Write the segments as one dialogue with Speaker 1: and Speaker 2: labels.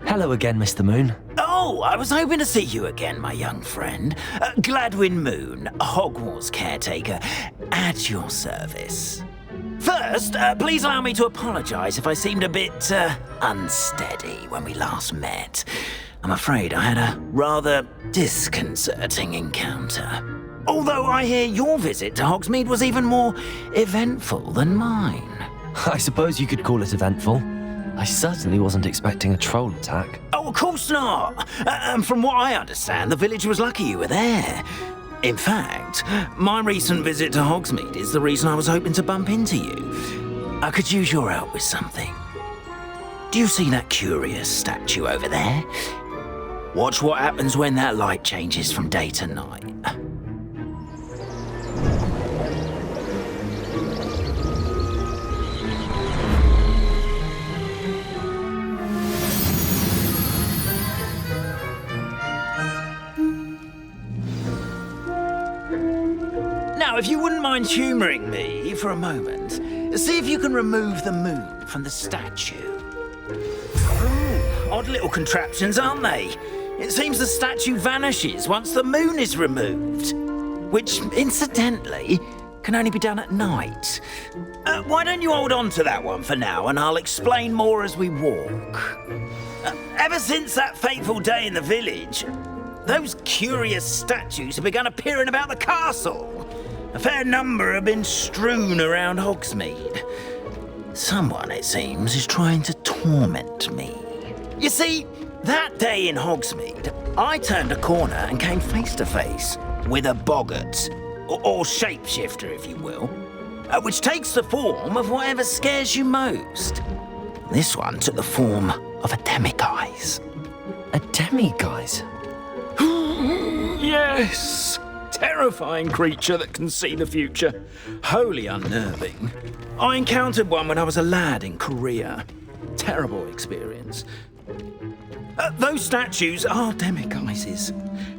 Speaker 1: Hello again, Mr. Moon.
Speaker 2: Oh, I was hoping to see you again, my young friend. Gladwin Moon, Hogwarts caretaker, at your service. First, please allow me to apologise if I seemed a bit unsteady when we last met. I'm afraid I had a rather disconcerting encounter. Although I hear your visit to Hogsmeade was even more eventful than mine.
Speaker 1: I suppose you could call it eventful. I certainly wasn't expecting a troll attack.
Speaker 2: Oh, of course not. And from what I understand, the village was lucky you were there. In fact, my recent visit to Hogsmeade is the reason I was hoping to bump into you. I could use your help with something. Do you see that curious statue over there? Watch what happens when that light changes from day to night. Now, if you wouldn't mind humouring me for a moment, see if you can remove the moon from the statue. Odd little contraptions, aren't they? It seems the statue vanishes once the moon is removed, which, incidentally, can only be done at night. Why don't you hold on to that one for now, and I'll explain more as we walk. Ever since that fateful day in the village, those curious statues have begun appearing about the castle. A fair number have been strewn around Hogsmeade. Someone, it seems, is trying to torment me. You see, that day in Hogsmeade, I turned a corner and came face to face with a boggart, or shapeshifter, if you will, which takes the form of whatever scares you most. This one took the form of a demiguise.
Speaker 1: A demiguise?
Speaker 2: Yes! Terrifying creature that can see the future. Wholly unnerving. I encountered one when I was a lad in Korea. Terrible experience. Those statues are demiguises.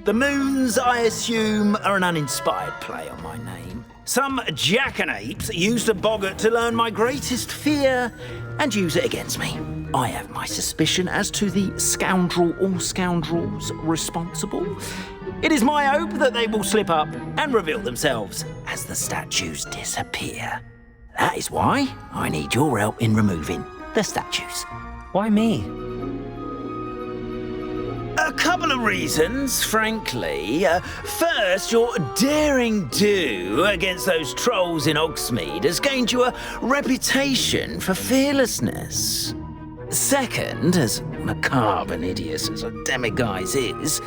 Speaker 2: The moons, I assume, are an uninspired play on my name. Some jackanapes used a boggart to learn my greatest fear and use it against me. I have my suspicion as to the scoundrel or scoundrels responsible. It is my hope that they will slip up and reveal themselves as the statues disappear. That is why I need your help in removing the statues.
Speaker 1: Why me?
Speaker 2: A couple of reasons, frankly. First, your daring do against those trolls in Hogsmeade has gained you a reputation for fearlessness. Second, as macabre and hideous as a demiguise is,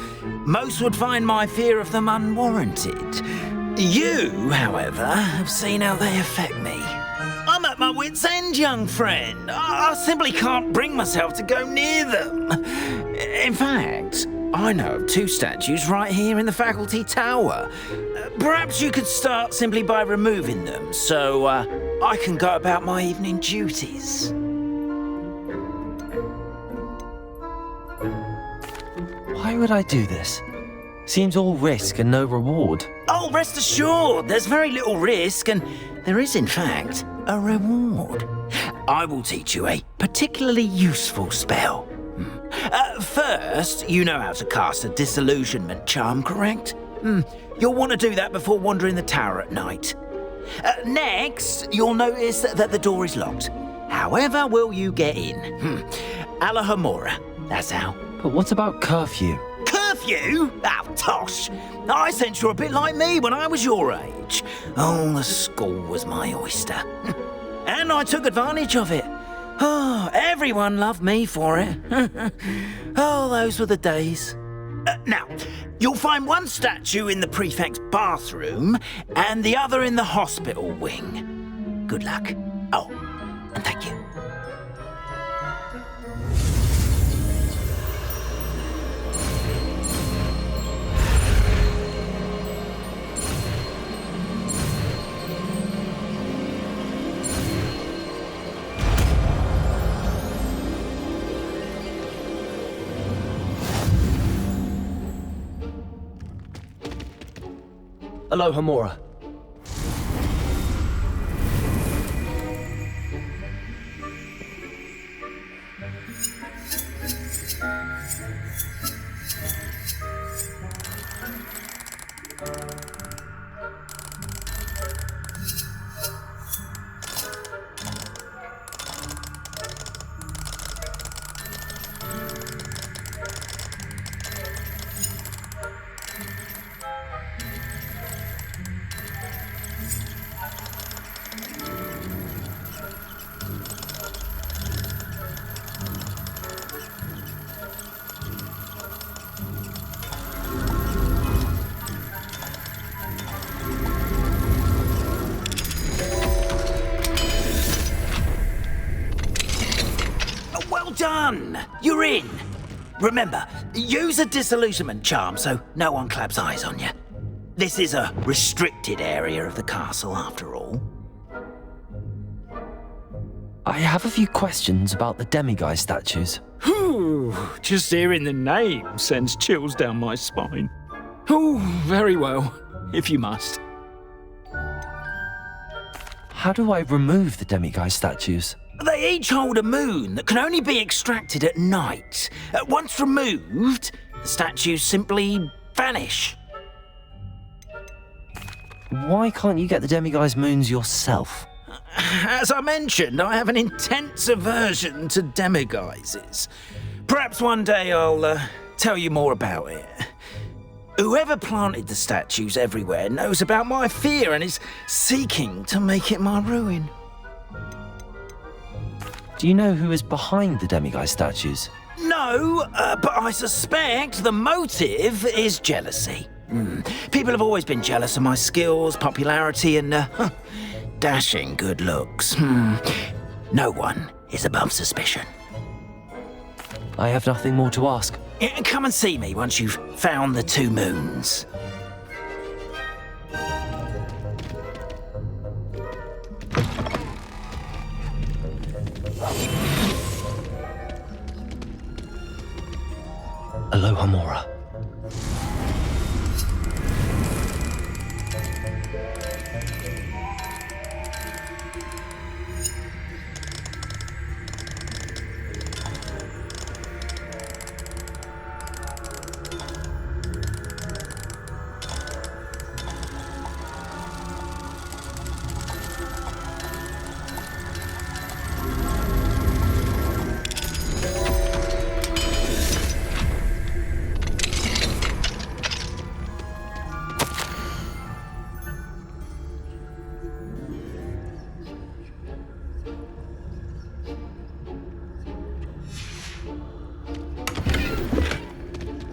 Speaker 2: most would find my fear of them unwarranted. You, however, have seen how they affect me. I'm at my wit's end, young friend. I simply can't bring myself to go near them. In fact, I know of two statues right here in the faculty tower. Perhaps you could start simply by removing them so I can go about my evening duties.
Speaker 1: Why would I do this? Seems all risk and no reward.
Speaker 2: Oh, rest assured, there's very little risk, and there is, in fact, a reward. I will teach you a particularly useful spell. First, you know how to cast a disillusionment charm, correct? You'll want to do that before wandering the tower at night. Next, you'll notice that the door is locked. However will you get in? Alahomora, that's how.
Speaker 1: But what about curfew?
Speaker 2: Curfew? Oh, tosh. I sense you're a bit like me when I was your age. Oh, the school was my oyster. And I took advantage of it. Oh, everyone loved me for it. Oh, those were the days. Now, you'll find one statue in the prefect's bathroom and the other in the hospital wing. Good luck. Oh, and thank you.
Speaker 1: Alohomora.
Speaker 2: Well done! You're in. Remember, use a disillusionment charm so no one claps eyes on you. This is a restricted area of the castle, after all.
Speaker 1: I have a few questions about the demiguise statues.
Speaker 3: Whew, just hearing the name sends chills down my spine. Oh, very well, if you must.
Speaker 1: How do I remove the demiguise statues?
Speaker 2: They each hold a moon that can only be extracted at night. Once removed, the statues simply vanish.
Speaker 1: Why can't you get the demiguise moons yourself?
Speaker 2: As I mentioned, I have an intense aversion to demiguises. Perhaps one day I'll tell you more about it. Whoever planted the statues everywhere knows about my fear and is seeking to make it my ruin.
Speaker 1: Do you know who is behind the demiguise statues?
Speaker 2: No, but I suspect the motive is jealousy. People have always been jealous of my skills, popularity, and dashing good looks. No one is above suspicion.
Speaker 1: I have nothing more to ask.
Speaker 2: Come and see me once you've found the 2 moons.
Speaker 1: Aloha Mora.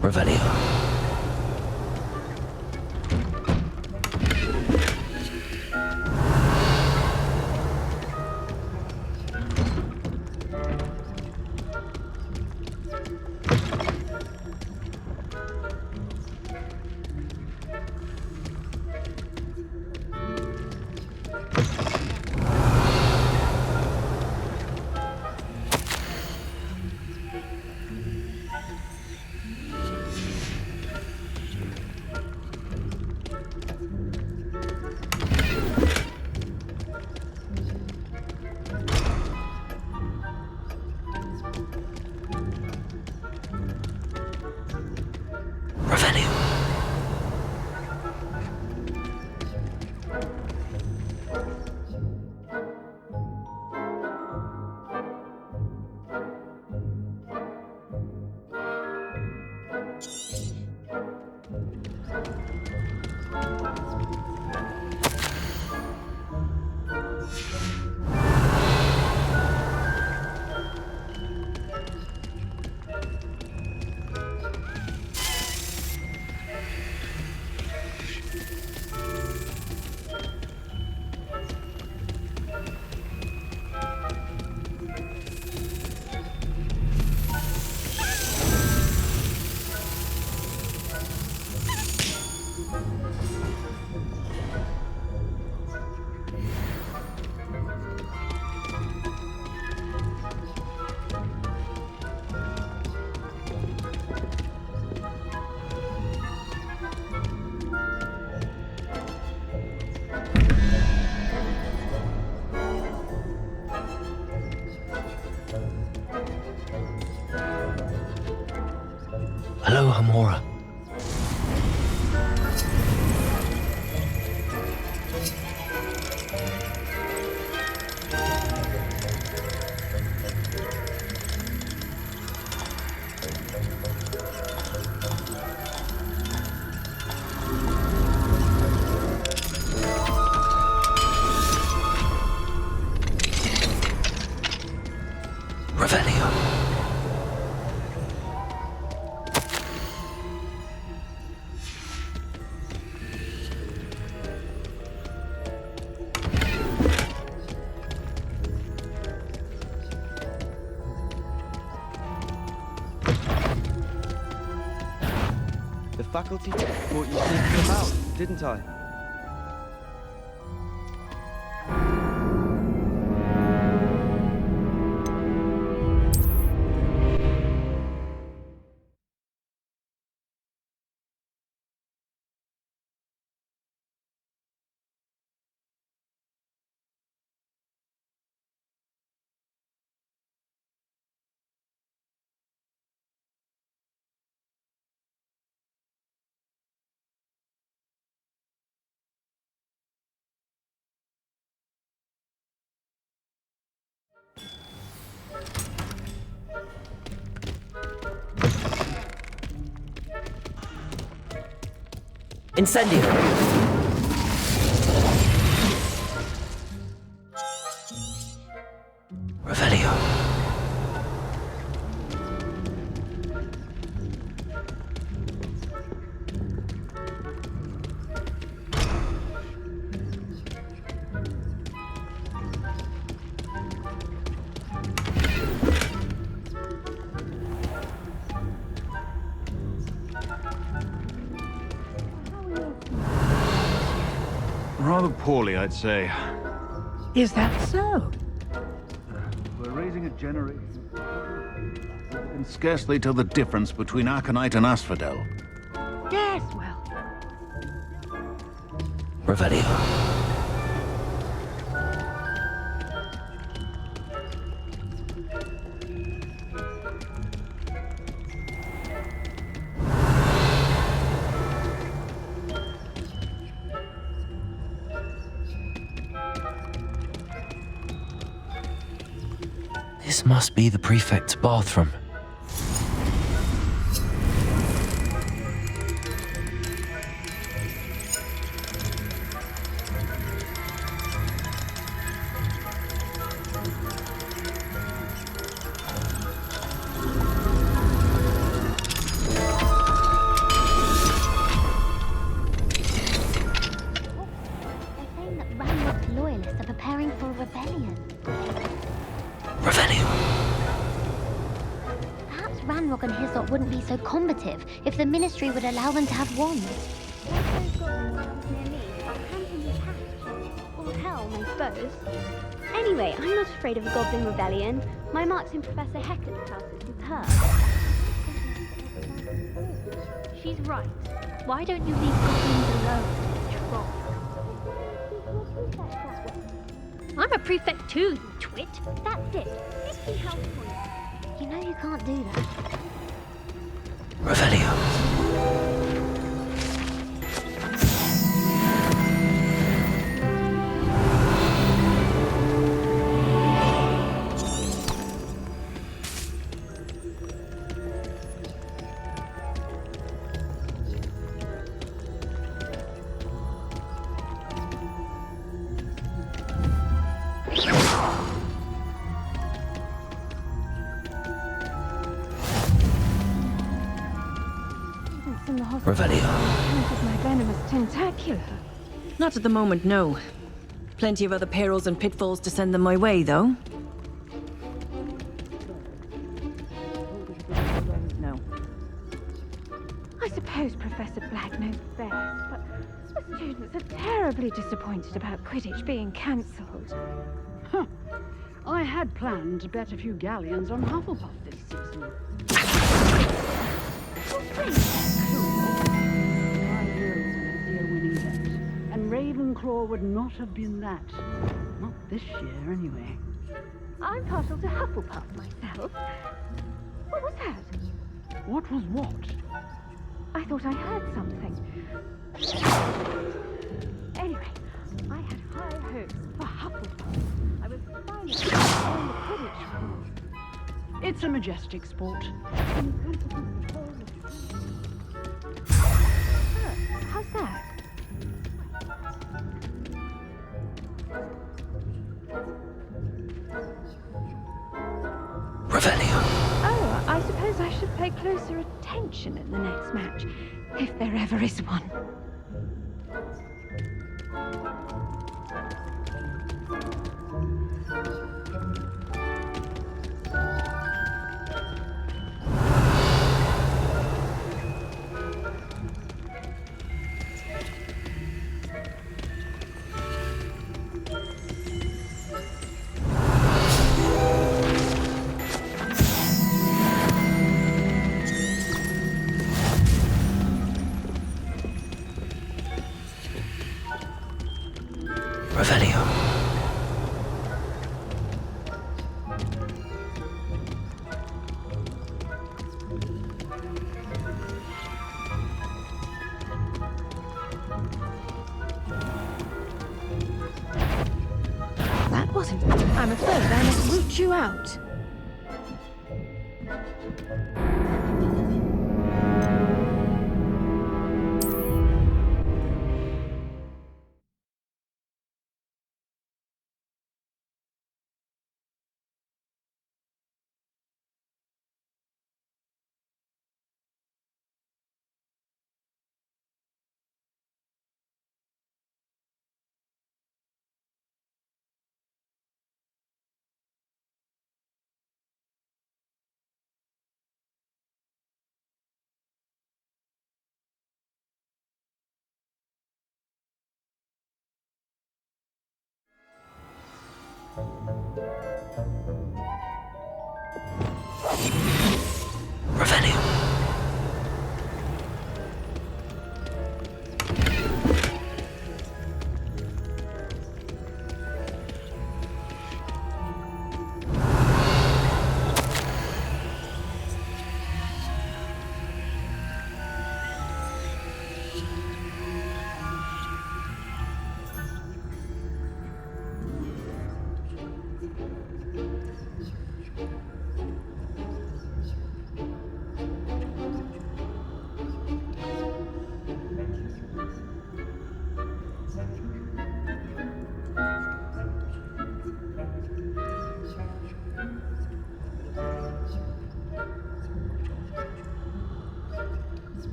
Speaker 1: Revelio. Aloha Mora. Revelio.
Speaker 4: faculty thought you sneaked them out, didn't I?
Speaker 1: Incendio! Revelio.
Speaker 5: Rather poorly, I'd say.
Speaker 6: Is that so?
Speaker 5: We're raising a generation who can scarcely tell the difference between Arcanite and Asphodel.
Speaker 6: Yes, well.
Speaker 1: Revelio. This must be the prefect's bathroom.
Speaker 7: So combative if the Ministry would allow them to have wands.
Speaker 8: Or helm, I suppose. Anyway, I'm not afraid of a goblin rebellion. My marks in Professor Hector's class are superb. She's right. Why don't you leave goblins alone, troll? I'm a prefect too, you twit. That's it. 50 health points.
Speaker 7: You know you can't do that.
Speaker 1: Revelio. Revelio.
Speaker 6: My venomous tentacular.
Speaker 9: Not at the moment, no. Plenty of other perils and pitfalls to send them my way, though. No.
Speaker 6: I suppose Professor Black knows best, but the students are terribly disappointed about Quidditch being cancelled.
Speaker 10: Huh. I had planned to bet a few galleons on Hufflepuff this season. And Ravenclaw would not have been that. Not this year, anyway.
Speaker 6: I'm partial to Hufflepuff myself. What was that?
Speaker 10: What was what?
Speaker 6: I thought I heard something. Anyway, I had high hopes for Hufflepuff. I was finally on the Quidditch room.
Speaker 10: It's a majestic sport.
Speaker 6: How's that?
Speaker 1: Revelio.
Speaker 6: Oh, I suppose I should pay closer attention in the next match, if there ever is one.
Speaker 1: Revelio.
Speaker 6: That wasn't... I'm afraid I must root you out.
Speaker 1: Revelio.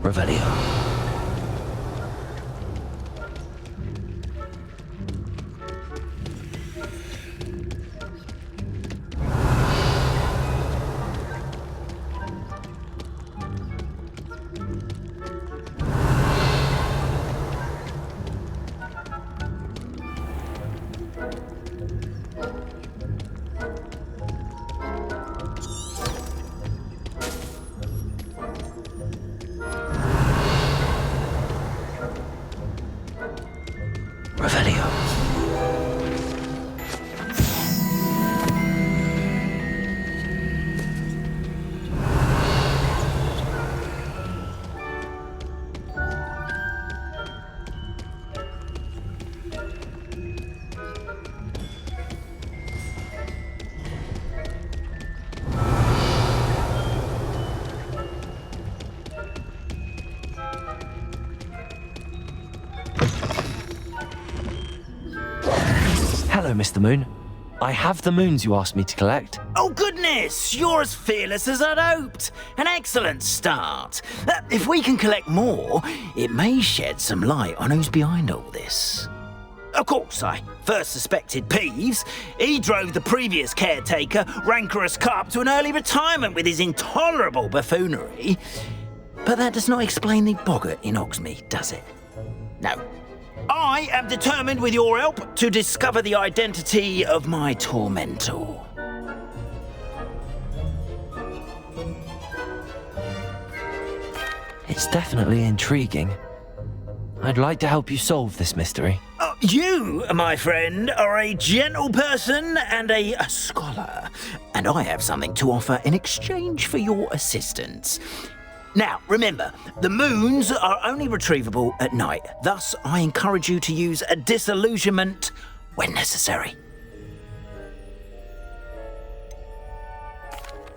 Speaker 1: Revelio. Revelio. Hello, Mr. Moon. I have the moons you asked me to collect.
Speaker 2: Oh, goodness! You're as fearless as I'd hoped. An excellent start. If we can collect more, it may shed some light on who's behind all this. Of course, I first suspected Peeves. He drove the previous caretaker, Rancorous Carp, to an early retirement with his intolerable buffoonery. But that does not explain the boggart in Hogsmeade, does it? No. I am determined, with your help, to discover the identity of my tormentor.
Speaker 1: It's definitely intriguing. I'd like to help you solve this mystery.
Speaker 2: You, my friend, are a gentle person and a scholar, and I have something to offer in exchange for your assistance. Now, remember, the moons are only retrievable at night. Thus, I encourage you to use a disillusionment when necessary.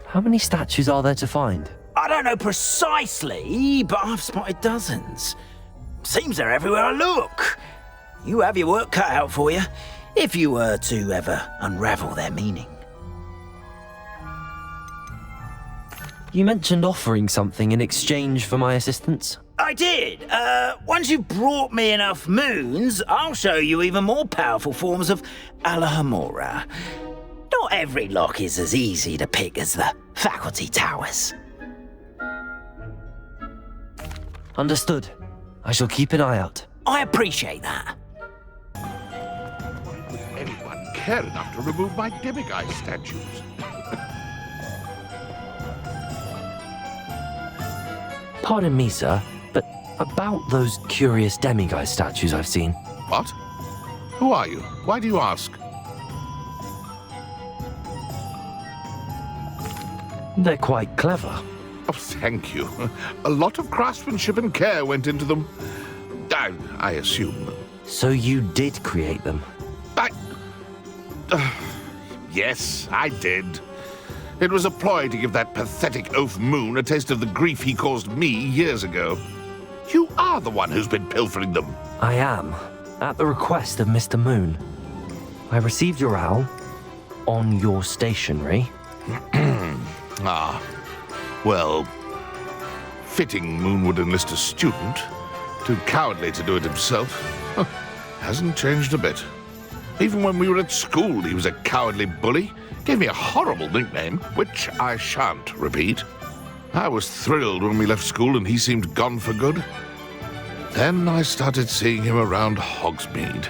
Speaker 1: How many statues are there to find?
Speaker 2: I don't know precisely, but I've spotted dozens. Seems they're everywhere I look. You have your work cut out for you, if you were to ever unravel their meaning.
Speaker 1: You mentioned offering something in exchange for my assistance.
Speaker 2: I did. Once you've brought me enough moons, I'll show you even more powerful forms of Alohomora. Not every lock is as easy to pick as the faculty towers.
Speaker 1: Understood. I shall keep an eye out.
Speaker 2: I appreciate that.
Speaker 5: Would anyone
Speaker 11: care enough to remove my demiguise statues.
Speaker 1: Pardon me, sir, but about those curious demiguise statues I've seen.
Speaker 11: What? Who are you? Why do you ask?
Speaker 1: They're quite clever.
Speaker 11: Oh, thank you. A lot of craftsmanship and care went into them. I assume.
Speaker 1: So you did create them?
Speaker 11: Yes, I did. It was a ploy to give that pathetic oaf Moon a taste of the grief he caused me years ago. You are the one who's been pilfering them.
Speaker 1: I am, at the request of Mr. Moon. I received your owl on your stationery.
Speaker 11: Ah, well, fitting Moon would enlist a student. Too cowardly to do it himself. Hasn't changed a bit. Even when we were at school, he was a cowardly bully. Gave me a horrible nickname, which I shan't repeat. I was thrilled when we left school and he seemed gone for good. Then I started seeing him around Hogsmeade.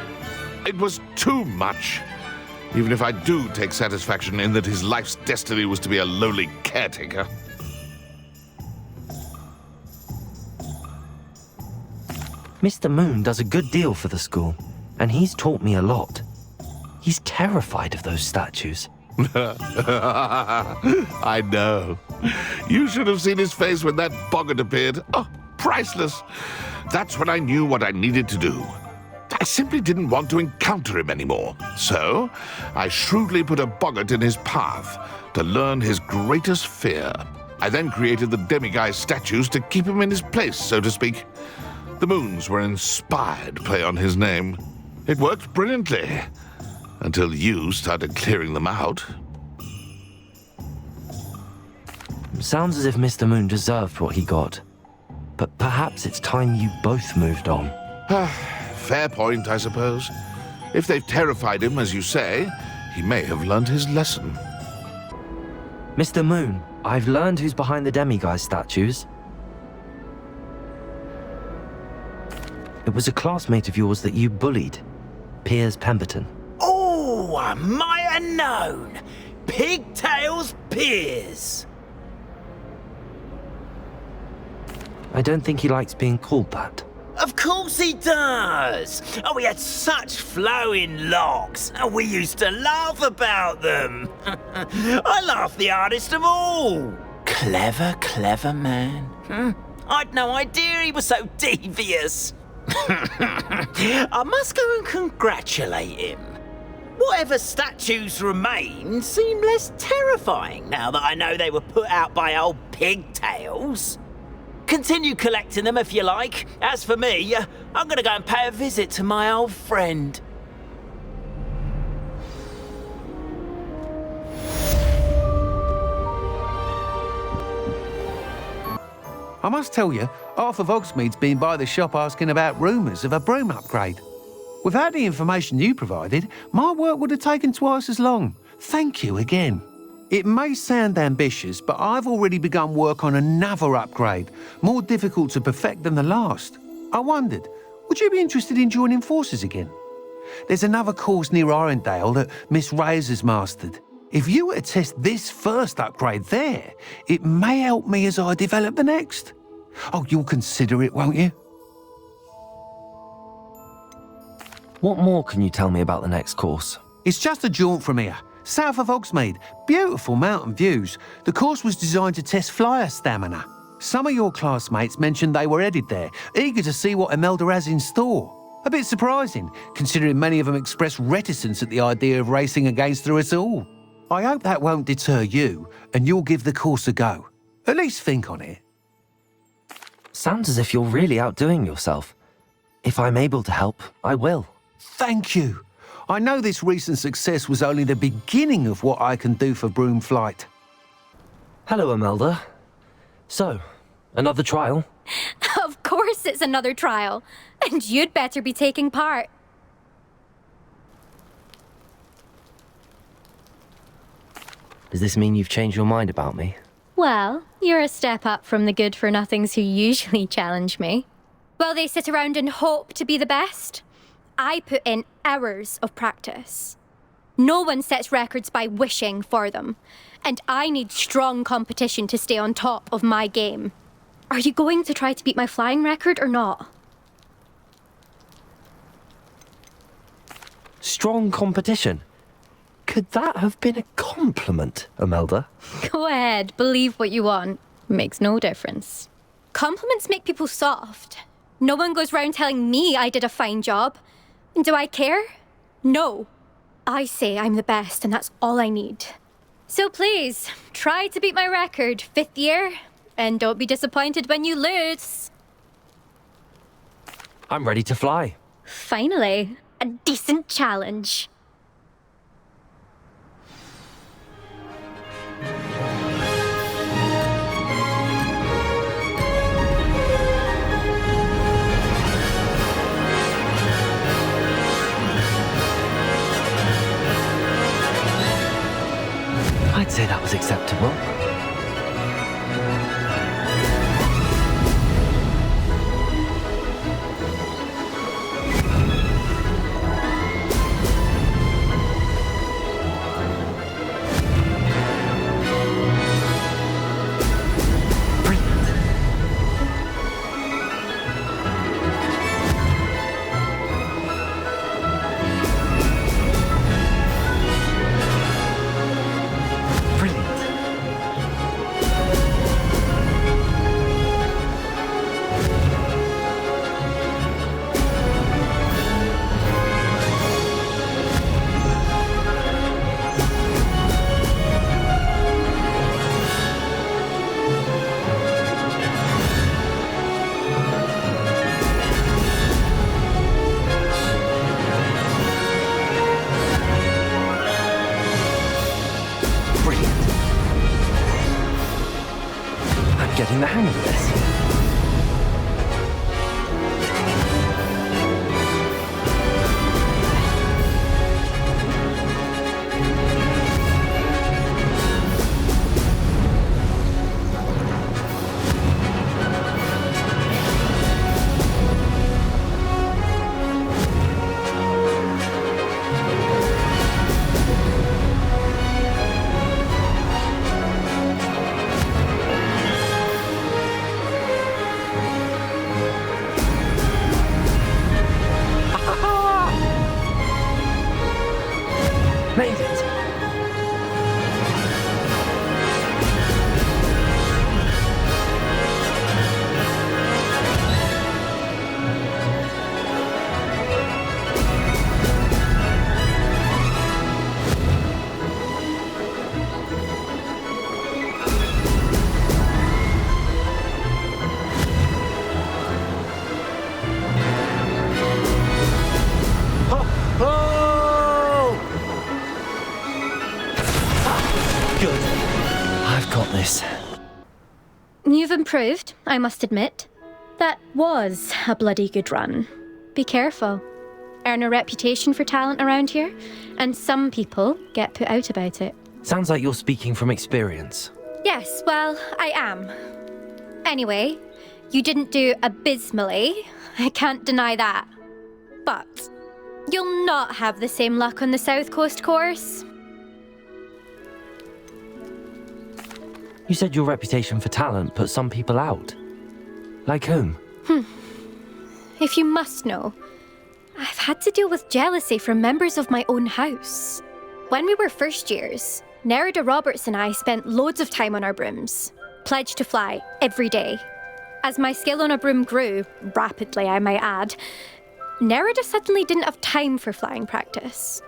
Speaker 11: It was too much. Even if I do take satisfaction in that his life's destiny was to be a lowly caretaker.
Speaker 1: Mr. Moon does a good deal for the school, and he's taught me a lot. He's terrified of those statues.
Speaker 11: I know. You should have seen his face when that boggart appeared. Oh, priceless. That's when I knew what I needed to do. I simply didn't want to encounter him anymore. So, I shrewdly put a boggart in his path to learn his greatest fear. I then created the demiguise statues to keep him in his place, so to speak. The moons were an inspired play on his name. It worked brilliantly. Until you started clearing them out.
Speaker 1: Sounds as if Mr. Moon deserved what he got. But perhaps it's time you both moved on.
Speaker 11: Fair point, I suppose. If they've terrified him, as you say, he may have learned his lesson.
Speaker 1: Mr. Moon, I've learned who's behind the demiguise statues. It was a classmate of yours that you bullied, Piers Pemberton.
Speaker 2: Oh, I might have known. Pigtails Piers.
Speaker 1: I don't think he likes being called that.
Speaker 2: Of course he does. Oh, he had such flowing locks. And we used to laugh about them. I laughed the hardest of all. Clever, clever man. I'd no idea he was so devious. I must go and congratulate him. Whatever statues remain seem less terrifying now that I know they were put out by old pigtails. Continue collecting them if you like. As for me, I'm gonna go and pay a visit to my old friend.
Speaker 12: I must tell you, half of Hogsmeade's been by the shop asking about rumours of a broom upgrade. Without the information you provided, my work would have taken twice as long. Thank you again. It may sound ambitious, but I've already begun work on another upgrade, more difficult to perfect than the last. I wondered, would you be interested in joining forces again? There's another course near Arendelle that Miss Reyes has mastered. If you were to test this first upgrade there, it may help me as I develop the next. Oh, you'll consider it, won't you?
Speaker 1: What more can you tell me about the next course?
Speaker 12: It's just a jaunt from here, south of Hogsmeade. Beautiful mountain views. The course was designed to test flyer stamina. Some of your classmates mentioned they were headed there, eager to see what Imelda has in store. A bit surprising, considering many of them expressed reticence at the idea of racing against her at all. I hope that won't deter you, and you'll give the course a go. At least think on it.
Speaker 1: Sounds as if you're really outdoing yourself. If I'm able to help, I will.
Speaker 12: Thank you. I know this recent success was only the beginning of what I can do for Broomflight.
Speaker 1: Hello, Imelda. So, another trial?
Speaker 13: Of course it's another trial. And you'd better be taking part.
Speaker 1: Does this mean you've changed your mind about me?
Speaker 13: Well, you're a step up from the good-for-nothings who usually challenge me. While they sit around and hope to be the best, I put in hours of practice. No one sets records by wishing for them. And I need strong competition to stay on top of my game. Are you going to try to beat my flying record or not?
Speaker 1: Strong competition? Could that have been a compliment, Imelda?
Speaker 13: Go ahead, believe what you want. Makes no difference. Compliments make people soft. No one goes round telling me I did a fine job. And do I care? No. I say I'm the best, and that's all I need. So please, try to beat my record, 5th year, and don't be disappointed when you lose.
Speaker 1: I'm ready to fly.
Speaker 13: Finally, a decent challenge.
Speaker 1: I'd say that was acceptable. Getting the hang of this. Made it! Good. I've got this.
Speaker 13: You've improved, I must admit. That was a bloody good run. Be careful. Earn a reputation for talent around here, and some people get put out about it.
Speaker 1: Sounds like you're speaking from experience.
Speaker 13: Yes, well, I am. Anyway, you didn't do abysmally. I can't deny that. But you'll not have the same luck on the South Coast course.
Speaker 1: You said your reputation for talent put some people out. Like whom?
Speaker 13: If you must know, I've had to deal with jealousy from members of my own house. When we were first years, Nerida Roberts and I spent loads of time on our brooms, pledged to fly every day. As my skill on a broom grew, rapidly I might add, Nerida suddenly didn't have time for flying practice.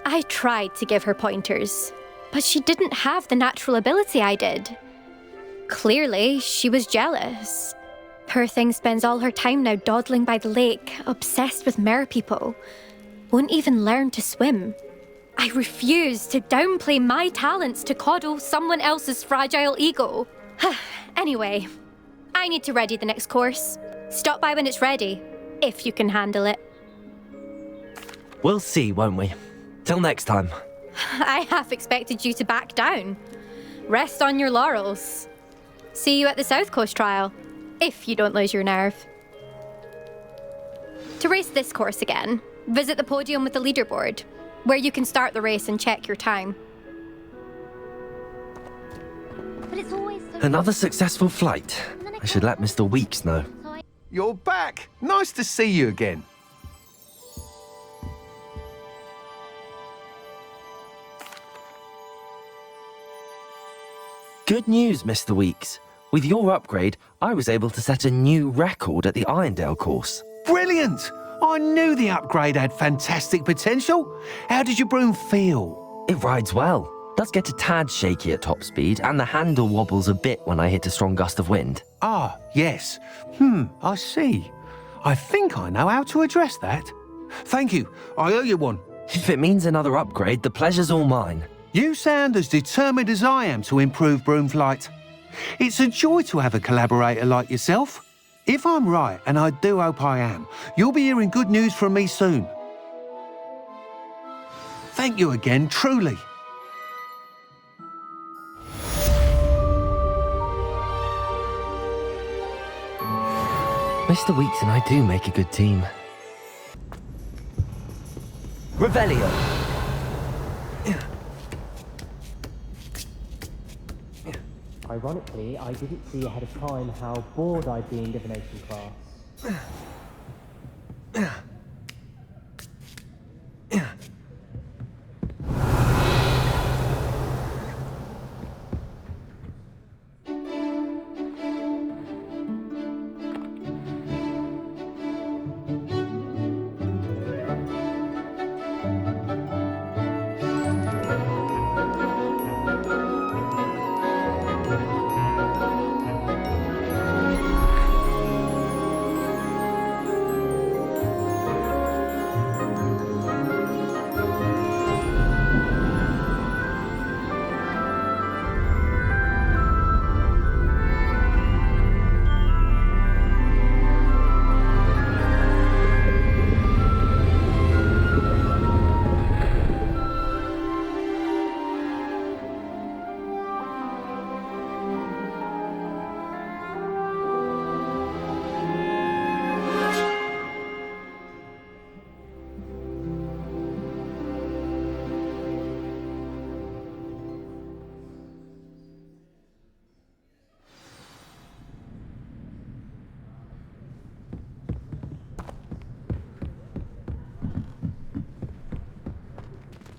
Speaker 13: I tried to give her pointers, but she didn't have the natural ability I did. Clearly, she was jealous. Poor thing spends all her time now dawdling by the lake, obsessed with merpeople. Won't even learn to swim. I refuse to downplay my talents to coddle someone else's fragile ego. Anyway, I need to ready the next course. Stop by when it's ready, if you can handle it.
Speaker 1: We'll see, won't we? Till next time.
Speaker 13: I half expected you to back down. Rest on your laurels. See you at the South Coast trial, if you don't lose your nerve. To race this course again, visit the podium with the leaderboard. where you can start the race and check your time.
Speaker 7: But it's always so...
Speaker 1: Another successful flight. I should let Mr. Weeks know.
Speaker 12: You're back. Nice to see you again.
Speaker 1: Good news, Mr. Weeks. With your upgrade, I was able to set a new record at the Irondale course.
Speaker 12: Brilliant! I knew the upgrade had fantastic potential. How did your broom feel?
Speaker 1: It rides well. Does get a tad shaky at top speed, and the handle wobbles a bit when I hit a strong gust of wind.
Speaker 12: Ah, yes. I see. I think I know how to address that. Thank you. I owe you one.
Speaker 1: If it means another upgrade, the pleasure's all mine.
Speaker 12: You sound as determined as I am to improve broom flight. It's a joy to have a collaborator like yourself. If I'm right, and I do hope I am, you'll be hearing good news from me soon. Thank you again, truly.
Speaker 1: Mr. Weeks and I do make a good team. Revelio!
Speaker 14: Ironically, I didn't see ahead of time how bored I'd be in divination class.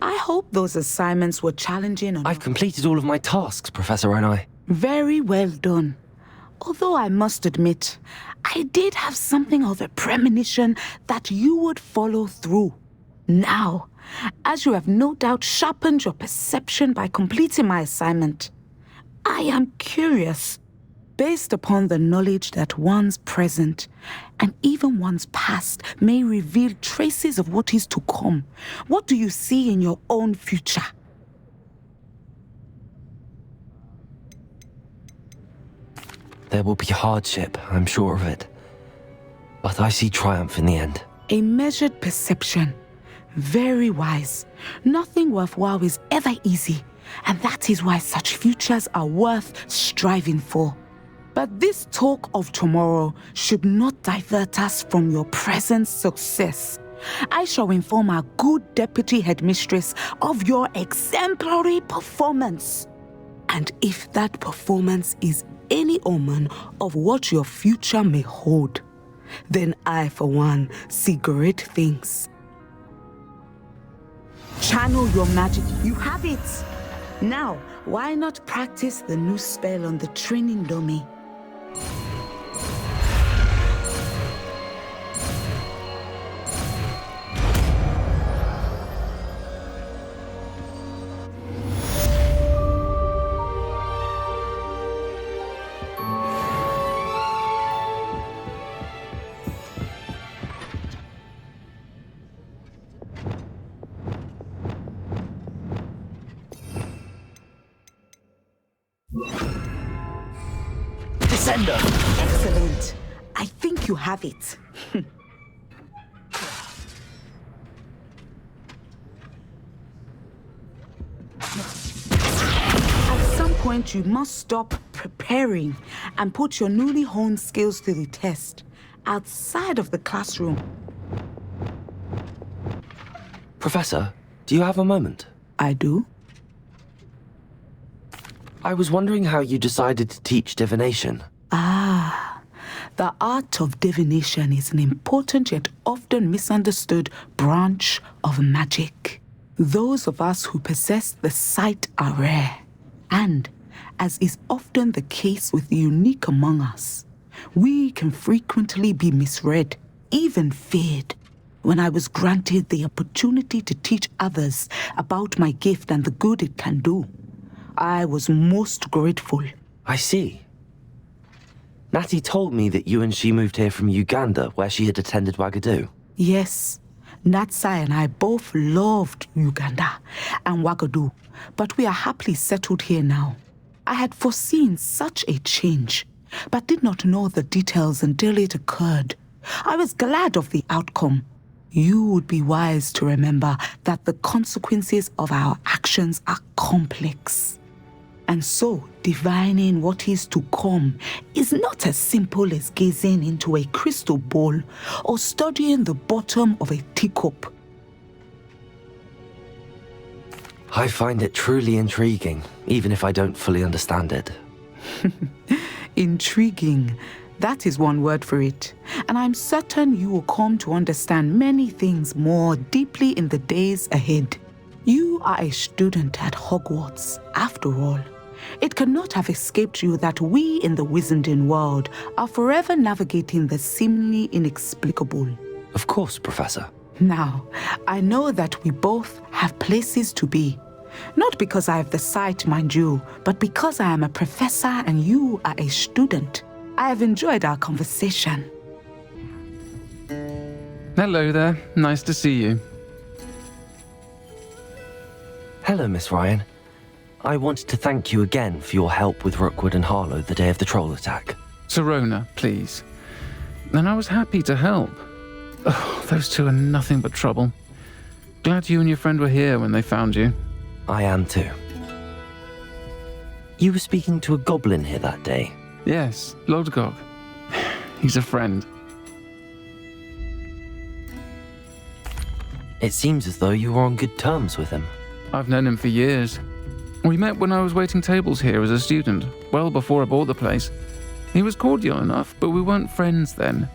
Speaker 15: I hope those assignments were challenging enough.
Speaker 1: I've completed all of my tasks, Professor Onai.
Speaker 15: Very well done. Although I must admit, I did have something of a premonition that you would follow through. Now, as you have no doubt sharpened your perception by completing my assignment, I am curious, based upon the knowledge that one's present and even one's past may reveal traces of what is to come. What do you see in your own future?
Speaker 1: There will be hardship, I'm sure of it. But I see triumph in the end.
Speaker 15: A measured perception. Very wise. Nothing worthwhile is ever easy, and that is why such futures are worth striving for. But this talk of tomorrow should not divert us from your present success. I shall inform our good deputy headmistress of your exemplary performance. And if that performance is any omen of what your future may hold, then I, for one, see great things. Channel your magic. You have it. Now, why not practice the new spell on the training dummy?
Speaker 1: Descender!
Speaker 15: Excellent. I think you have it. At some point, you must stop preparing and put your newly honed skills to the test outside of the classroom.
Speaker 1: Professor, do Do you have a moment?
Speaker 15: I do.
Speaker 1: I was wondering how you decided to teach divination.
Speaker 15: The art of divination is an important yet often misunderstood branch of magic. Those of us who possess the sight are rare, and, as is often the case with the unique among us, we can frequently be misread, even feared. When I was granted the opportunity to teach others about my gift and the good it can do, I was most grateful.
Speaker 1: I see. Natty told me that you and she moved here from Uganda, where she had attended Wagadu.
Speaker 15: Yes, Natsai and I both loved Uganda and Wagadu, but we are happily settled here now. I had foreseen such a change, but did not know the details until it occurred. I was glad of the outcome. You would be wise to remember that the consequences of our actions are complex. And so, divining what is to come is not as simple as gazing into a crystal ball or studying the bottom of a teacup.
Speaker 1: I find it truly intriguing, even if I don't fully understand it.
Speaker 15: Intriguing. That is one word for it. And I'm certain you will come to understand many things more deeply in the days ahead. You are a student at Hogwarts, after all. It cannot have escaped you that we in the wizarding world are forever navigating the seemingly inexplicable.
Speaker 1: Of course, Professor.
Speaker 15: Now, I know that we both have places to be. Not because I have the sight, mind you, but because I am a professor and you are a student. I have enjoyed our conversation.
Speaker 16: Hello there. Nice to see you.
Speaker 1: Hello, Miss Ryan. I wanted to thank you again for your help with Rookwood and Harlow the day of the troll attack.
Speaker 16: Sirona, please. And I was happy to help. Oh, those two are nothing but trouble. Glad you and your friend were here when they found you.
Speaker 1: I am too. You were speaking to a goblin here that day.
Speaker 16: Yes, Lodgok. He's a friend.
Speaker 1: It seems as though you were on good terms with him.
Speaker 16: I've known him for years. We met when I was waiting tables here as a student, well before I bought the place. He was cordial enough, but we weren't friends then.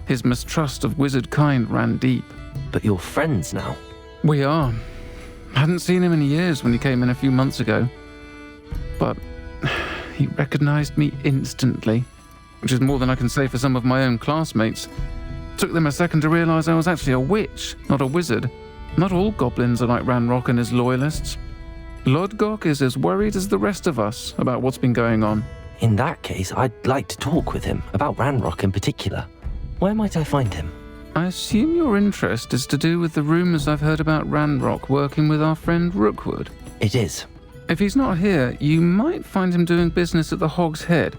Speaker 16: His mistrust of wizard kind ran deep.
Speaker 1: But you're friends now?
Speaker 16: We are. Hadn't seen him in years when he came in a few months ago. But he recognized me instantly, which is more than I can say for some of my own classmates. Took them a second to realize I was actually a witch, not a wizard. Not all goblins are like Ranrock and his loyalists. Lodgok is as worried as the rest of us about what's been going on.
Speaker 1: In that case, I'd like to talk with him, about Ranrock in particular. Where might I find him?
Speaker 16: I assume your interest is to do with the rumors I've heard about Ranrock working with our friend Rookwood.
Speaker 1: It is.
Speaker 16: If he's not here, you might find him doing business at the Hog's Head.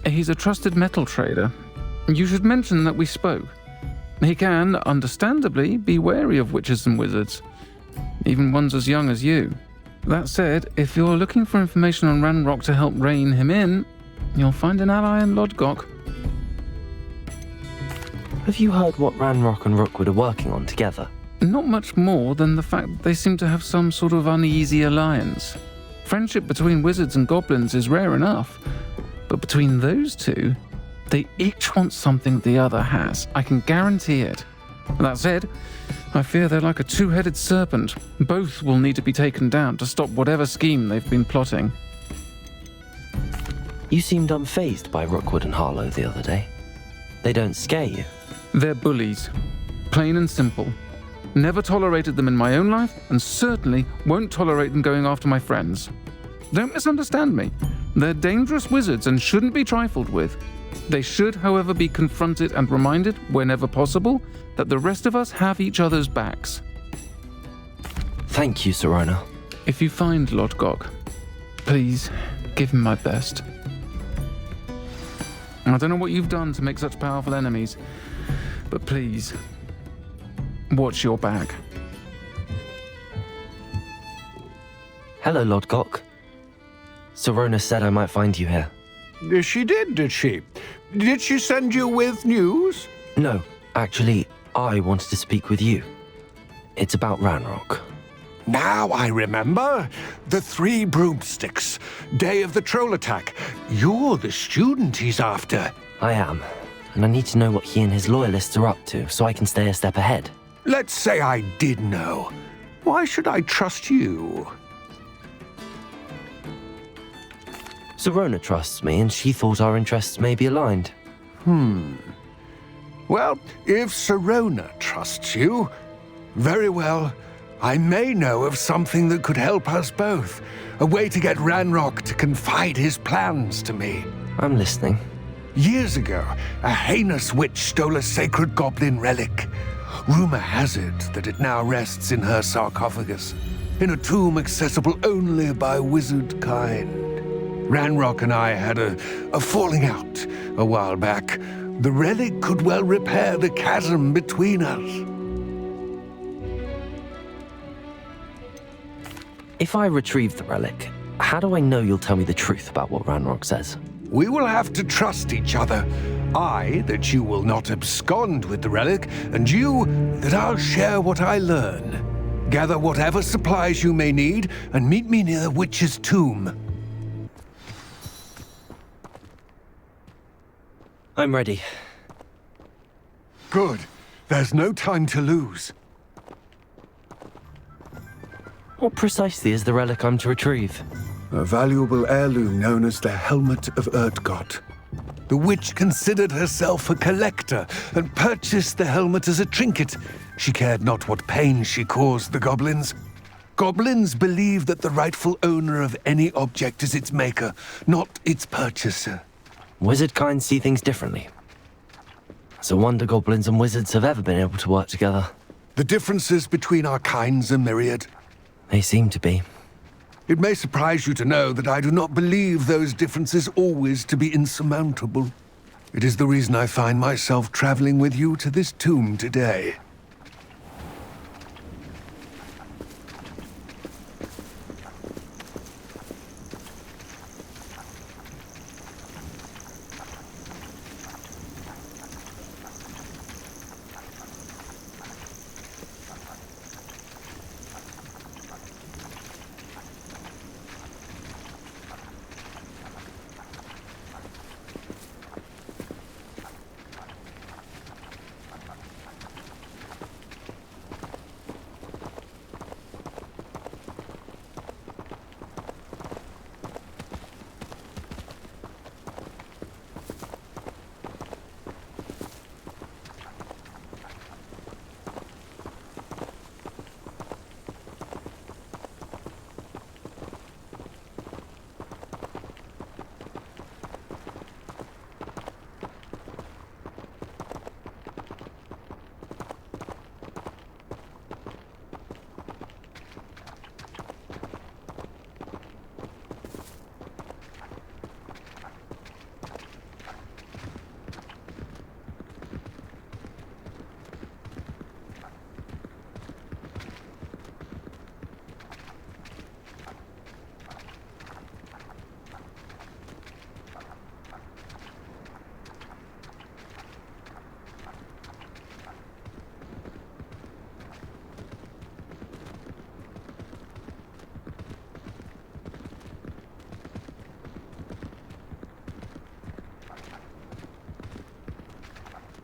Speaker 16: He's a trusted metal trader. You should mention that we spoke. He can, understandably, be wary of witches and wizards, even ones as young as you. That said, if you're looking for information on Ranrock to help rein him in, you'll find an ally in Lodgok.
Speaker 1: Have you heard what Ranrock and Rookwood are working on together?
Speaker 16: Not much more than the fact that they seem to have some sort of uneasy alliance. Friendship between wizards and goblins is rare enough, but between those two, they each want something the other has. I can guarantee it. That said, I fear they're like a two-headed serpent. Both will need to be taken down to stop whatever scheme they've been plotting.
Speaker 1: You seemed unfazed by Rookwood and Harlow the other day. They don't scare you.
Speaker 16: They're bullies. Plain and simple. Never tolerated them in my own life, and certainly won't tolerate them going after my friends. Don't misunderstand me. They're dangerous wizards and shouldn't be trifled with. They should, however, be confronted and reminded, whenever possible, that the rest of us have each other's backs.
Speaker 1: Thank you, Sirona.
Speaker 16: If you find Lodgok, please give him my best. I don't know what you've done to make such powerful enemies, but please, watch your back.
Speaker 1: Hello, Lodgok. Sirona said I might find you here.
Speaker 17: She did she? Did she send you with news?
Speaker 1: No, actually, I wanted to speak with you. It's about Ranrock.
Speaker 17: Now I remember. The 3 broomsticks. Day of the troll attack. You're the student he's after.
Speaker 1: I am. And I need to know what he and his loyalists are up to, so I can stay a step ahead.
Speaker 17: Let's say I did know. Why should I trust you?
Speaker 1: Sirona trusts me, and she thought our interests may be aligned.
Speaker 17: Well, if Sirona trusts you, very well. I may know of something that could help us both. A way to get Ranrock to confide his plans to me.
Speaker 1: I'm listening.
Speaker 17: Years ago, a heinous witch stole a sacred goblin relic. Rumor has it that it now rests in her sarcophagus, in a tomb accessible only by wizard kind. Ranrock and I had a falling out a while back. The relic could well repair the chasm between us.
Speaker 1: If I retrieve the relic, how do I know you'll tell me the truth about what Ranrock says?
Speaker 17: We will have to trust each other. I, that you will not abscond with the relic, and you, that I'll share what I learn. Gather whatever supplies you may need, and meet me near the witch's tomb.
Speaker 1: I'm ready.
Speaker 17: Good. There's no time to lose.
Speaker 1: What precisely is the relic I'm to retrieve?
Speaker 17: A valuable heirloom known as the Helmet of Urtkot. The witch considered herself a collector and purchased the helmet as a trinket. She cared not what pain she caused the goblins. Goblins believe that the rightful owner of any object is its maker, not its purchaser.
Speaker 1: Wizard kind see things differently. It's a wonder goblins and wizards have ever been able to work together.
Speaker 17: The differences between our kinds are myriad.
Speaker 1: They seem to be.
Speaker 17: It may surprise you to know that I do not believe those differences always to be insurmountable. It is the reason I find myself traveling with you to this tomb today.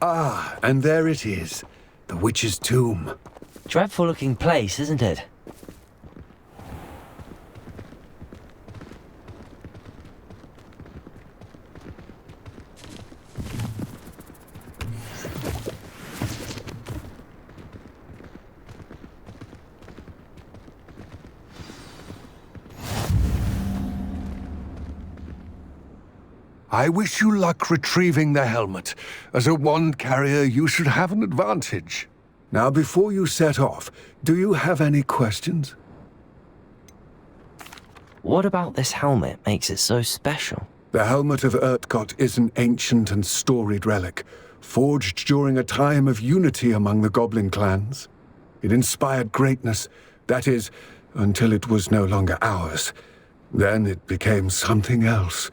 Speaker 17: Ah, and there it is. The witch's tomb.
Speaker 1: Dreadful looking place, isn't it?
Speaker 17: I wish you luck retrieving the helmet. As a wand carrier, you should have an advantage. Now, before you set off, do you have any questions?
Speaker 1: What about this helmet makes it so special?
Speaker 17: The Helmet of Urtkot is an ancient and storied relic, forged during a time of unity among the goblin clans. It inspired greatness, that is, until it was no longer ours. Then it became something else.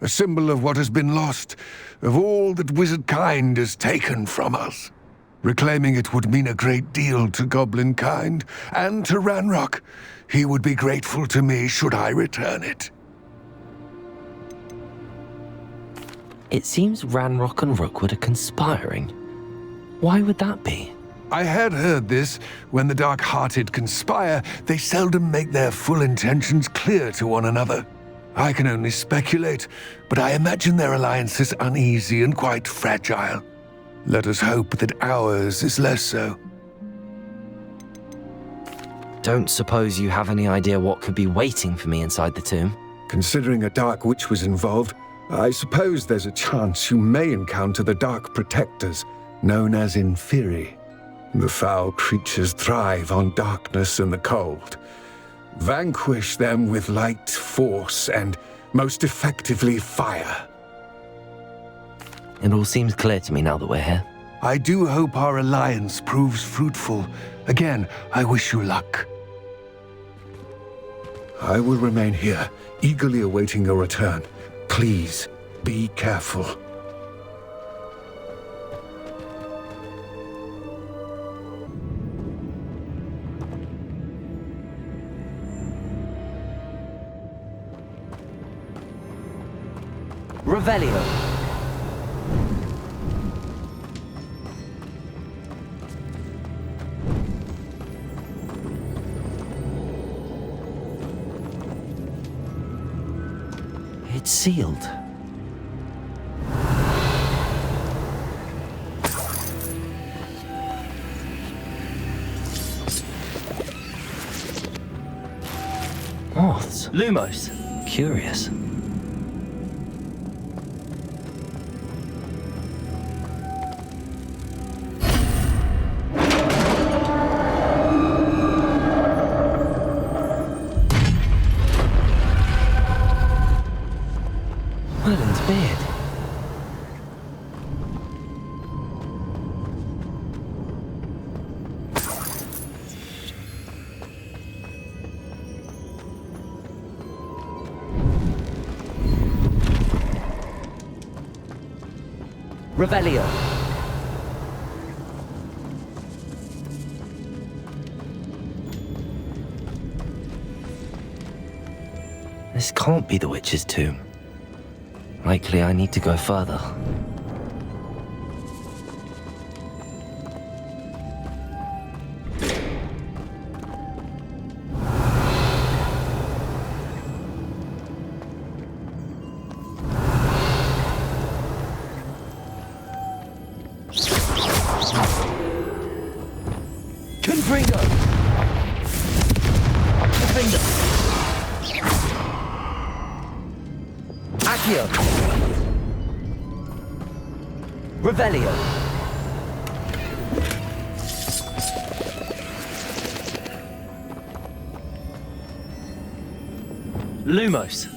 Speaker 17: A symbol of what has been lost, of all that wizard kind has taken from us. Reclaiming it would mean a great deal to goblin kind, and to Ranrock. He would be grateful to me should I return it.
Speaker 1: It seems Ranrock and Rookwood are conspiring. Why would that be?
Speaker 17: I had heard this. When the dark-hearted conspire, they seldom make their full intentions clear to one another. I can only speculate, but I imagine their alliance is uneasy and quite fragile. Let us hope that ours is less so.
Speaker 1: Don't suppose you have any idea what could be waiting for me inside the tomb?
Speaker 18: Considering a Dark Witch was involved, I suppose there's a chance you may encounter the Dark Protectors, known as Inferi. The foul creatures thrive on darkness and the cold. Vanquish them with light, force, and most effectively fire.
Speaker 1: It all seems clear to me now that we're here.
Speaker 17: I do hope our alliance proves fruitful. Again, I wish you luck.
Speaker 18: I will remain here, eagerly awaiting your return. Please, be careful.
Speaker 1: Revelio. It's sealed. Moths. Lumos. Curious. Merlin's beard. Revelio. This can't be the witch's tomb. Likely I need to go further. Confringo! Confringo! Accio! Revelio! Lumos!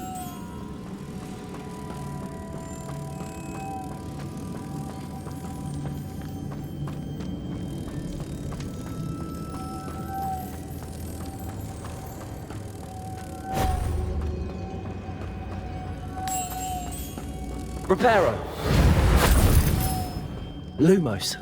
Speaker 1: Reparo! Lumos.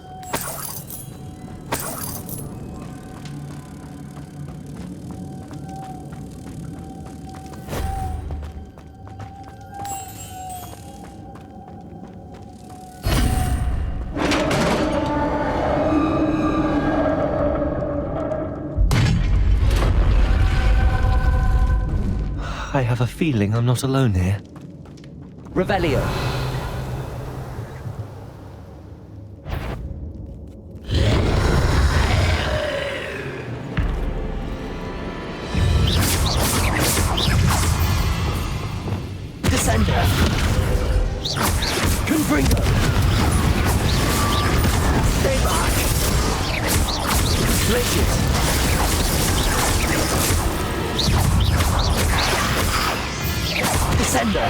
Speaker 1: I have a feeling I'm not alone here. Revelio. Confringo! Stay back! Glacius! Descender!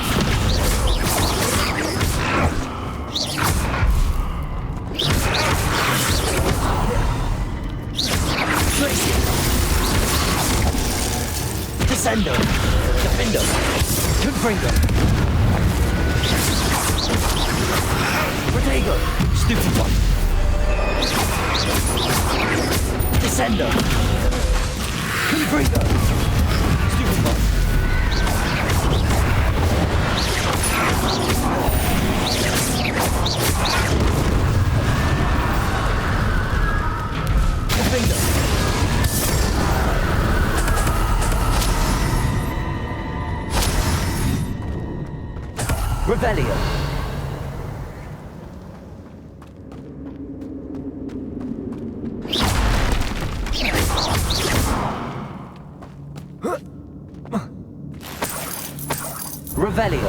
Speaker 1: Glacius! Descender! Defender! Confringo! Protego! Stupid one! Descender! Confringo! Stupefy! Confringo! Revelio! Revelio.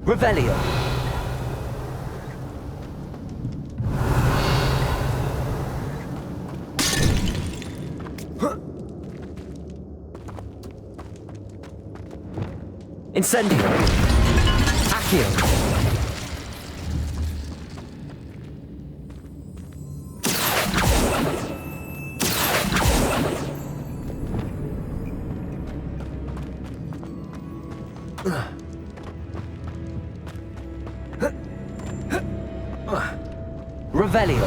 Speaker 1: Revelio. Incendio. Accio. Revelio.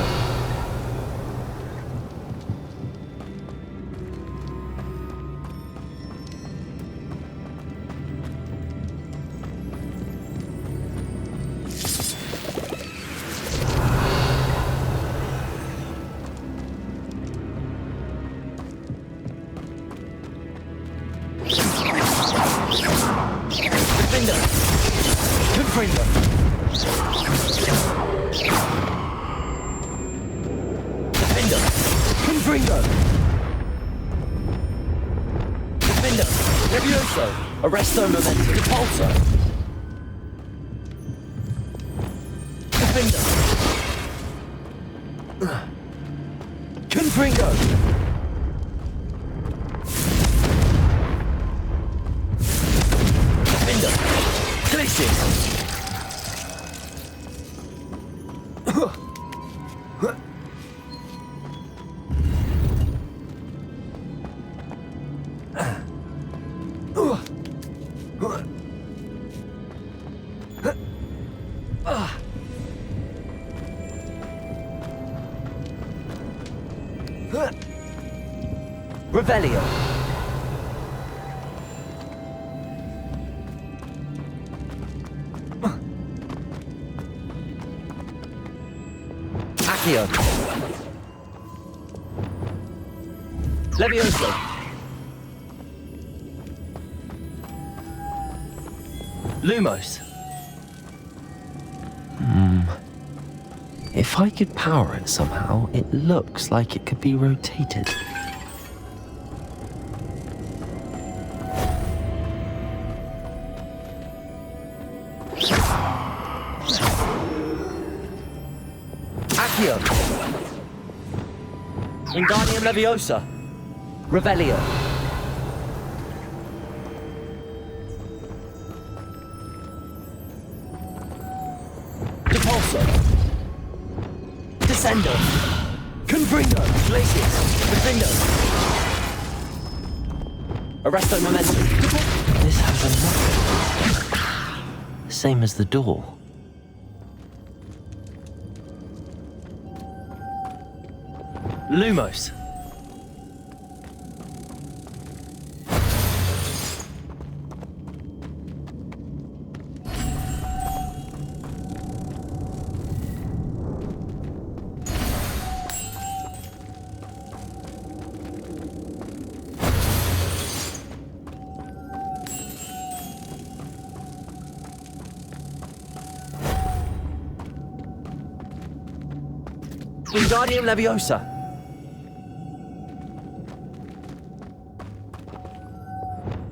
Speaker 1: Defender. Confringo. Confringo! Defender! Levioso! Arresto Momentum! Repulsor! Defender! Confringo! Defender! Glacius! Revelio. Accio. Levioso. Lumos. If I could power it somehow, it looks like it could be rotated. Accio. Wingardium Leviosa. Revelio. Depulso. Descendo. Confringo. Glacius. Defendo. Arresto Momentum. This has a knock. Same as the door. Lumos. Wingardium Leviosa.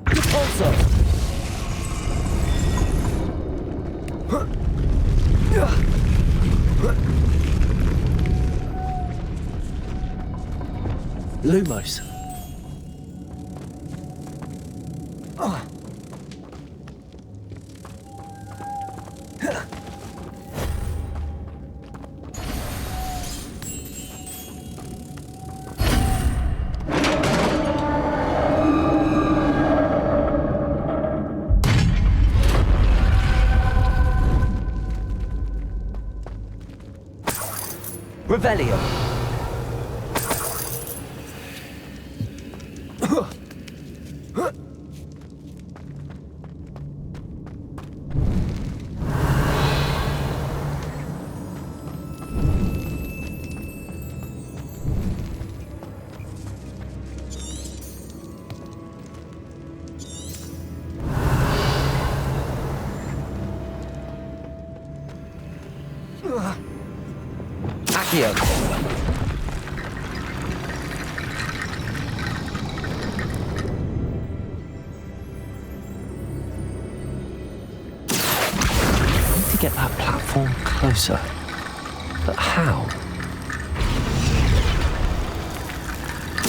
Speaker 1: Depulso. Lumos. Revelio. Accio. To get that platform closer. But how?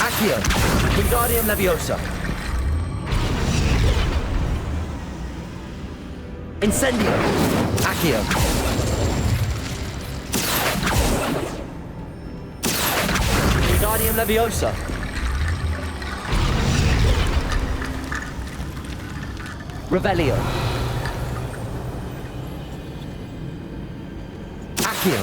Speaker 1: Accio. Wingardium Leviosa. Incendio. Accio. Wingardium Leviosa. Revelio. Accio.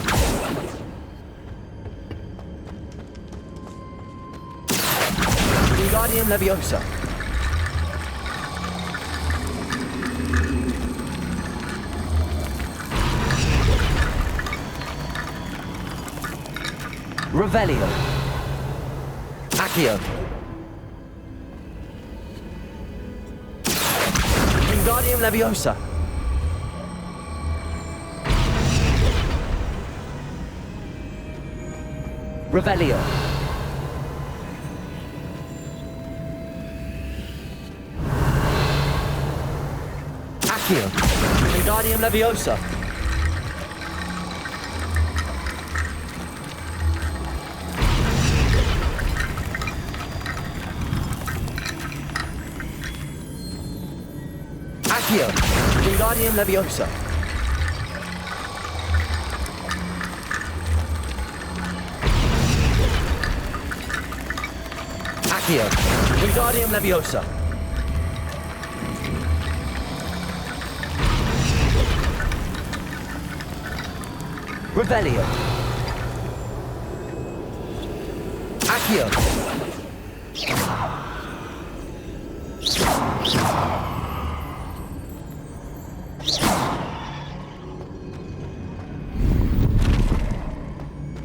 Speaker 1: Wingardium Leviosa. Revelio. Accio. Wingardium Leviosa. Revelio. Accio. Wingardium Leviosa. Accio. Wingardium Leviosa. Accio. Wingardium Leviosa. Revelio. Accio.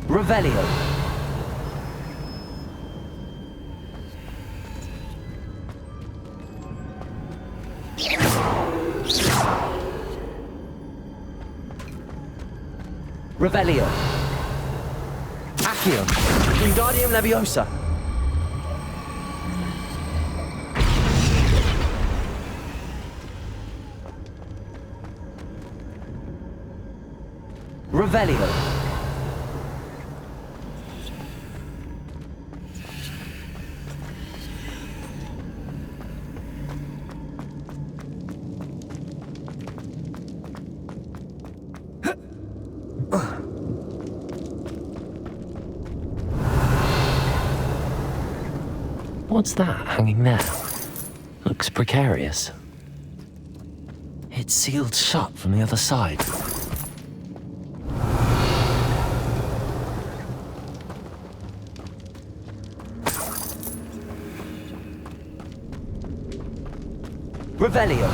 Speaker 1: Revelio. Revelio. Accio. Wingardium Leviosa. Revelio. What's that hanging there? Looks precarious. It's sealed shut from the other side. Revelio.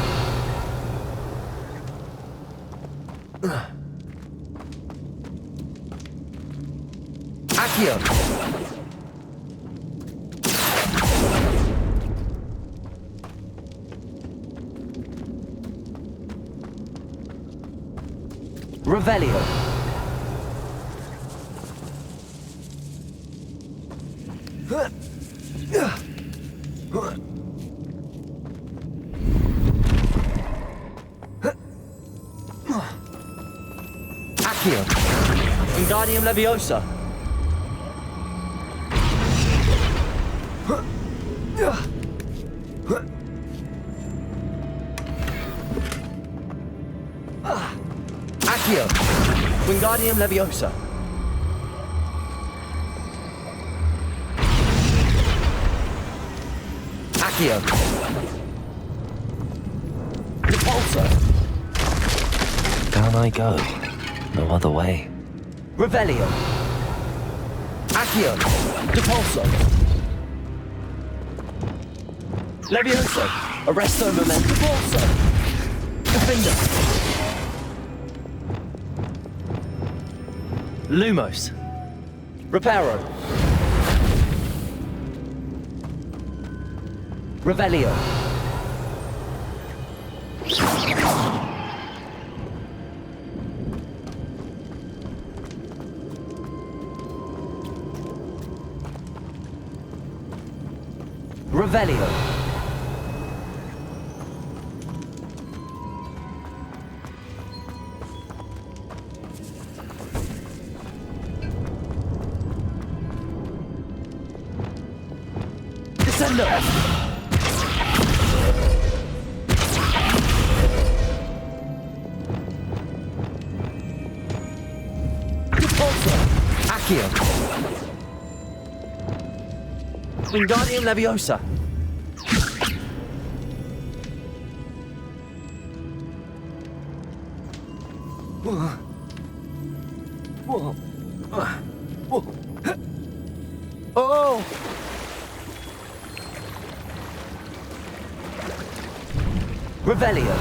Speaker 1: Accio. Revelio. Accio. Wingardium Leviosa. Accio! Wingardium Leviosa! Accio! Repulsor! Down I go. No other way. Revelio! Accio! Repulsor! Leviosa! Arresto Memento! Repulsor! Gryffindor! Lumos. Reparo. Revelio. Revelio. Descendo! Repulsor! Accio! Wingardium Leviosa! Oh! Revelio.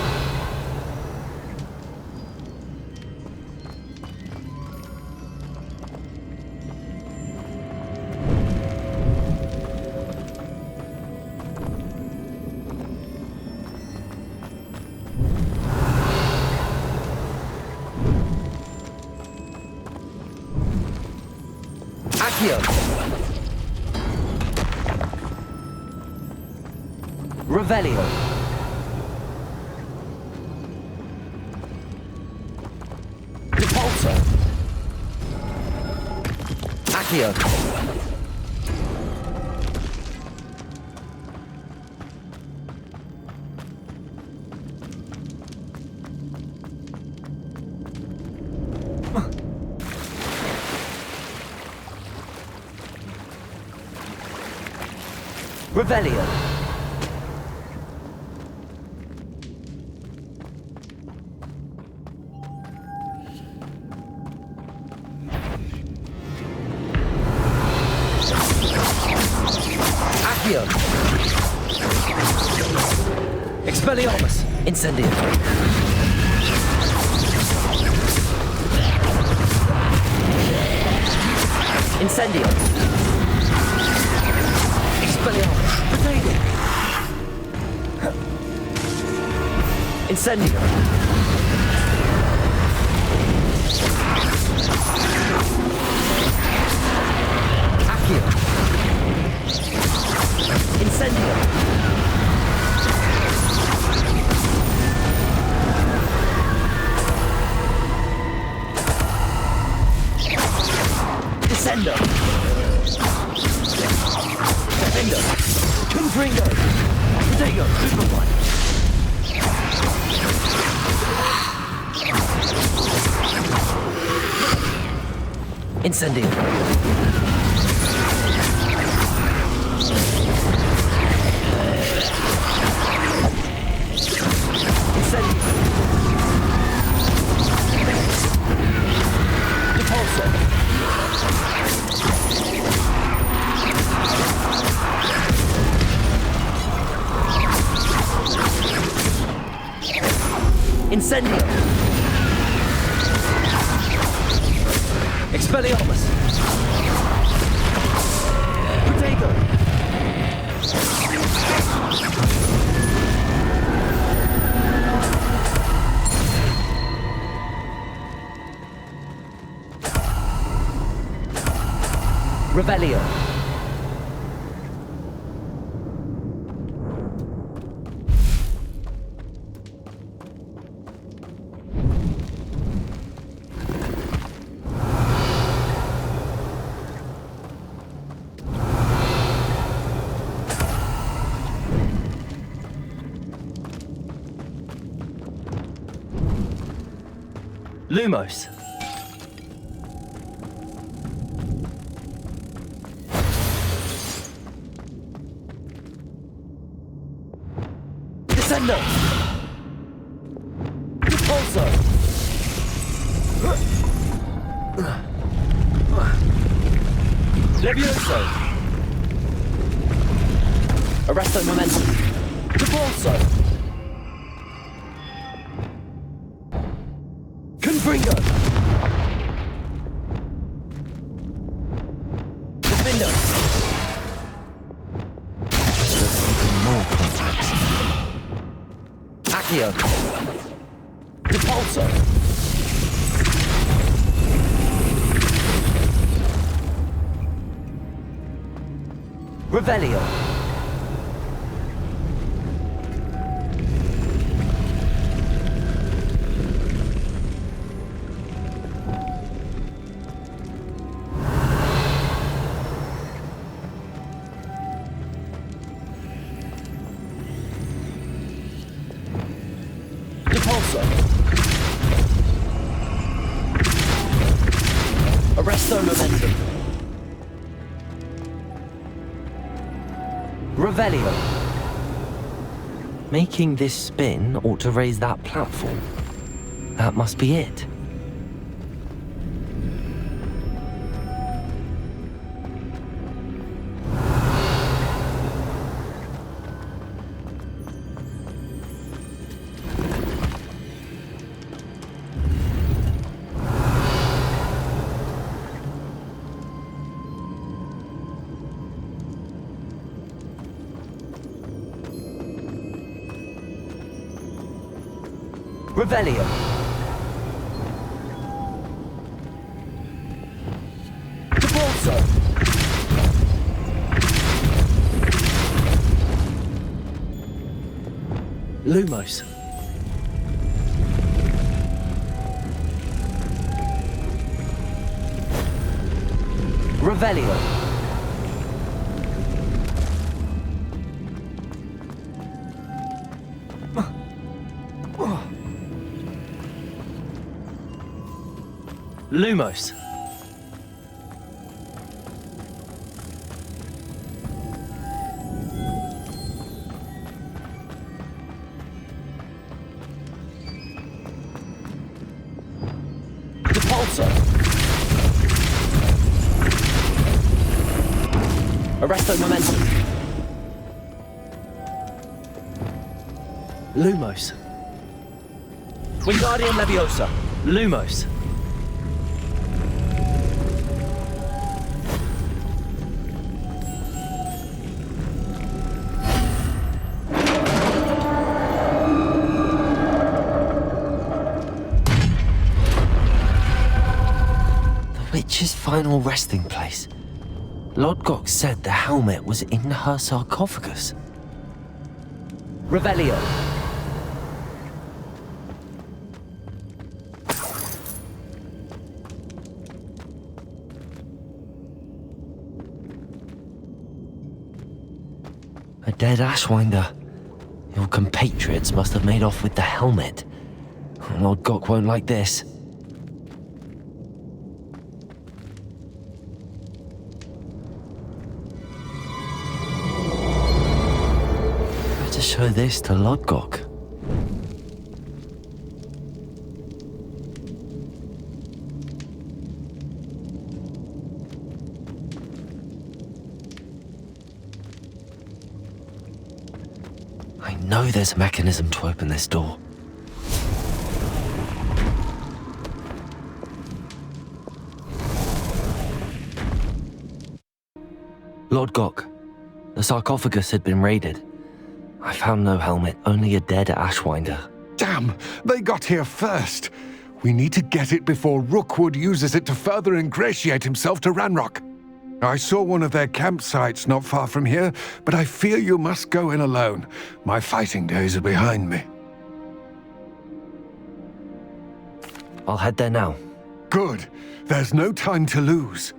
Speaker 1: Accio. Revelio. Repulsor. Accio. Revelio. Accio. Expelliarmus. Incendio. Incendio. Expelliarmus. Potato. Incendio. Accio. Incendio. Descendo. Defendo. Confringo. Protego. Super one. Incendio. Repulsor. Incendio. Expelliarmus. Protego. Revelio. Lumos. Descendo. Repulso. Levioso. Arresto momentum. Repulso. Confringo. Defendo. There's something more complex. Accio. Repulso. Revelio. Repulso. Arresto momentum. Revelio. Making this spin ought to raise that platform. That must be it. Revelio. Repulso. Lumos. Revelio. Lumos. Repulso. Arresto momentum. Lumos. Wingardium Leviosa. Lumos. Witch's final resting place. Lodgok said the helmet was in her sarcophagus. Revelio. A dead Ashwinder. Your compatriots must have made off with the helmet. Lodgok won't like this. Better show this to Lodgok. I know there's a mechanism to open this door. Lodgok, the sarcophagus had been raided. I found no helmet, only a dead Ashwinder.
Speaker 17: Damn! They got here first! We need to get it before Rookwood uses it to further ingratiate himself to Ranrock. I saw one of their campsites not far from here, but I fear you must go in alone. My fighting days are behind me.
Speaker 1: I'll head there now.
Speaker 17: Good. There's no time to lose.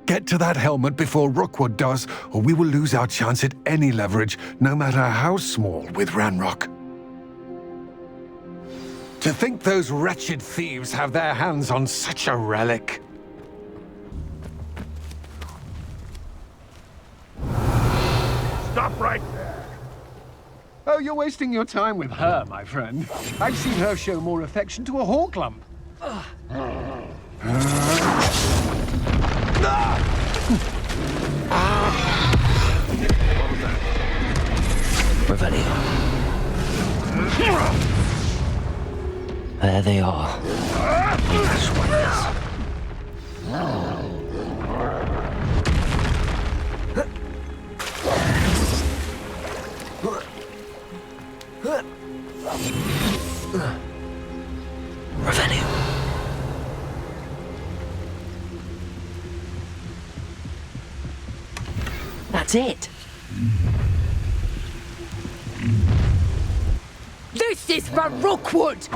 Speaker 17: Get to that helmet before Rookwood does, or we will lose our chance at any leverage, no matter how small, with Ranrock. To think those wretched thieves have their hands on such a relic.
Speaker 18: Stop right there. Oh, you're wasting your time with her, my friend. I've seen her show more affection to a horklump.
Speaker 1: Revelio. There they are. The Ashwinders. Revelio. That's it.
Speaker 15: This is for Rookwood!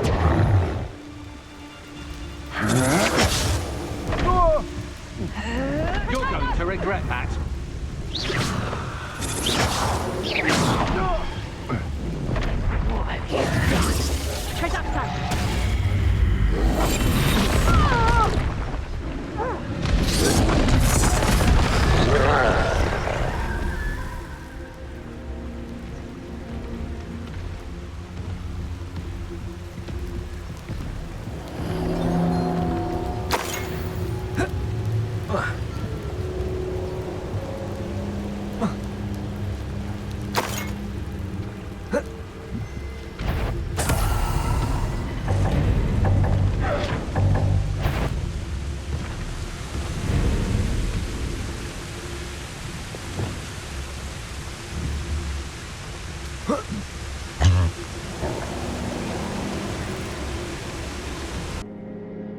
Speaker 12: You're going to regret that.
Speaker 6: What have you done? Trajector!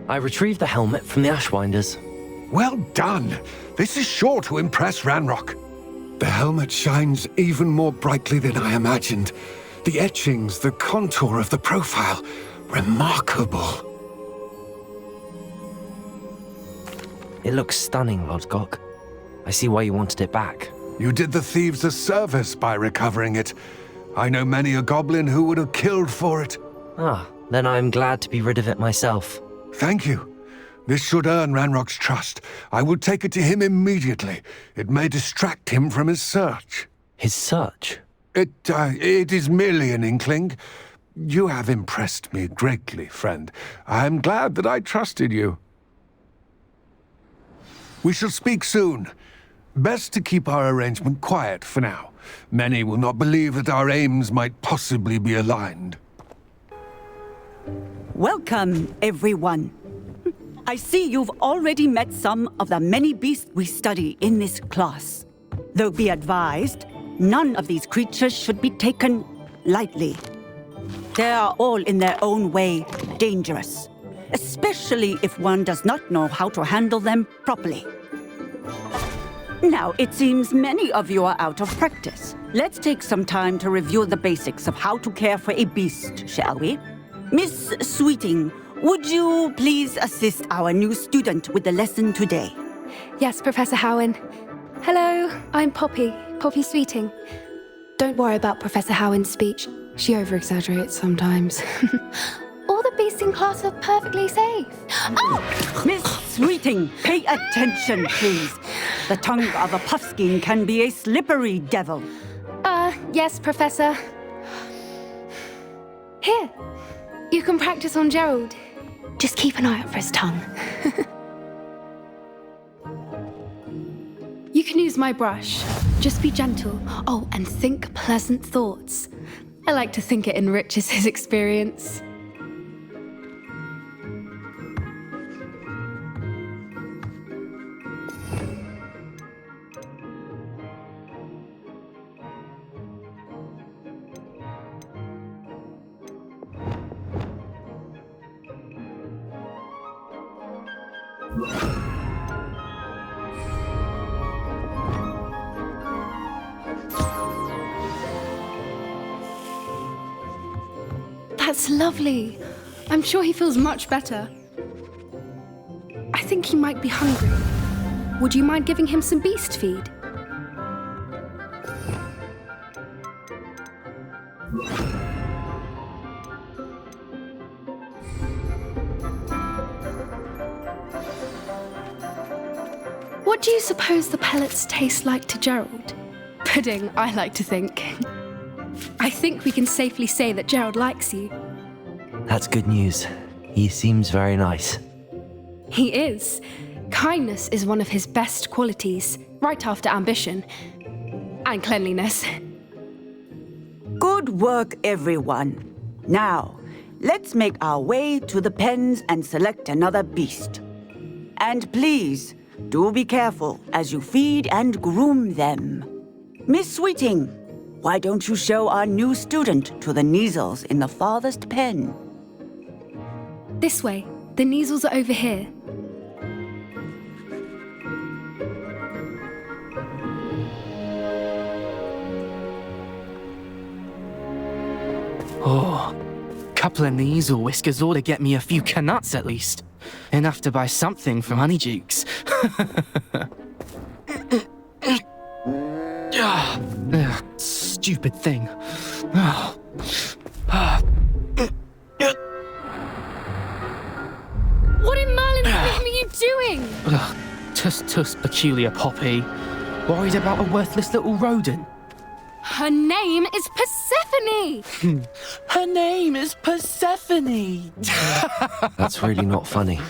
Speaker 1: I retrieved the helmet from the Ashwinders.
Speaker 17: Well done. This is sure to impress Ranrock.
Speaker 18: The helmet shines even more brightly than I imagined. The etchings, the contour of the profile. Remarkable.
Speaker 1: It looks stunning, Lodgok. I see why you wanted it back.
Speaker 17: You did the thieves a service by recovering it. I know many a goblin who would have killed for it.
Speaker 1: Ah, then I'm glad to be rid of it myself.
Speaker 17: Thank you. This should earn Ranrock's trust. I will take it to him immediately. It may distract him from his search.
Speaker 1: His search?
Speaker 17: It is merely an inkling. You have impressed me greatly, friend. I am glad that I trusted you. We shall speak soon. Best to keep our arrangement quiet for now. Many will not believe that our aims might possibly be aligned.
Speaker 19: Welcome, everyone. I see you've already met some of the many beasts we study in this class. Though be advised, none of these creatures should be taken lightly. They are all in their own way dangerous, especially if one does not know how to handle them properly. Now, it seems many of you are out of practice. Let's take some time to review the basics of how to care for a beast, shall we? Miss Sweeting, would you please assist our new student with the lesson today?
Speaker 20: Yes, Professor Howen. Hello, I'm Poppy Sweeting. Don't worry about Professor Howen's speech. She over-exaggerates sometimes. All the beasts in class are perfectly safe.
Speaker 19: Oh! Miss Sweeting, pay attention, please. The tongue of a puffskein can be a slippery devil.
Speaker 20: Yes, Professor. Here, you can practice on Gerald. Just keep an eye out for his tongue. You can use my brush. Just be gentle. Oh, and think pleasant thoughts. I like to think it enriches his experience. That's lovely. I'm sure he feels much better. I think he might be hungry. Would you mind giving him some beast feed? What do you suppose the pellets taste like to Gerald? Pudding, I like to think. I think we can safely say that Gerald likes you.
Speaker 1: That's good news. He seems very nice.
Speaker 20: He is. Kindness is one of his best qualities, right after ambition. And cleanliness.
Speaker 19: Good work, everyone. Now, let's make our way to the pens and select another beast. And please, do be careful as you feed and groom them. Miss Sweeting, why don't you show our new student to the Neasels in the farthest pen?
Speaker 20: This way. The Neasels are over here.
Speaker 21: Oh, couple of Neasel whiskers ought to get me a few canuts at least. Enough to buy something from Honeydukes. Stupid thing.
Speaker 20: What in Merlin's name are you doing?
Speaker 21: Tuss, peculiar Poppy. Worried about a worthless little rodent?
Speaker 20: Her name is Persephone!
Speaker 21: Her name is Persephone!
Speaker 1: That's really not funny.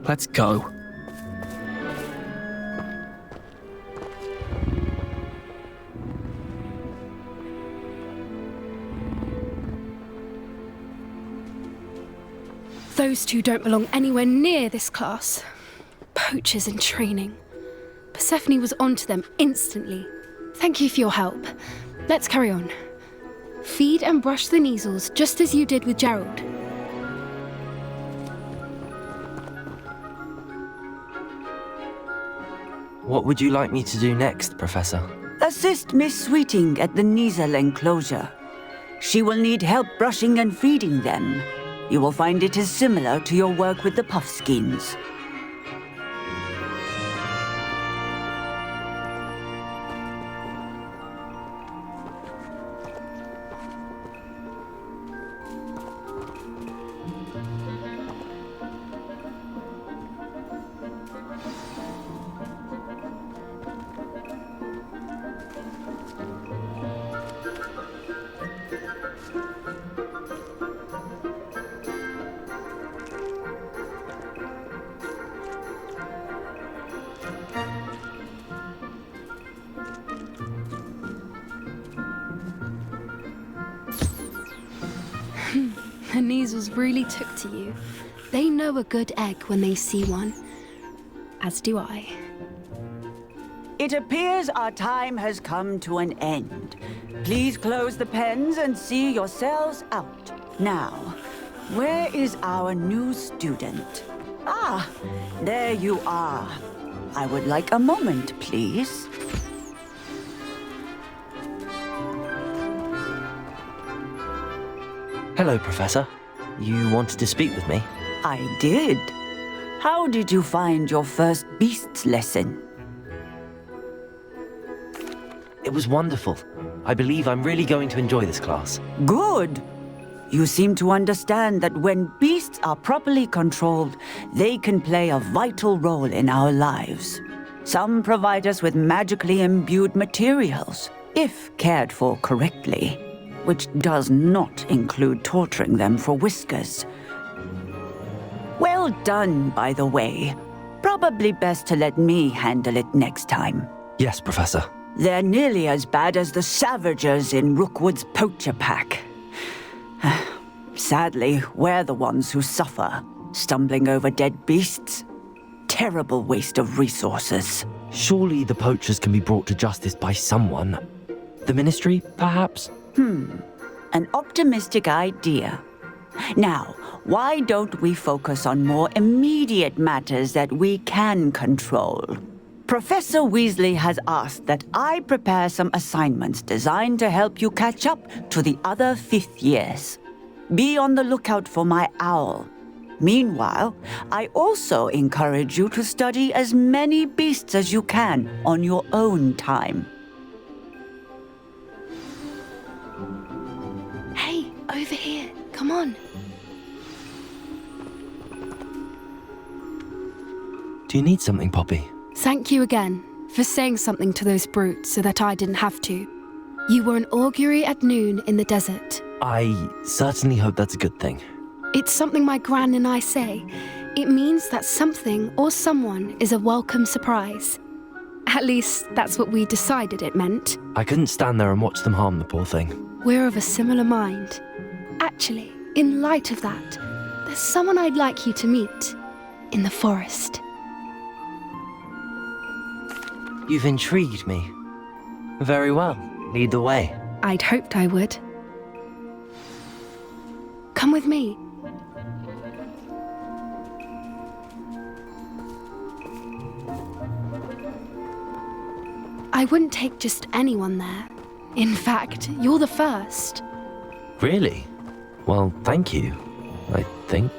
Speaker 21: Let's go.
Speaker 20: Those two don't belong anywhere near this class. Poachers in training. Persephone was onto them instantly. Thank you for your help. Let's carry on. Feed and brush the Neasels just as you did with Gerald.
Speaker 1: What would you like me to do next, Professor?
Speaker 19: Assist Miss Sweeting at the Neasel enclosure. She will need help brushing and feeding them. You will find it is similar to your work with the Puffskins.
Speaker 20: The Neasels really took to you. They know a good egg when they see one. As do I.
Speaker 19: It appears our time has come to an end. Please close the pens and see yourselves out. Now, where is our new student? Ah, there you are. I would like a moment, please.
Speaker 1: Hello, Professor. You wanted to speak with me?
Speaker 19: I did. How did you find your first beasts lesson?
Speaker 1: It was wonderful. I believe I'm really going to enjoy this class.
Speaker 19: Good. You seem to understand that when beasts are properly controlled, they can play a vital role in our lives. Some provide us with magically imbued materials, if cared for correctly, which does not include torturing them for whiskers. Well done, by the way. Probably best to let me handle it next time.
Speaker 1: Yes, Professor.
Speaker 19: They're nearly as bad as the Savagers in Rookwood's poacher pack. Sadly, we're the ones who suffer, stumbling over dead beasts. Terrible waste of resources.
Speaker 1: Surely the poachers can be brought to justice by someone. The Ministry, perhaps?
Speaker 19: An optimistic idea. Now, why don't we focus on more immediate matters that we can control? Professor Weasley has asked that I prepare some assignments designed to help you catch up to the other 5th years. Be on the lookout for my owl. Meanwhile, I also encourage you to study as many beasts as you can on your own time.
Speaker 20: Hey, over here. Come on.
Speaker 1: Do you need something, Poppy?
Speaker 20: Thank you again for saying something to those brutes so that I didn't have to. You were an augury at noon in the desert.
Speaker 1: I certainly hope that's a good thing.
Speaker 20: It's something my gran and I say. It means that something or someone is a welcome surprise. At least, that's what we decided it meant.
Speaker 1: I couldn't stand there and watch them harm the poor thing.
Speaker 20: We're of a similar mind. Actually, in light of that, there's someone I'd like you to meet in the forest.
Speaker 1: You've intrigued me. Very well. Lead the way.
Speaker 20: I'd hoped I would. Come with me. I wouldn't take just anyone there. In fact, you're the first.
Speaker 1: Really? Well, thank you, I think.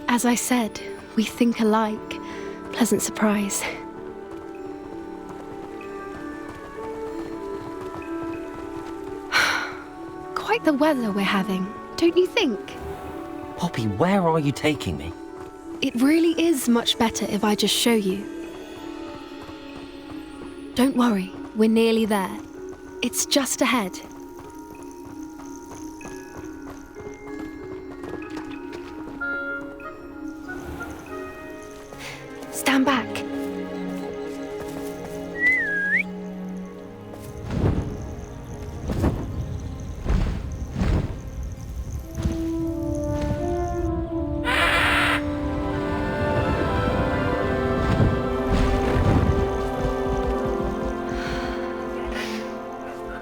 Speaker 20: As I said, we think alike. Pleasant surprise. Quite the weather we're having, don't you think?
Speaker 1: Poppy, where are you taking me?
Speaker 20: It really is much better if I just show you. Don't worry, we're nearly there. It's just ahead. Stand back.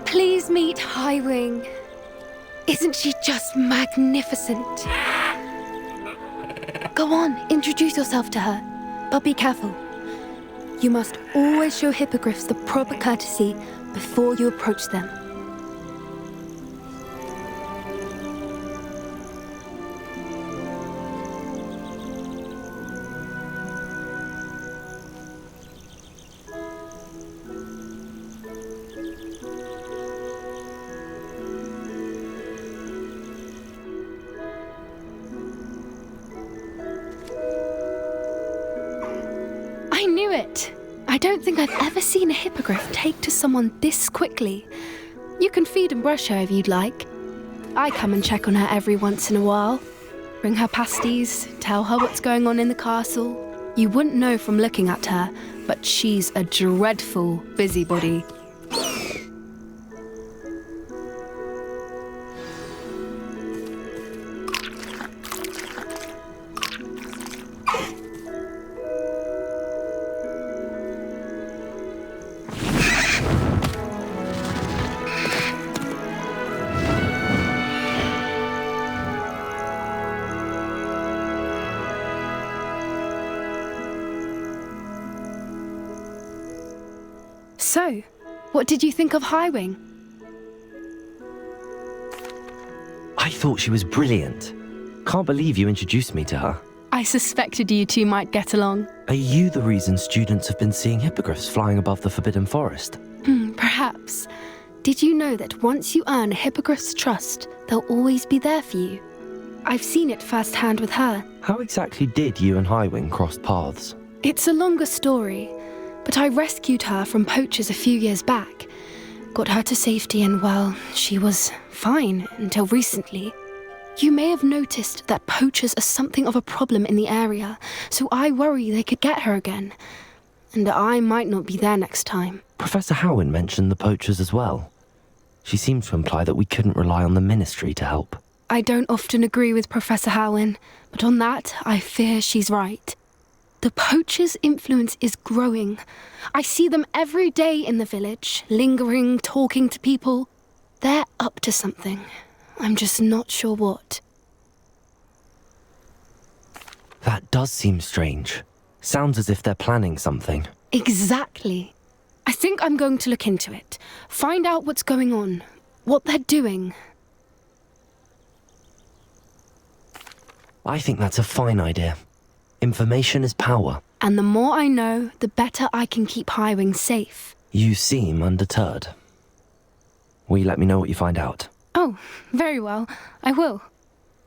Speaker 20: Please meet Highwing. Isn't she just magnificent? Go on, introduce yourself to her. But be careful. You must always show hippogriffs the proper courtesy before you approach them. I knew it! I don't think I've ever seen a hippogriff take to someone this quickly. You can feed and brush her if you'd like. I come and check on her every once in a while. Bring her pasties, tell her what's going on in the castle. You wouldn't know from looking at her, but she's a dreadful busybody. So, what did you think of Highwing?
Speaker 1: I thought she was brilliant. Can't believe you introduced me to her.
Speaker 20: I suspected you two might get along.
Speaker 1: Are you the reason students have been seeing hippogriffs flying above the Forbidden Forest?
Speaker 20: Perhaps. Did you know that once you earn a hippogriff's trust, they'll always be there for you? I've seen it firsthand with her.
Speaker 1: How exactly did you and Highwing cross paths?
Speaker 20: It's a longer story, but I rescued her from poachers a few years back. Got her to safety and, well, she was fine until recently. You may have noticed that poachers are something of a problem in the area, so I worry they could get her again. And I might not be there next time.
Speaker 1: Professor Howin mentioned the poachers as well. She seemed to imply that we couldn't rely on the Ministry to help.
Speaker 20: I don't often agree with Professor Howin, but on that, I fear she's right. The poachers' influence is growing. I see them every day in the village, lingering, talking to people. They're up to something. I'm just not sure what.
Speaker 1: That does seem strange. Sounds as if they're planning something.
Speaker 20: Exactly. I think I'm going to look into it. Find out what's going on, what they're doing.
Speaker 1: I think that's a fine idea. Information is power.
Speaker 20: And the more I know, the better I can keep Highwing safe.
Speaker 1: You seem undeterred. Will you let me know what you find out?
Speaker 20: Oh, Oh, very well. I will.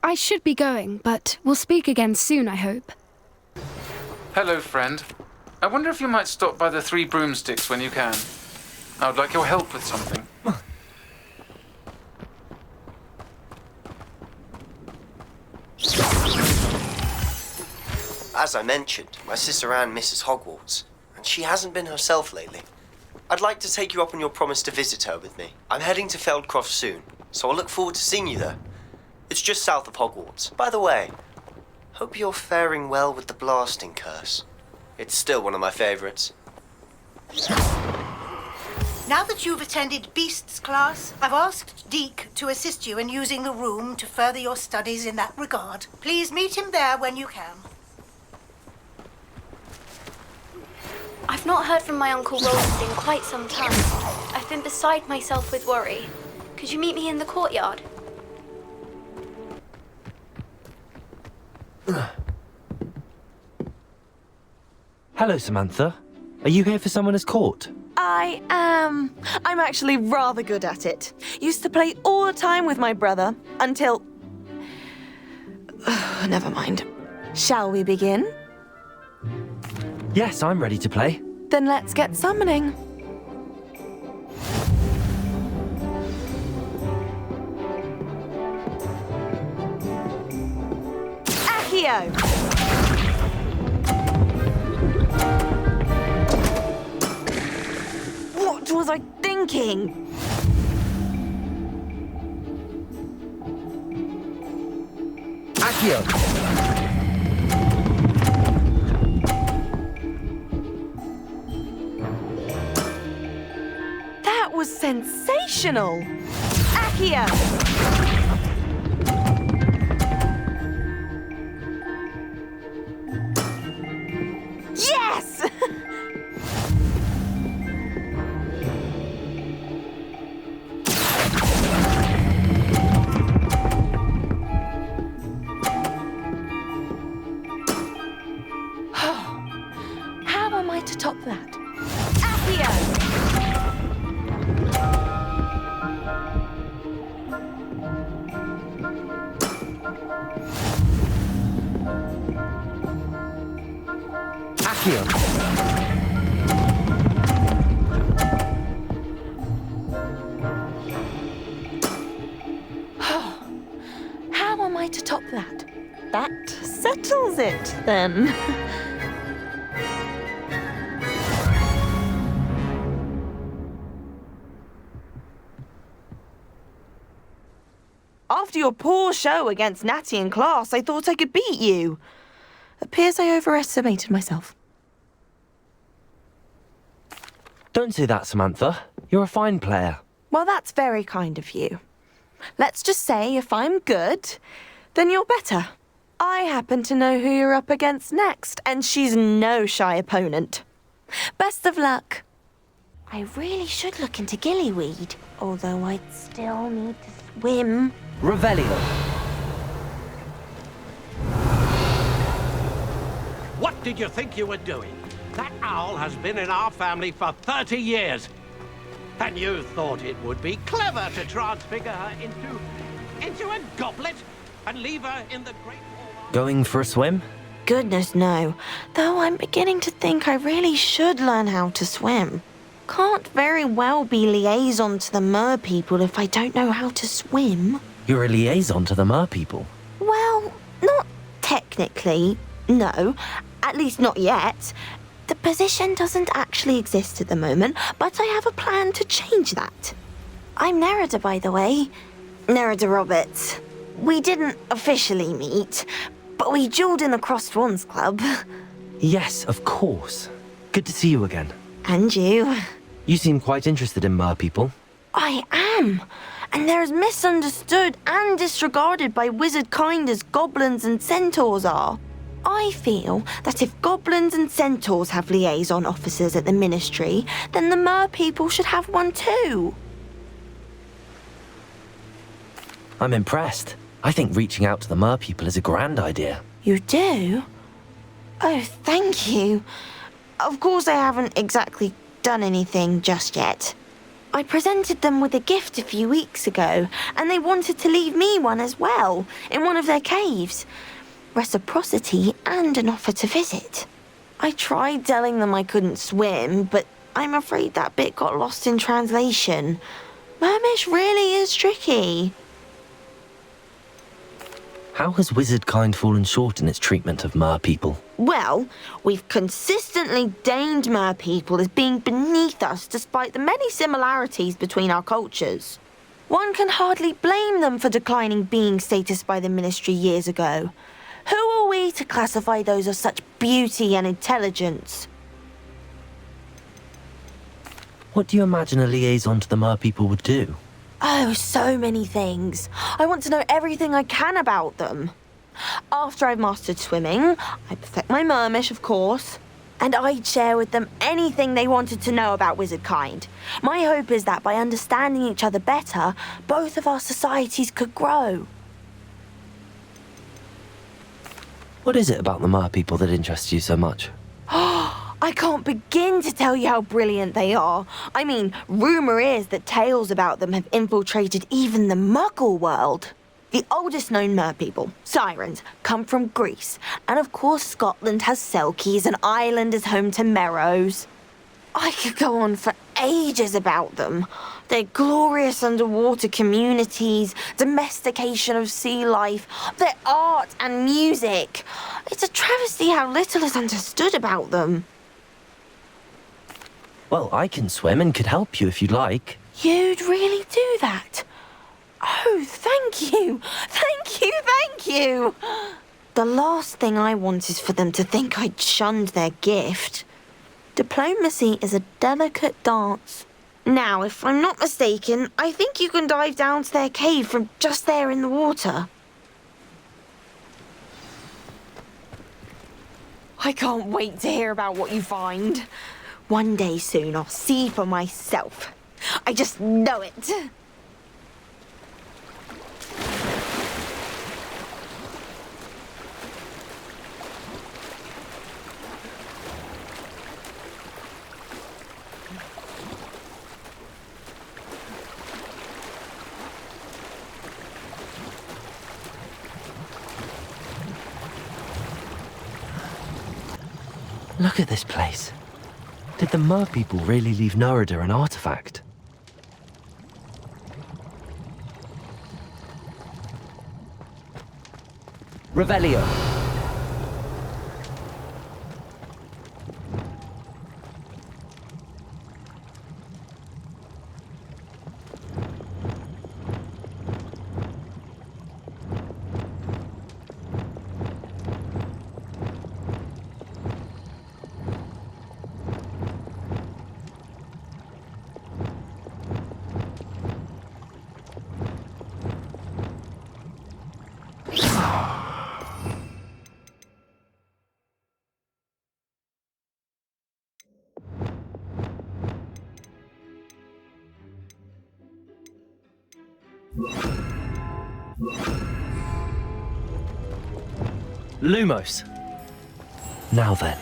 Speaker 20: I should be going, but we'll speak again soon, I hope.
Speaker 16: Hello, friend. I wonder if you might stop by the Three Broomsticks when you can. I would like your help with something.
Speaker 3: As I mentioned, my sister Anne misses Hogwarts, and she hasn't been herself lately. I'd like to take you up on your promise to visit her with me. I'm heading to Feldcroft soon, so I'll look forward to seeing you there. It's just south of Hogwarts. By the way, hope you're faring well with the blasting curse. It's still one of my favorites.
Speaker 22: Now that you've attended Beasts class, I've asked Deke to assist you in using the room to further your studies in that regard. Please meet him there when you can.
Speaker 8: I've not heard from my Uncle Roland in quite some time. I've been beside myself with worry. Could you meet me in the courtyard?
Speaker 1: Hello, Samantha. Are you here for Summoner's Court?
Speaker 23: I am. I'm actually rather good at it. Used to play all the time with my brother until... Never mind. Shall we begin?
Speaker 1: Yes, I'm ready to play.
Speaker 23: Then let's get summoning. Accio! What was I thinking?
Speaker 1: Accio!
Speaker 23: That was sensational! Accio! Yes! How am I to top that? Accio! How am I to top that? That settles it, then. After your poor show against Natty in class, I thought I could beat you. Appears I overestimated myself.
Speaker 1: Don't say that, Samantha. You're a fine player.
Speaker 23: Well, that's very kind of you. Let's just say if I'm good, then you're better. I happen to know who you're up against next, and she's no shy opponent. Best of luck. I really should look into gillyweed, although I'd still need to swim.
Speaker 1: Revelio.
Speaker 24: What did you think you were doing? That owl has been in our family for 30 years. And you thought it would be clever to transfigure her into a goblet and leave her in the great...
Speaker 1: Going for a swim?
Speaker 23: Goodness, no. Though I'm beginning to think I really should learn how to swim. Can't very well be liaison to the mer people if I don't know how to swim.
Speaker 1: You're a liaison to the mer people?
Speaker 23: Well, not technically, no. At least not yet. The position doesn't actually exist at the moment, but I have a plan to change that. I'm Nerida, by the way. Nerida Roberts. We didn't officially meet, but we duelled in the Crossed Swans Club.
Speaker 1: Yes, of course. Good to see you again.
Speaker 23: And you.
Speaker 1: You seem quite interested in mer people.
Speaker 23: I am. And they're as misunderstood and disregarded by wizard kind as goblins and centaurs are. I feel that if goblins and centaurs have liaison officers at the Ministry, then the mer people should have one too.
Speaker 1: I'm impressed. I think reaching out to the mer people is a grand idea.
Speaker 23: You do? Oh, thank you. Of course I haven't exactly done anything just yet. I presented them with a gift a few weeks ago, and they wanted to leave me one as well, in one of their caves. Reciprocity and an offer to visit. I tried telling them I couldn't swim, but I'm afraid that bit got lost in translation. Mermish really is tricky.
Speaker 1: How has wizardkind fallen short in its treatment of mer people?
Speaker 23: Well, we've consistently deemed mer people as being beneath us despite the many similarities between our cultures. One can hardly blame them for declining being status by the Ministry years ago. Who are we to classify those of such beauty and intelligence?
Speaker 1: What do you imagine a liaison to the mer people would do?
Speaker 23: Oh, so many things. I want to know everything I can about them. After I've mastered swimming, I perfect my mermish, of course, and I'd share with them anything they wanted to know about wizardkind. My hope is that by understanding each other better, both of our societies could grow.
Speaker 1: What is it about the mer people that interests you so much?
Speaker 23: I can't begin to tell you how brilliant they are. I mean, rumour is that tales about them have infiltrated even the Muggle world. The oldest known mer people, sirens, come from Greece. And of course Scotland has Selkies and Ireland is home to Merrows. I could go on for ages about them. Their glorious underwater communities, domestication of sea life, their art and music. It's a travesty how little is understood about them.
Speaker 1: Well, I can swim and could help you if you'd like.
Speaker 23: You'd really do that? Oh, thank you! Thank you, thank you! The last thing I want is for them to think I'd shunned their gift. Diplomacy is a delicate dance. Now, if I'm not mistaken, I think you can dive down to their cave from just there in the water. I can't wait to hear about what you find. One day soon I'll see for myself. I just know it.
Speaker 1: Look at this place. Did the mer people really leave Nerida an artifact? Revelio. Lumos. Now then,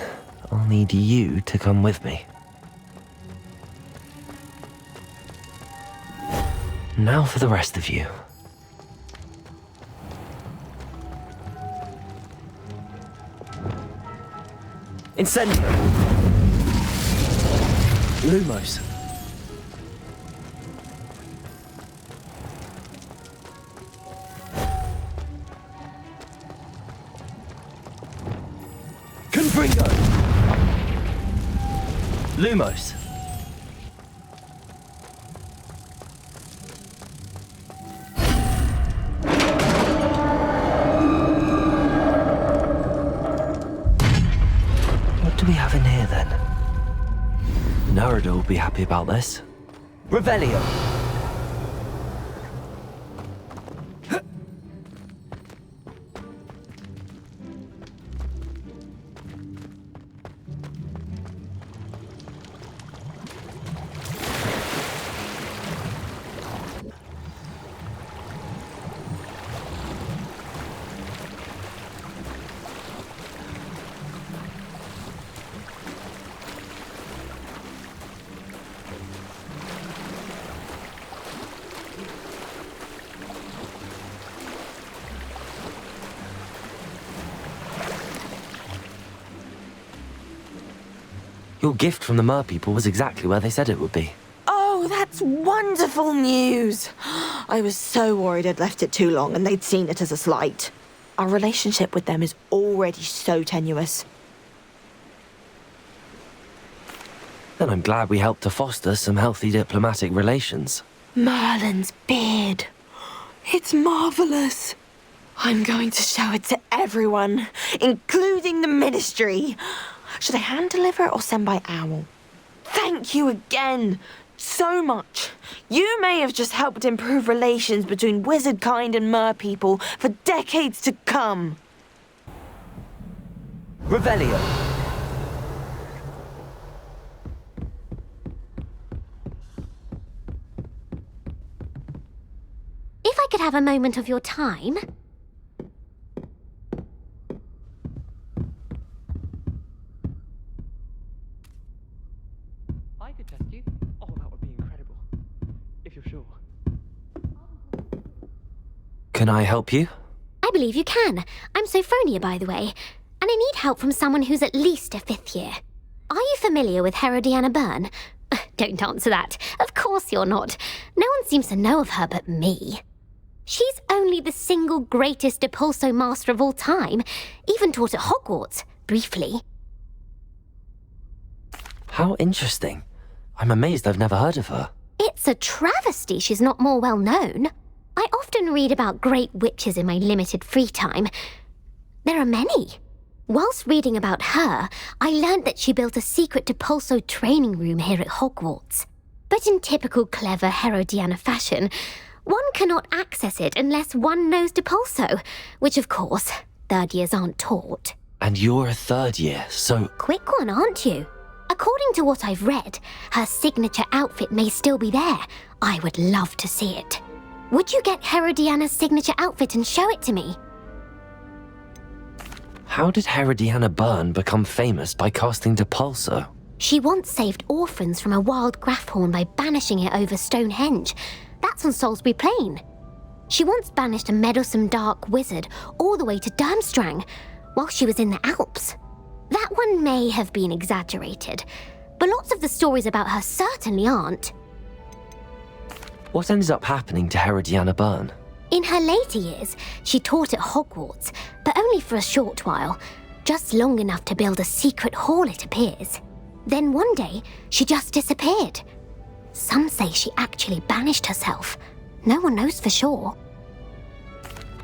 Speaker 1: I'll need you to come with me. Now for the rest of you. Incendio. Lumos. Confringo. Lumos. What do we have in here then? Nerida will be happy about this. Revelio. Your gift from the Mer people was exactly where they said it would be.
Speaker 23: Oh, that's wonderful news! I was so worried I'd left it too long and they'd seen it as a slight. Our relationship with them is already so tenuous.
Speaker 1: Then I'm glad we helped to foster some healthy diplomatic relations.
Speaker 23: Merlin's beard. It's marvelous. I'm going to show it to everyone, including the Ministry. Should I hand deliver it or send by owl? Thank you again so much. You may have just helped improve relations between wizard kind and mer people for decades to come.
Speaker 1: Revelio.
Speaker 7: If I could have a moment of your time...
Speaker 4: I could test you. Oh, that would be incredible. If you're sure.
Speaker 1: Can I help you?
Speaker 7: I believe you can. I'm Sophronia, by the way, and I need help from someone who's at least a 5th year. Are you familiar with Herodiana Byrne? Don't answer that. Of course you're not. No one seems to know of her but me. She's only the single greatest Depulso master of all time, even taught at Hogwarts, briefly.
Speaker 1: How interesting. I'm amazed I've never heard of her.
Speaker 7: It's a travesty she's not more well known. I often read about great witches in my limited free time. There are many. Whilst reading about her, I learned that she built a secret Depulso training room here at Hogwarts. But in typical clever Herodiana fashion, one cannot access it unless one knows Depulso, which of course, 3rd years aren't taught.
Speaker 1: And you're a 3rd year, so...
Speaker 7: Quick one, aren't you? According to what I've read, her signature outfit may still be there. I would love to see it. Would you get Herodiana's signature outfit and show it to me?
Speaker 1: How did Herodiana Byrne become famous by casting Depulso?
Speaker 7: She once saved orphans from a wild Graffhorn by banishing it over Stonehenge. That's on Salisbury Plain. She once banished a meddlesome dark wizard all the way to Durmstrang while she was in the Alps. That one may have been exaggerated, but lots of the stories about her certainly aren't.
Speaker 1: What ended up happening to Herodiana Byrne?
Speaker 7: In her later years, she taught at Hogwarts, but only for a short while, just long enough to build a secret hall, it appears. Then one day, she just disappeared. Some say she actually banished herself. No one knows for sure.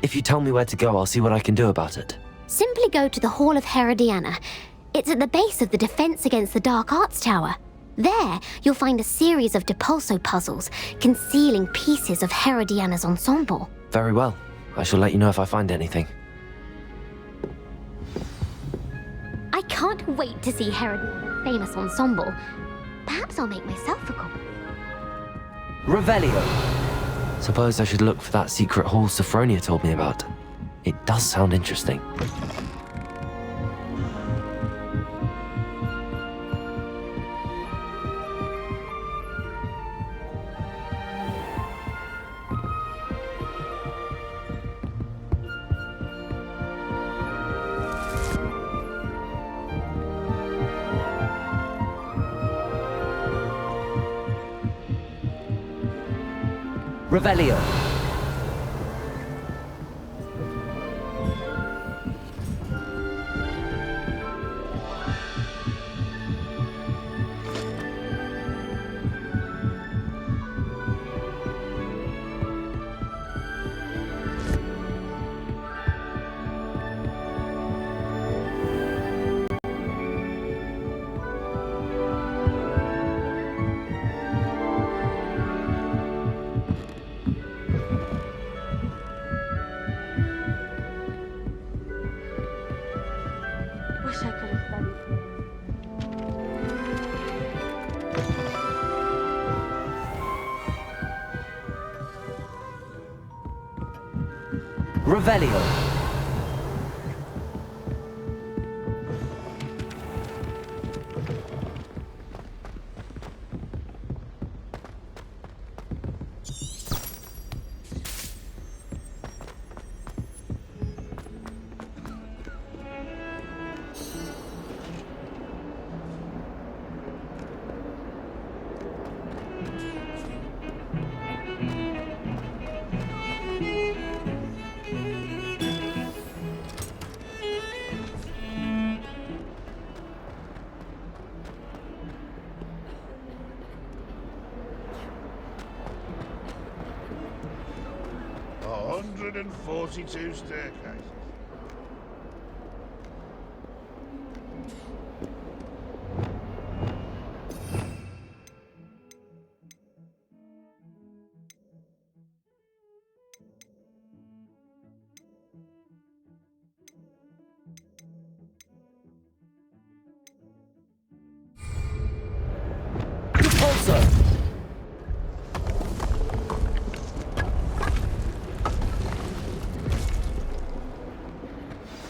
Speaker 1: If you tell me where to go, I'll see what I can do about it.
Speaker 7: Simply go to the Hall of Herodiana. It's at the base of the Defense Against the Dark Arts Tower. There, you'll find a series of Depulso puzzles concealing pieces of Herodiana's ensemble.
Speaker 1: Very well. I shall let you know if I find anything.
Speaker 7: I can't wait to see Herodiana's famous ensemble. Perhaps I'll make myself a copy.
Speaker 1: Revelio. Suppose I should look for that secret hall Sophronia told me about. It does sound interesting. Revelio. Revelio.
Speaker 5: 142 staircases.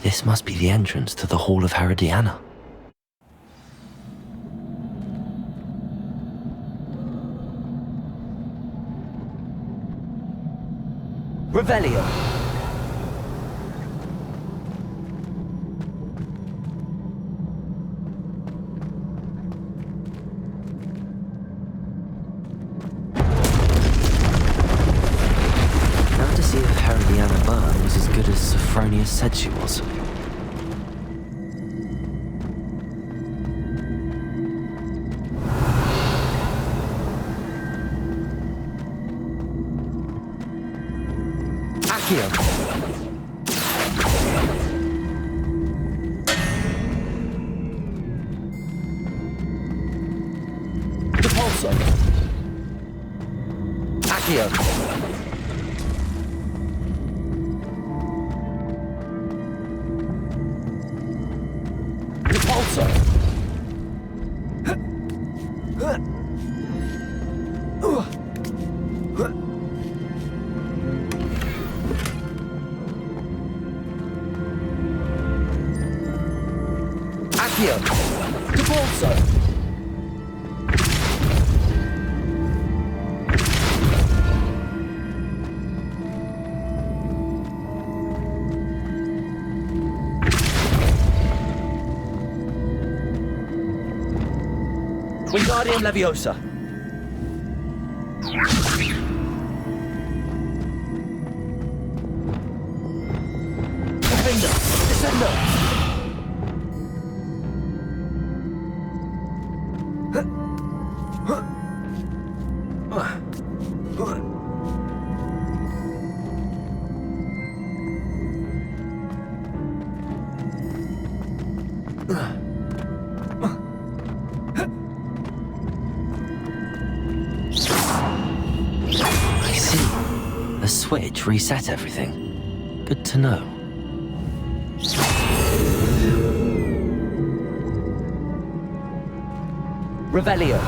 Speaker 1: This must be the entrance to the Hall of Herodiana. Revelio. Now to see if Herodiana Byrne was as good as Sophronia said she was. Accio. Depulso. Accio. Depulso. Accio. Depulso. Wingardium Leviosa. Defender. Descender. I see. The switch reset everything. Good to know. Revelio.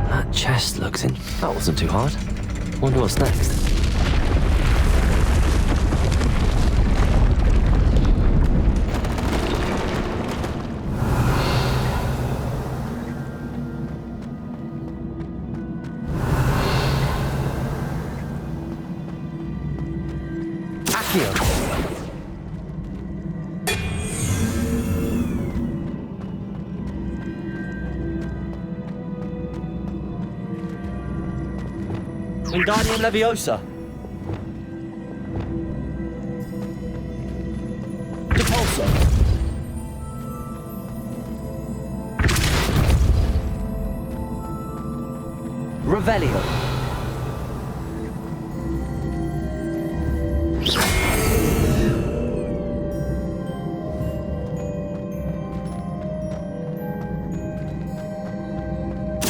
Speaker 1: That chest looks in. That wasn't too hard. Wonder what's next. Accio. Wingardium Leviosa. Depulso. Revelio.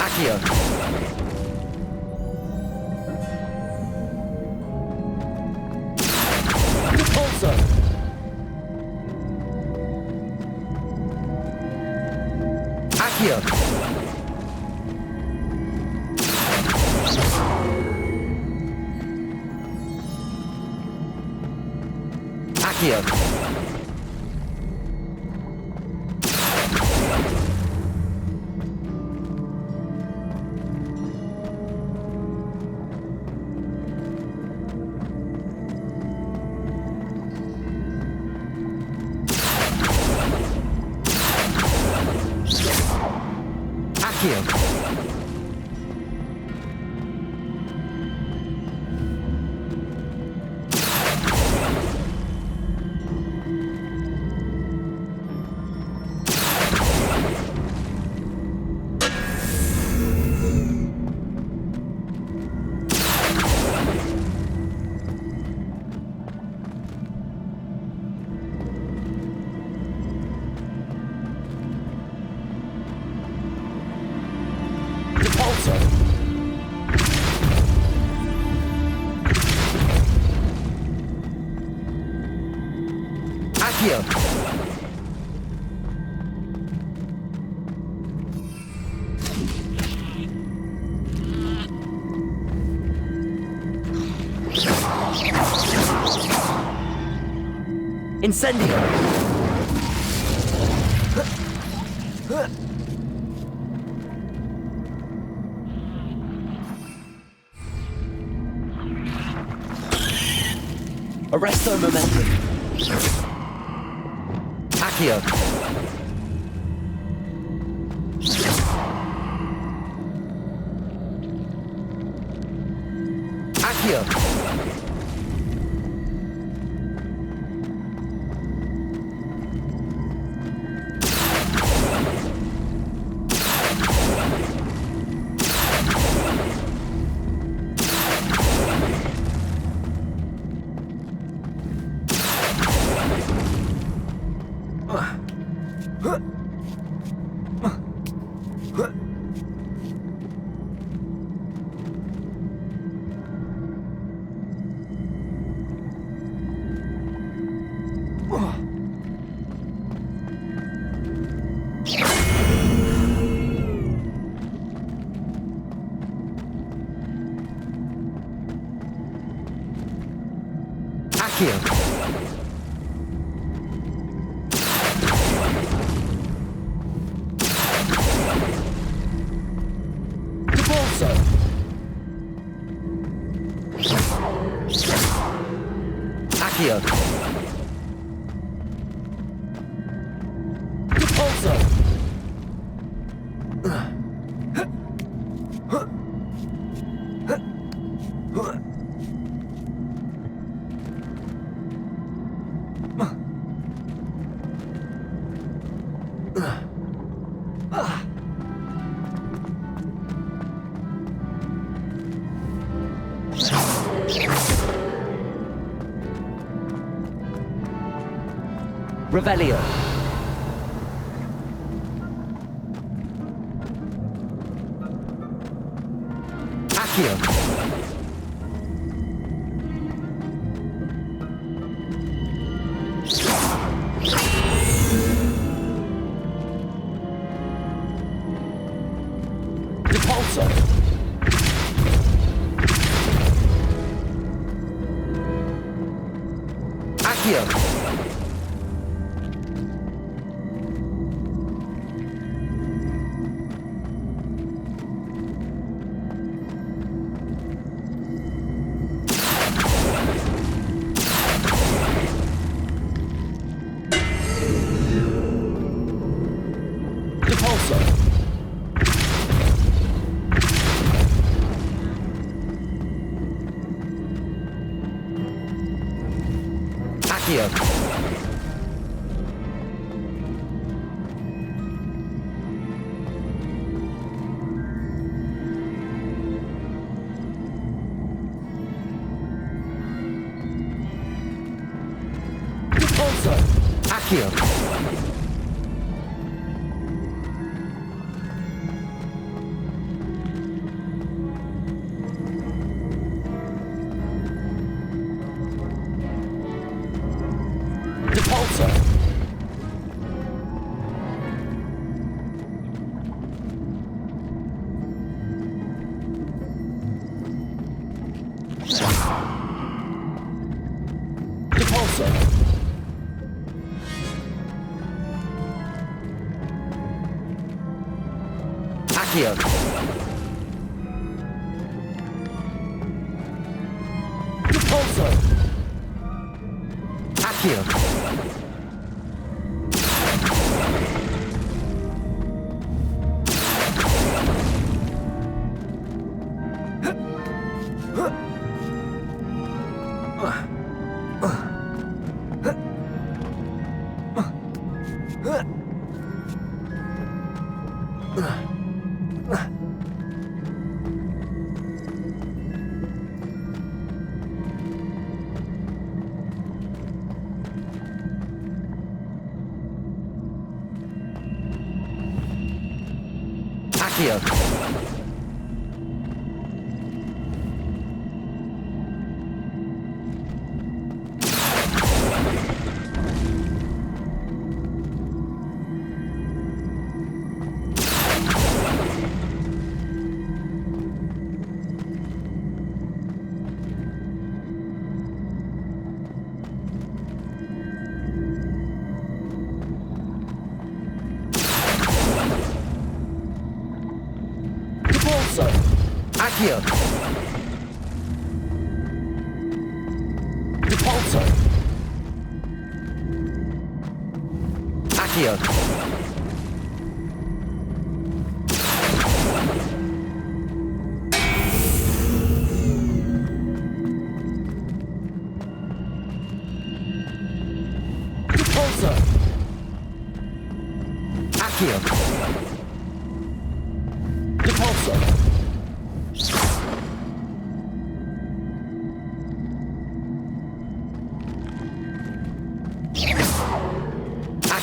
Speaker 1: Accio. Depulso. Accio. Accio. Accio. Accio. Incendio. Arresto momentum. Accio. Accio. Accio. Accio. Repulso. Revelio. Accio. Repulso. Accio. Accio. Repulso. Accio. Accio. Repulso. Accio. Accio. Accio. Repulsor. Accio. Repulsor. Accio. Repulsor.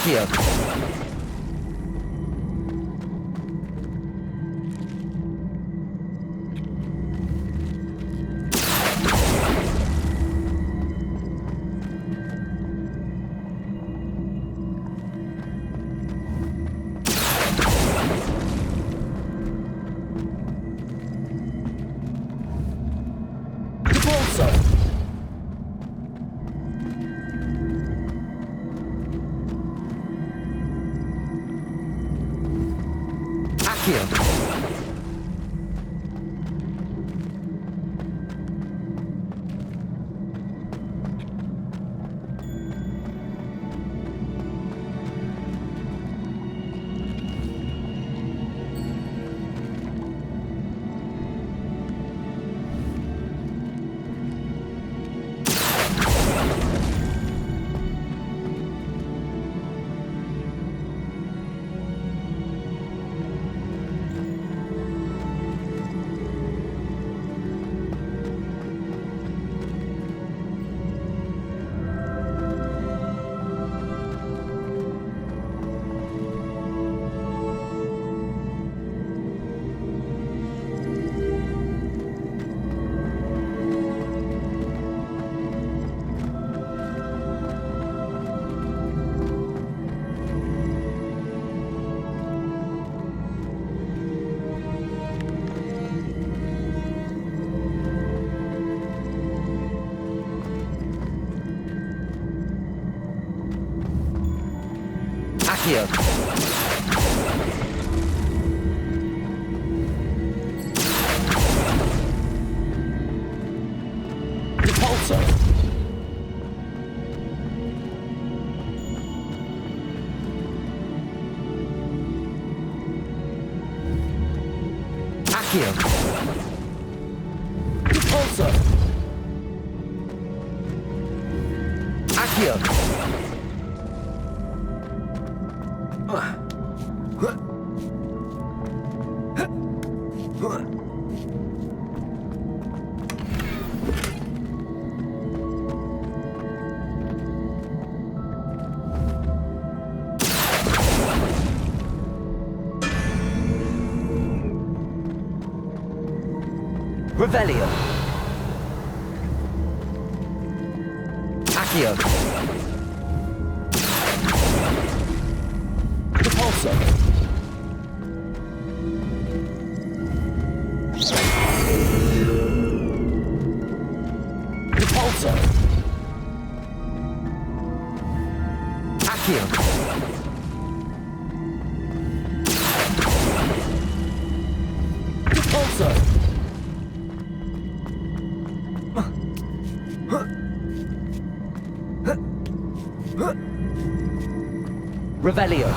Speaker 1: Accio. Repulsor. Accio. Accio. Repulsor. Accio. Repulsor. Accio. Revelio. Accio. Repulsor. Repulsor. Accio. Repulsor. Revelio.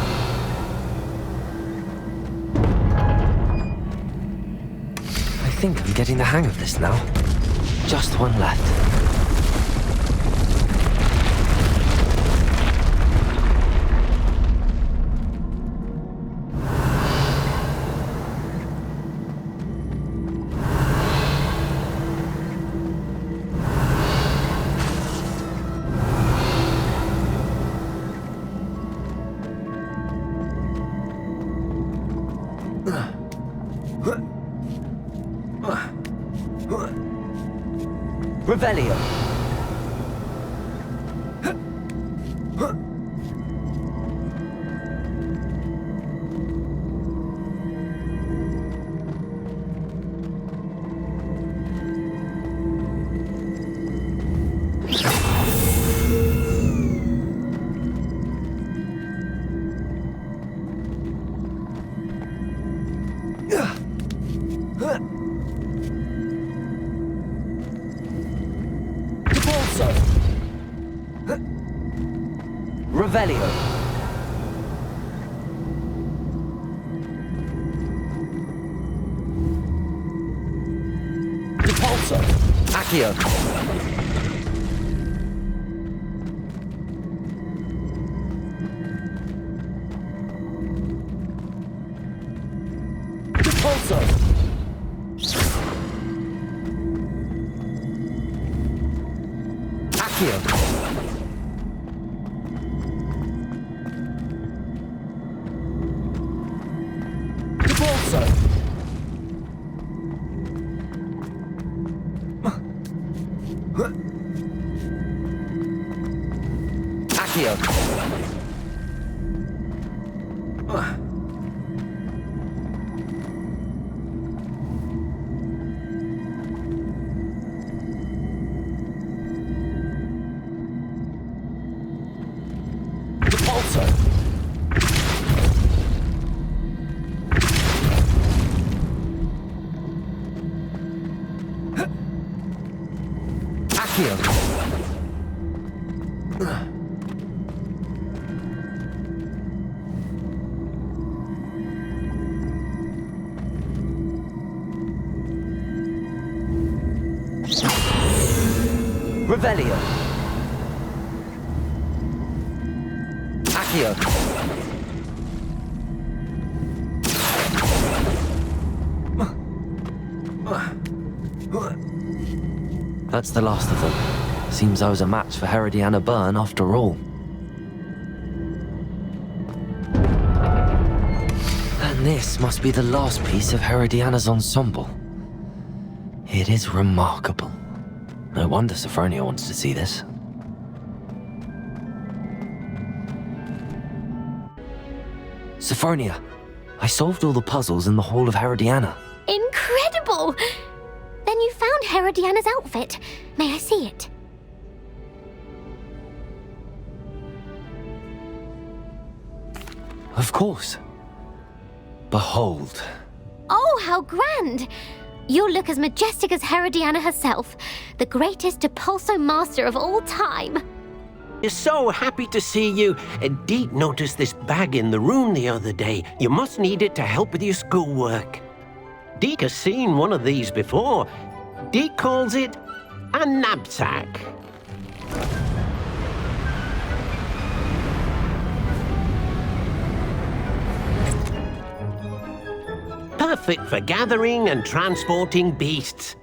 Speaker 1: I think I'm getting the hang of this now. Just one left. Revelio. Revelio. Repulsor. Accio. Repulsor. Accio. Repulsor. Accio. Repulsor. Accio. Revelio. Accio. That's the last of them. Seems I was a match for Herodiana Byrne after all. And this must be the last piece of Herodiana's ensemble. It is remarkable. No wonder Sophronia wants to see this. Sophronia, I solved all the puzzles in the Hall of Herodiana.
Speaker 7: Incredible! Then you found Herodiana's outfit. May I see it?
Speaker 1: Of course. Behold.
Speaker 7: Oh, how grand! You'll look as majestic as Herodiana herself, the greatest Depulso master of all time.
Speaker 24: We're so happy to see you. Deke noticed this bag in the room the other day. You must need it to help with your schoolwork. Deke has seen one of these before. Deke calls it a knapsack. Perfect for gathering and transporting beasts.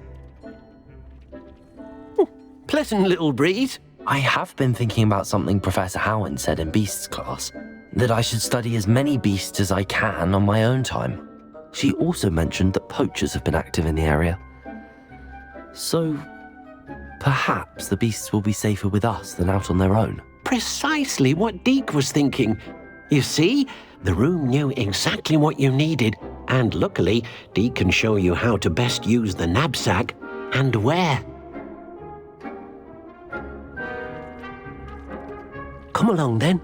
Speaker 24: Pleasant little breeze.
Speaker 1: I have been thinking about something Professor Howin said in Beasts class, that I should study as many beasts as I can on my own time. She also mentioned that poachers have been active in the area. So, perhaps the beasts will be safer with us than out on their own.
Speaker 24: Precisely what Deke was thinking. You see, the room knew exactly what you needed, and luckily, Deke can show you how to best use the knapsack and where. Come along then.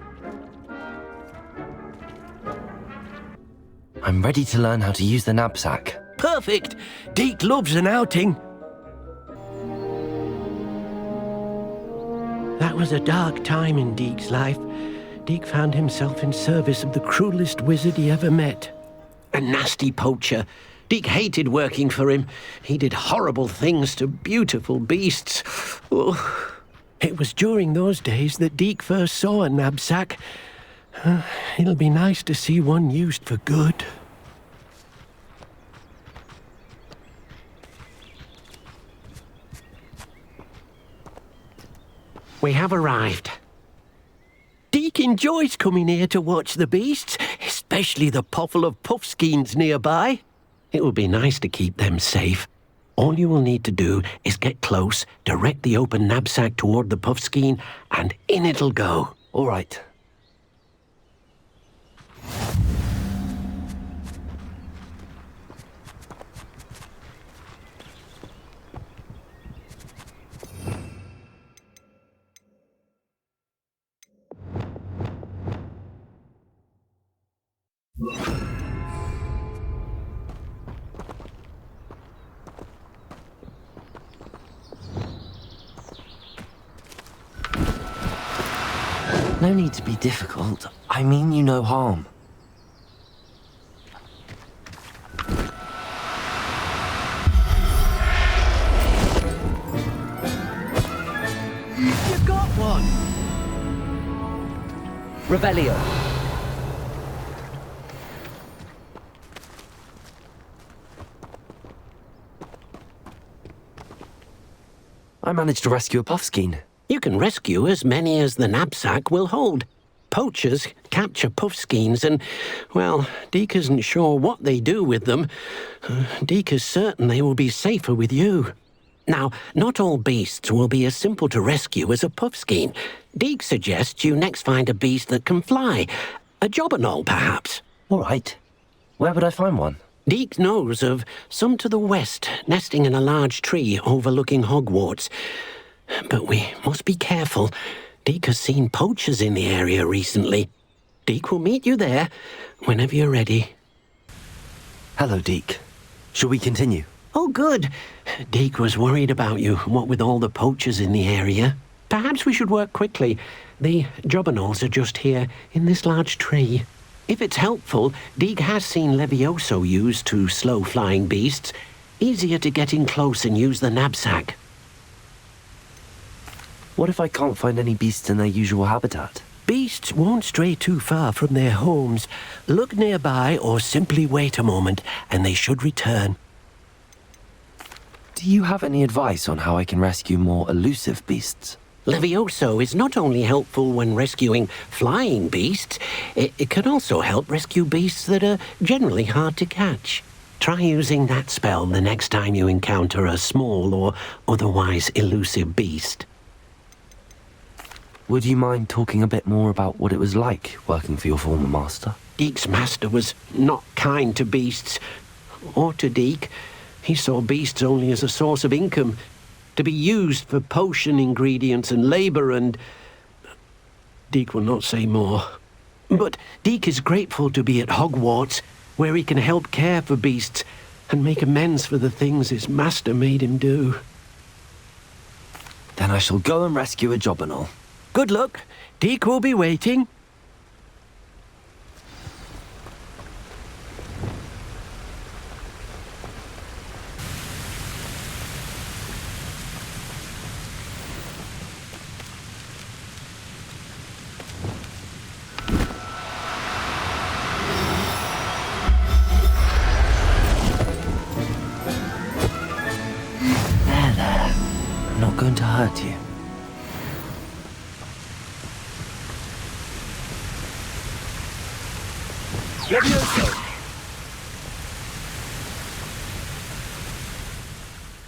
Speaker 1: I'm ready to learn how to use the knapsack.
Speaker 24: Perfect! Deke loves an outing. That was a dark time in Deke's life. Deke found himself in service of the cruelest wizard he ever met. A nasty poacher. Deke hated working for him. He did horrible things to beautiful beasts. Oh. It was during those days that Deke first saw a knapsack. It'll be nice to see one used for good. We have arrived. Deke enjoys coming here to watch the beasts, especially the potful of puffskeins nearby. It will be nice to keep them safe. All you will need to do is get close, direct the open knapsack toward the puffskein, and in it'll go.
Speaker 1: All right. No need to be difficult. I mean you no harm.
Speaker 24: You got one!
Speaker 5: Revelio.
Speaker 1: I managed to rescue a Puffskein.
Speaker 9: You can rescue as many as the knapsack will hold. Poachers capture Puffskeins and, well, Deek isn't sure what they do with them. Deek is certain they will be safer with you. Now, not all beasts will be as simple to rescue as a Puffskein. Deek suggests you next find a beast that can fly. A Jobberknoll, perhaps.
Speaker 1: All right. Where would I find one?
Speaker 9: Deek knows of some to the west, nesting in a large tree overlooking Hogwarts. But we must be careful. Deek has seen poachers in the area recently. Deek will meet you there whenever you're ready.
Speaker 1: Hello, Deek. Shall we continue?
Speaker 9: Oh, good. Deek was worried about you, what with all the poachers in the area. Perhaps we should work quickly. The Jobberknolls are just here, in this large tree. If it's helpful, Deek has seen Levioso used to slow flying beasts. Easier to get in close and use the knapsack.
Speaker 1: What if I can't find any beasts in their usual habitat?
Speaker 9: Beasts won't stray too far from their homes. Look nearby or simply wait a moment, and they should return.
Speaker 1: Do you have any advice on how I can rescue more elusive beasts?
Speaker 9: Levioso is not only helpful when rescuing flying beasts, it can also help rescue beasts that are generally hard to catch. Try using that spell the next time you encounter a small or otherwise elusive beast.
Speaker 1: Would you mind talking a bit more about what it was like working for your former master?
Speaker 9: Deek's master was not kind to beasts, or to Deek. He saw beasts only as a source of income, to be used for potion ingredients and labor, and Deek will not say more. But Deek is grateful to be at Hogwarts, where he can help care for beasts and make amends for the things his master made him do.
Speaker 1: Then I shall go and rescue a Jobberknoll.
Speaker 9: Good luck. Deek will be waiting.
Speaker 1: There. I'm not going to hurt you.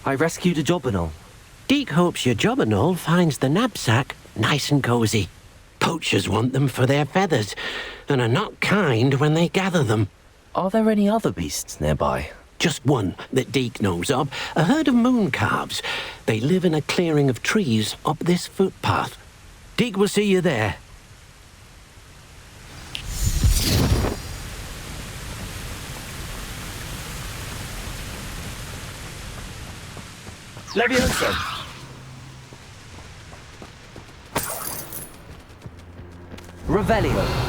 Speaker 1: I rescued a Jobberknoll.
Speaker 9: Deek hopes your Jobberknoll finds the knapsack nice and cozy. Poachers want them for their feathers, and are not kind when they gather them.
Speaker 1: Are there any other beasts nearby?
Speaker 9: Just one that Deek knows of, a herd of mooncalves. They live in a clearing of trees up this footpath. Deek will see you there.
Speaker 5: Levioso. Revelio.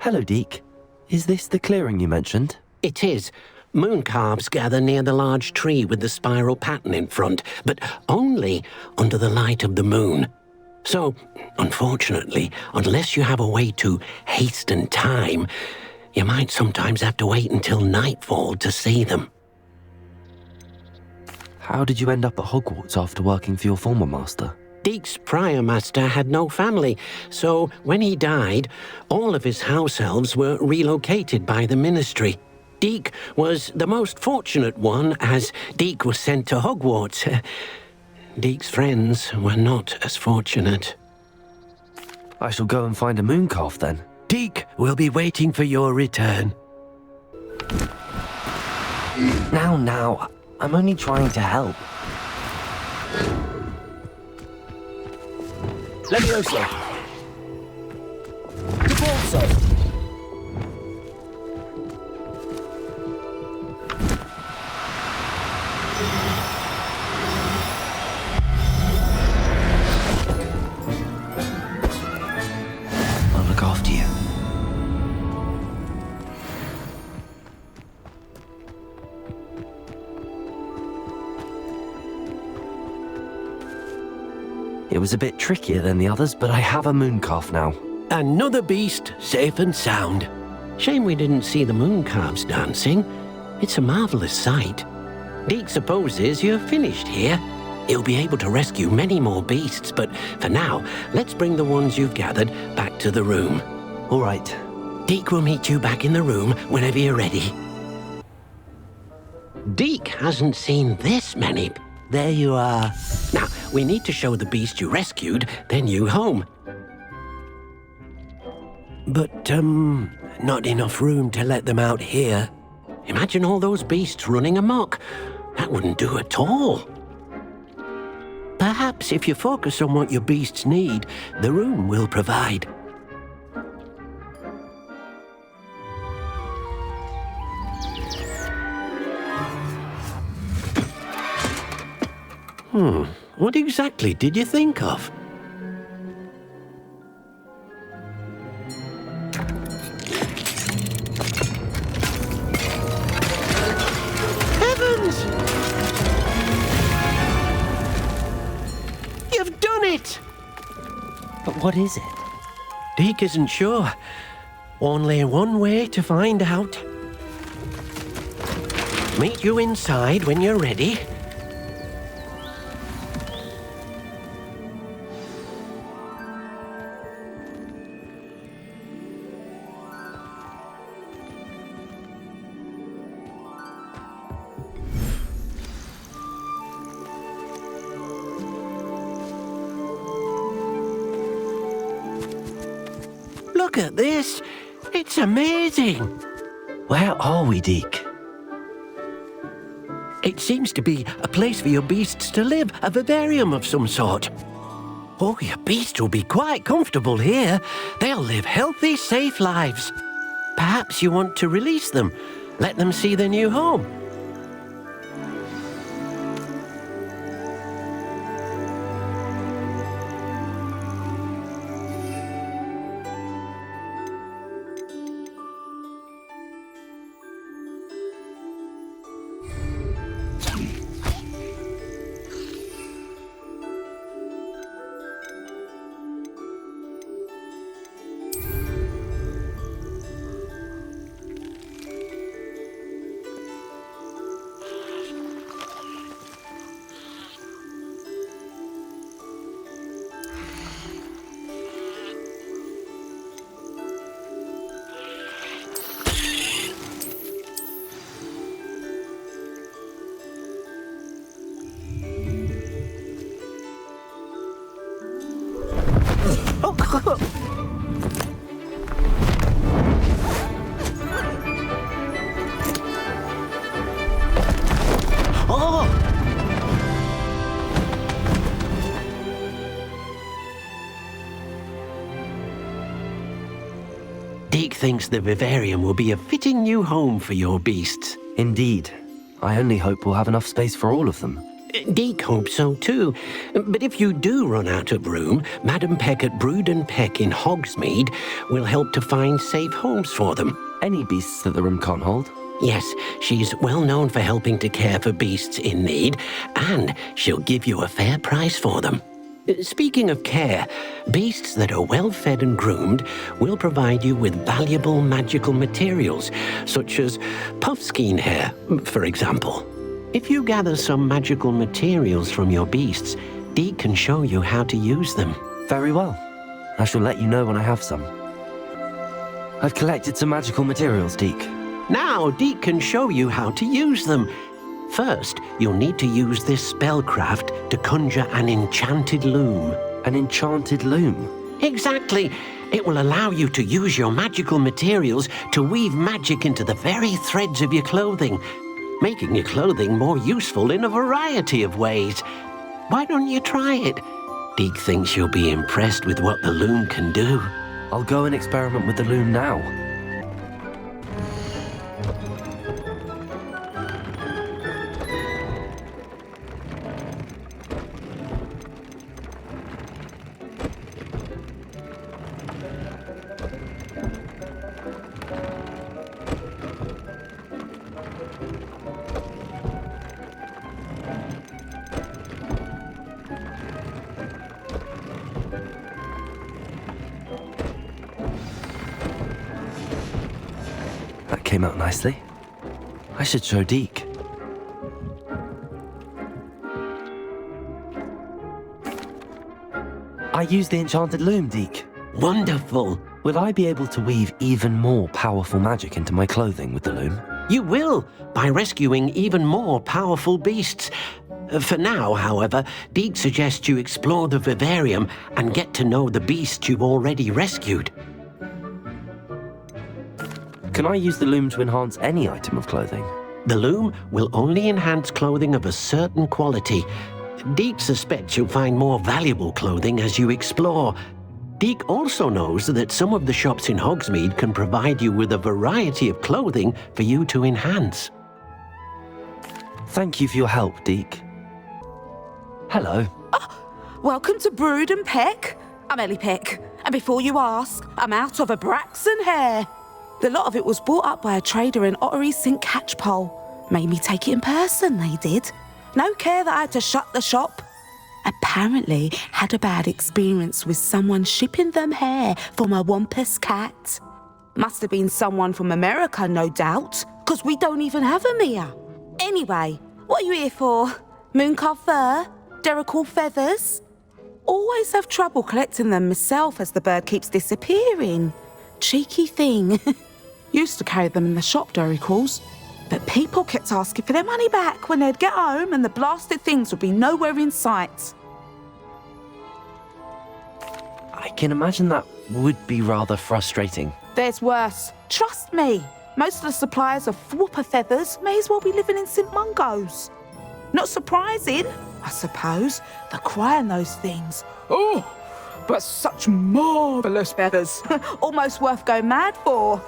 Speaker 1: Hello, Deek. Is this the clearing you mentioned?
Speaker 9: It is. Mooncalves gather near the large tree with the spiral pattern in front, but only under the light of the moon. So, unfortunately, unless you have a way to hasten time, you might sometimes have to wait until nightfall to see them.
Speaker 1: How did you end up at Hogwarts after working for your former master?
Speaker 9: Deek's prior master had no family, so when he died, all of his house elves were relocated by the ministry. Deek was the most fortunate one, as Deek was sent to Hogwarts. Deek's friends were not as fortunate.
Speaker 1: I shall go and find a mooncalf then.
Speaker 9: Deek will be waiting for your return.
Speaker 1: Now, I'm only trying to help.
Speaker 5: Levioso. Devolso.
Speaker 1: I'll look after you. It was a bit trickier than the others, but I have a mooncalf now.
Speaker 9: Another beast, safe and sound. Shame we didn't see the mooncalves dancing. It's a marvelous sight. Deek supposes you're finished here. He'll be able to rescue many more beasts, but for now, let's bring the ones you've gathered back to the room.
Speaker 1: All right.
Speaker 9: Deek will meet you back in the room whenever you're ready. Deek hasn't seen this many. There you are. Now, we need to show the beast you rescued their new home. But, not enough room to let them out here. Imagine all those beasts running amok. That wouldn't do at all. Perhaps if you focus on what your beasts need, the room will provide. What exactly did you think of? Heavens! You've done it!
Speaker 1: But what is it?
Speaker 9: Deek isn't sure. Only one way to find out. Meet you inside when you're ready. Look at this. It's amazing.
Speaker 1: Where are we, Deek?
Speaker 9: It seems to be a place for your beasts to live, a vivarium of some sort. Oh, your beasts will be quite comfortable here. They'll live healthy, safe lives. Perhaps you want to release them, let them see their new home. Deek thinks the vivarium will be a fitting new home for your beasts.
Speaker 1: Indeed. I only hope we'll have enough space for all of them.
Speaker 9: Deek hopes so too. But if you do run out of room, Madam Peck at Brood and Peck in Hogsmeade will help to find safe homes for them.
Speaker 1: Any beasts that the room can't hold?
Speaker 9: Yes, she's well known for helping to care for beasts in need, and she'll give you a fair price for them. Speaking of care, beasts that are well fed and groomed will provide you with valuable magical materials, such as puffskein hair, for example. If you gather some magical materials from your beasts, Deek can show you how to use them.
Speaker 1: Very well. I shall let you know when I have some. I've collected some magical materials, Deek.
Speaker 9: Now Deek can show you how to use them. First, you'll need to use this spellcraft to conjure an enchanted loom.
Speaker 1: An enchanted loom?
Speaker 9: Exactly. It will allow you to use your magical materials to weave magic into the very threads of your clothing. making your clothing more useful in a variety of ways. Why don't you try it? Deke thinks you'll be impressed with what the loom can do.
Speaker 1: I'll go and experiment with the loom now. That came out nicely. I should show Deke. I used the enchanted loom, Deke.
Speaker 9: Wonderful.
Speaker 1: Will I be able to weave even more powerful magic into my clothing with the loom?
Speaker 9: You will, by rescuing even more powerful beasts. For now, however, Deke suggests you explore the vivarium and get to know the beasts you've already rescued.
Speaker 1: Can I use the loom to enhance any item of clothing?
Speaker 9: The loom will only enhance clothing of a certain quality. Deke suspects you'll find more valuable clothing as you explore. Deke also knows that some of the shops in Hogsmeade can provide you with a variety of clothing for you to enhance.
Speaker 1: Thank you for your help, Deke. Hello.
Speaker 15: Welcome to Brood and Peck. I'm Ellie Peck, and before you ask, I'm out of a Braxton hair. The lot of it was bought up by a trader in Ottery St. Catchpole. Made me take it in person, they did. No care that I had to shut the shop. Apparently had a bad experience with someone shipping them hair from a Wampus cat. Must have been someone from America, no doubt, because we don't even have them here. Anyway, what are you here for? Mooncarved fur? Derrickle feathers? Always have trouble collecting them myself as the bird keeps disappearing. Cheeky thing. Used to carry them in the shop, Derrickles. But people kept asking for their money back when they'd get home and the blasted things would be nowhere in sight.
Speaker 1: I can imagine that would be rather frustrating.
Speaker 15: There's worse. Trust me. Most of the suppliers of whooper feathers may as well be living in St. Mungo's. Not surprising, I suppose, the cry in those things. Oh, but such marvellous feathers. Almost worth going mad for.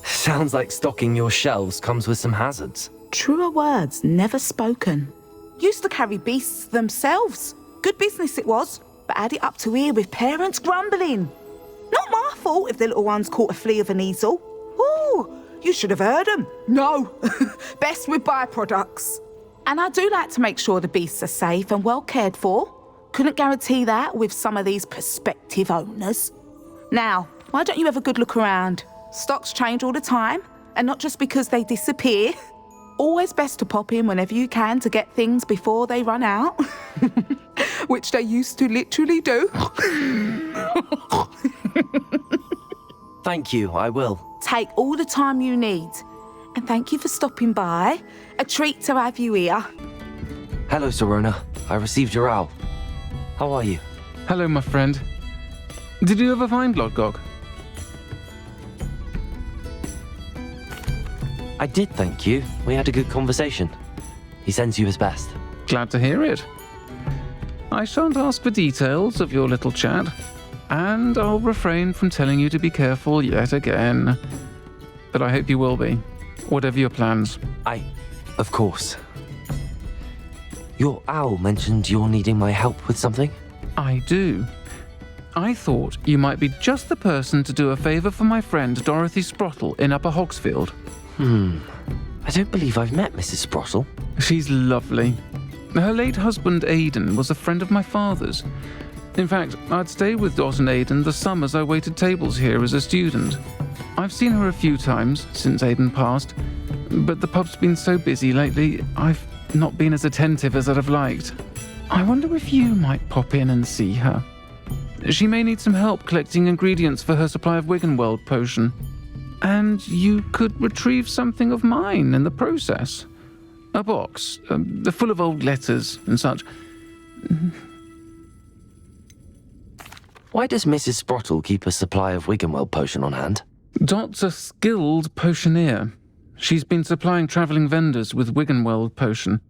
Speaker 1: Sounds like stocking your shelves comes with some hazards.
Speaker 15: Truer words never spoken. Used to carry beasts themselves. Good business it was, but had it up to here with parents grumbling. Not my fault if the little ones caught a flea of an easel. Ooh, you should have heard them. No, best with byproducts. And I do like to make sure the beasts are safe and well cared for. Couldn't guarantee that with some of these prospective owners. Now, why don't you have a good look around? Stocks change all the time, and not just because they disappear. Always best to pop in whenever you can to get things before they run out. Which they used to literally do.
Speaker 1: Thank you, I will.
Speaker 15: Take all the time you need. And thank you for stopping by. A treat to have you here.
Speaker 1: Hello, Serona. I received your owl. How are you?
Speaker 16: Hello, my friend. Did you ever find Lodgok?
Speaker 1: I did, thank you. We had a good conversation. He sends you his best.
Speaker 16: Glad to hear it. I shan't ask for details of your little chat, and I'll refrain from telling you to be careful yet again. But I hope you will be, whatever your plans.
Speaker 1: Of course. Your owl mentioned you're needing my help with something?
Speaker 16: I do. I thought you might be just the person to do a favour for my friend Dorothy Sprottle in Upper Hogsfield.
Speaker 1: I don't believe I've met Mrs. Sprottle.
Speaker 16: She's lovely. Her late husband Aidan was a friend of my father's. In fact, I'd stayed with Dot and Aidan the summers I waited tables here as a student. I've seen her a few times since Aidan passed, but the pub's been so busy lately, I've not been as attentive as I'd have liked. I wonder if you might pop in and see her. She may need some help collecting ingredients for her supply of Wiggenweld potion. And you could retrieve something of mine in the process. A box, full of old letters and such.
Speaker 1: Why does Mrs. Sprottle keep a supply of Wiggenweld potion on hand?
Speaker 16: Dot's a skilled potioneer. She's been supplying travelling vendors with Wiggenweld potion,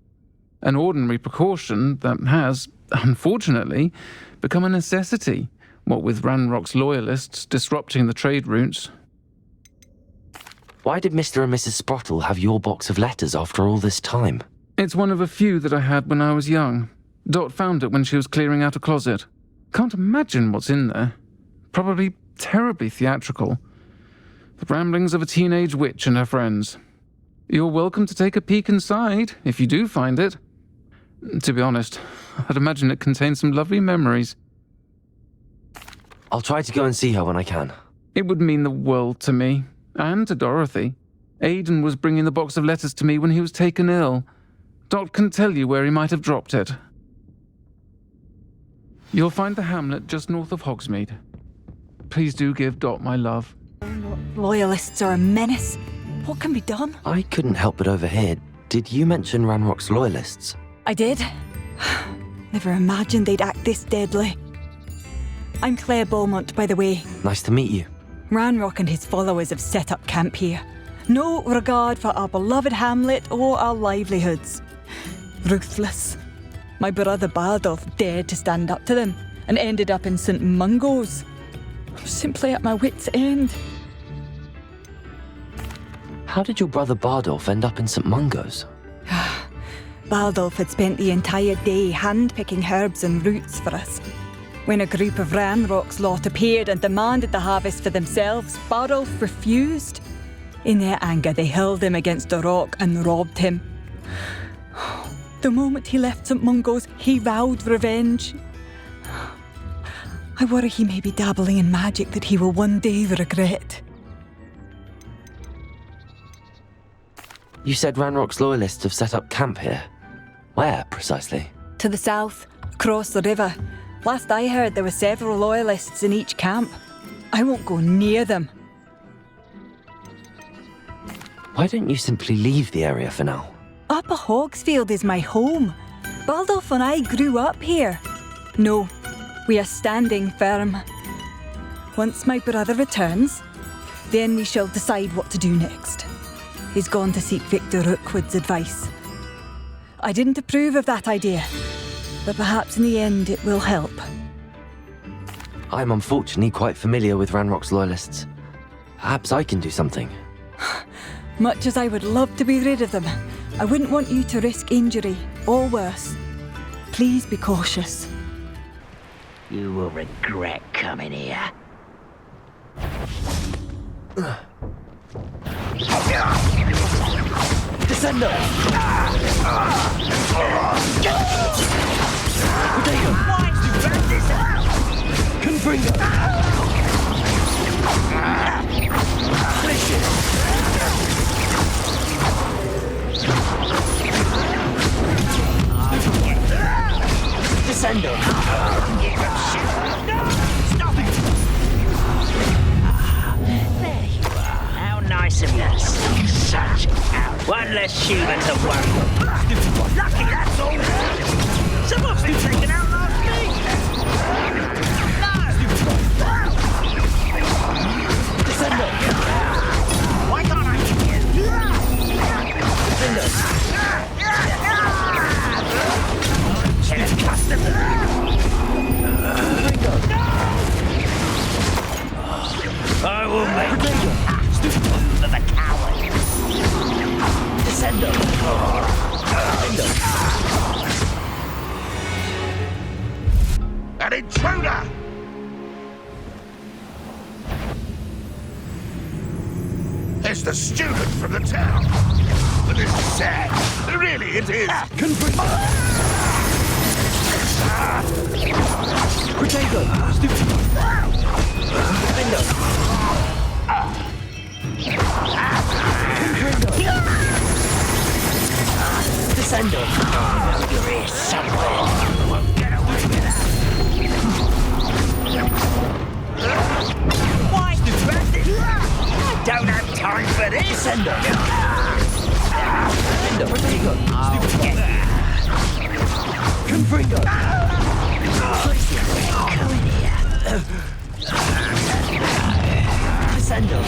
Speaker 16: an ordinary precaution that has, unfortunately, become a necessity, what with Ranrock's loyalists disrupting the trade routes.
Speaker 1: Why did Mr. and Mrs. Sprottle have your box of letters after all this time?
Speaker 16: It's one of a few that I had when I was young. Dot found it when she was clearing out a closet. Can't imagine what's in there. Probably terribly theatrical. The ramblings of a teenage witch and her friends. You're welcome to take a peek inside, if you do find it. To be honest, I'd imagine it contains some lovely memories.
Speaker 1: I'll try to go and see her when I can.
Speaker 16: It would mean the world to me, and to Dorothy. Aidan was bringing the box of letters to me when he was taken ill. Dot can tell you where he might have dropped it. You'll find the hamlet just north of Hogsmeade. Please do give Dot my love.
Speaker 19: Loyalists are a menace. What can be done?
Speaker 1: I couldn't help but overhear. Did you mention Ranrock's loyalists?
Speaker 19: I did. Never imagined they'd act this deadly. I'm Claire Beaumont, by the way.
Speaker 1: Nice to meet you.
Speaker 19: Ranrock and his followers have set up camp here. No regard for our beloved hamlet or our livelihoods. Ruthless. My brother Bardolph dared to stand up to them and ended up in St. Mungo's. I'm simply at my wit's end.
Speaker 1: How did your brother Bardolph end up in St. Mungo's?
Speaker 19: Bardolph had spent the entire day hand-picking herbs and roots for us. When a group of Ranrock's lot appeared and demanded the harvest for themselves, Bardolph refused. In their anger, they hurled him against a rock and robbed him. The moment he left St. Mungo's, he vowed revenge. I worry he may be dabbling in magic that he will one day regret.
Speaker 1: You said Ranrock's loyalists have set up camp here. Where, precisely?
Speaker 19: To the south, across the river. Last I heard, there were several loyalists in each camp. I won't go near them.
Speaker 1: Why don't you simply leave the area for now?
Speaker 19: Upper Hogsfield is my home. Bardolph and I grew up here. No, we are standing firm. Once my brother returns, then we shall decide what to do next. He's gone to seek Victor Rookwood's advice. I didn't approve of that idea, but perhaps in the end it will help.
Speaker 1: I'm unfortunately quite familiar with Ranrock's loyalists. Perhaps I can do something.
Speaker 19: Much as I would love to be rid of them, I wouldn't want you to risk injury, or worse. Please be cautious.
Speaker 2: You will regret coming here.
Speaker 5: Descendo! Confringo! Descendo!
Speaker 2: Stop it! There you are. How nice of you. Such out. One less human to worry. Lucky, that's all. Someone's been taken out last week.
Speaker 5: Descendo!
Speaker 2: Why can't I hit you?
Speaker 5: Descendo!
Speaker 2: I will make you of a coward.
Speaker 5: Descendo!
Speaker 17: An intruder! It's the student from the town. But this is sad. Really, it is.
Speaker 5: Protego! Defendo! Descendo!
Speaker 2: You're here somewhere. You won't get away with that. Why distracted? I don't have time for this.
Speaker 5: Descendo! Defendo! Protego! Confringo! Descendo!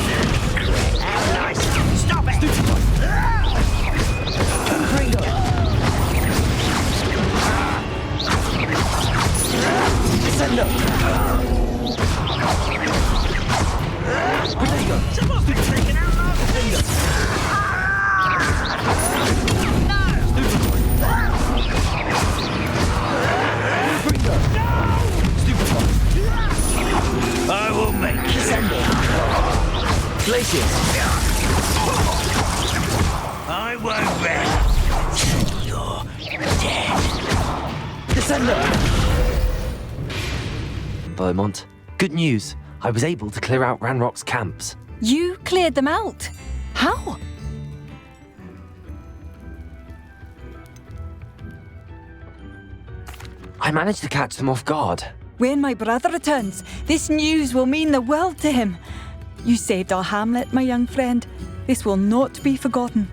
Speaker 2: How nice. Stop it!
Speaker 5: Descender!
Speaker 1: Beaumont, good news. I was able to clear out Ranrock's camps.
Speaker 10: You cleared them out? How?
Speaker 1: I managed to catch them off guard.
Speaker 10: When my brother returns, this news will mean the world to him. You saved our hamlet, my young friend. This will not be forgotten.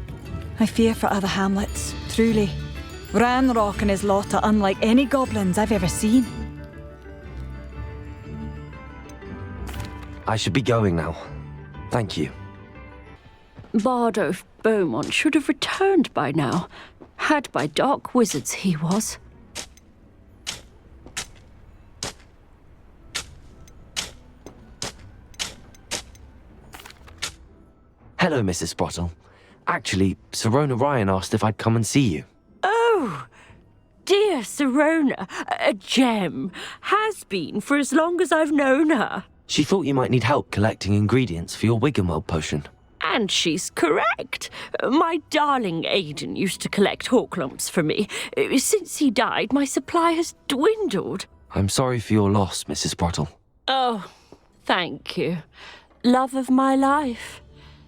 Speaker 10: I fear for other hamlets, truly. Ranrock and his lot are unlike any goblins I've ever seen.
Speaker 1: I should be going now. Thank you.
Speaker 11: Bardolph Beaumont should have returned by now. Had by dark wizards he was.
Speaker 1: Hello, Mrs. Sprottle. Actually, Sirona Ryan asked if I'd come and see you.
Speaker 11: Oh, dear Sirona, a gem. Has been for as long as I've known her.
Speaker 1: She thought you might need help collecting ingredients for your Wiggenweld potion.
Speaker 11: And she's correct. My darling Aidan used to collect hawklumps for me. Since he died, my supply has dwindled.
Speaker 1: I'm sorry for your loss, Mrs. Sprottle.
Speaker 11: Oh, thank you. Love of my life.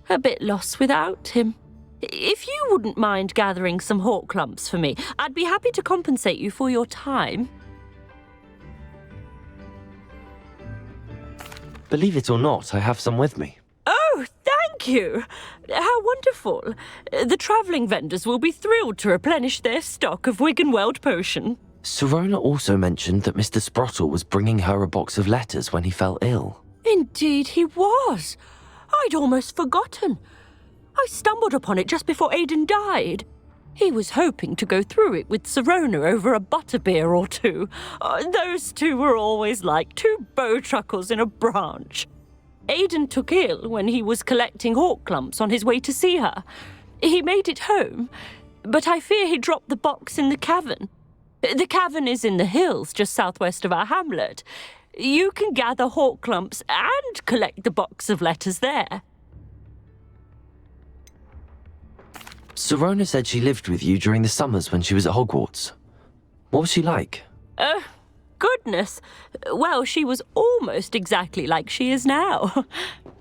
Speaker 11: A bit lost without him. If you wouldn't mind gathering some hawklumps for me, I'd be happy to compensate you for your time.
Speaker 1: Believe it or not, I have some with me.
Speaker 11: Oh, thank you! How wonderful. The travelling vendors will be thrilled to replenish their stock of Wiggenweld potion.
Speaker 1: Sirona also mentioned that Mr. Sprottle was bringing her a box of letters when he fell ill.
Speaker 11: Indeed he was. I'd almost forgotten. I stumbled upon it just before Aidan died. He was hoping to go through it with Sirona over a butterbeer or two. Those two were always like two bowtruckles in a branch. Aidan took ill when he was collecting hawklumps on his way to see her. He made it home, but I fear he dropped the box in the cavern. The cavern is in the hills just southwest of our hamlet. You can gather hawklumps and collect the box of letters there.
Speaker 1: Sirona said she lived with you during the summers when she was at Hogwarts. What was she like?
Speaker 11: Goodness. Well, she was almost exactly like she is now.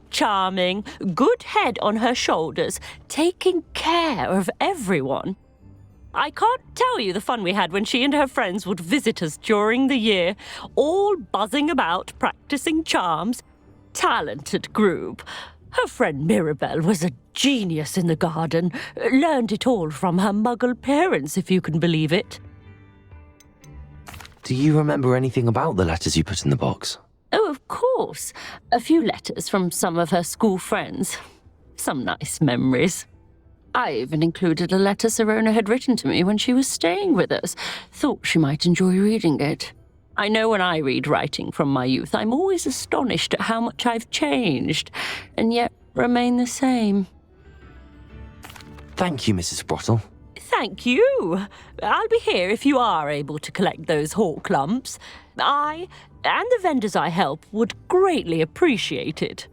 Speaker 11: Charming, good head on her shoulders, taking care of everyone. I can't tell you the fun we had when she and her friends would visit us during the year, all buzzing about, practicing charms. Talented group. Her friend Mirabelle was a genius in the garden. Learned it all from her muggle parents, if you can believe it.
Speaker 1: Do you remember anything about the letters you put in the box?
Speaker 11: Oh, of course. A few letters from some of her school friends. Some nice memories. I even included a letter Sirona had written to me when she was staying with us. Thought she might enjoy reading it. I know when I read writing from my youth, I'm always astonished at how much I've changed, and yet remain the same.
Speaker 1: Thank you, Mrs. Sprottle.
Speaker 11: Thank you. I'll be here if you are able to collect those hawklumps. I, and the vendors I help, would greatly appreciate it.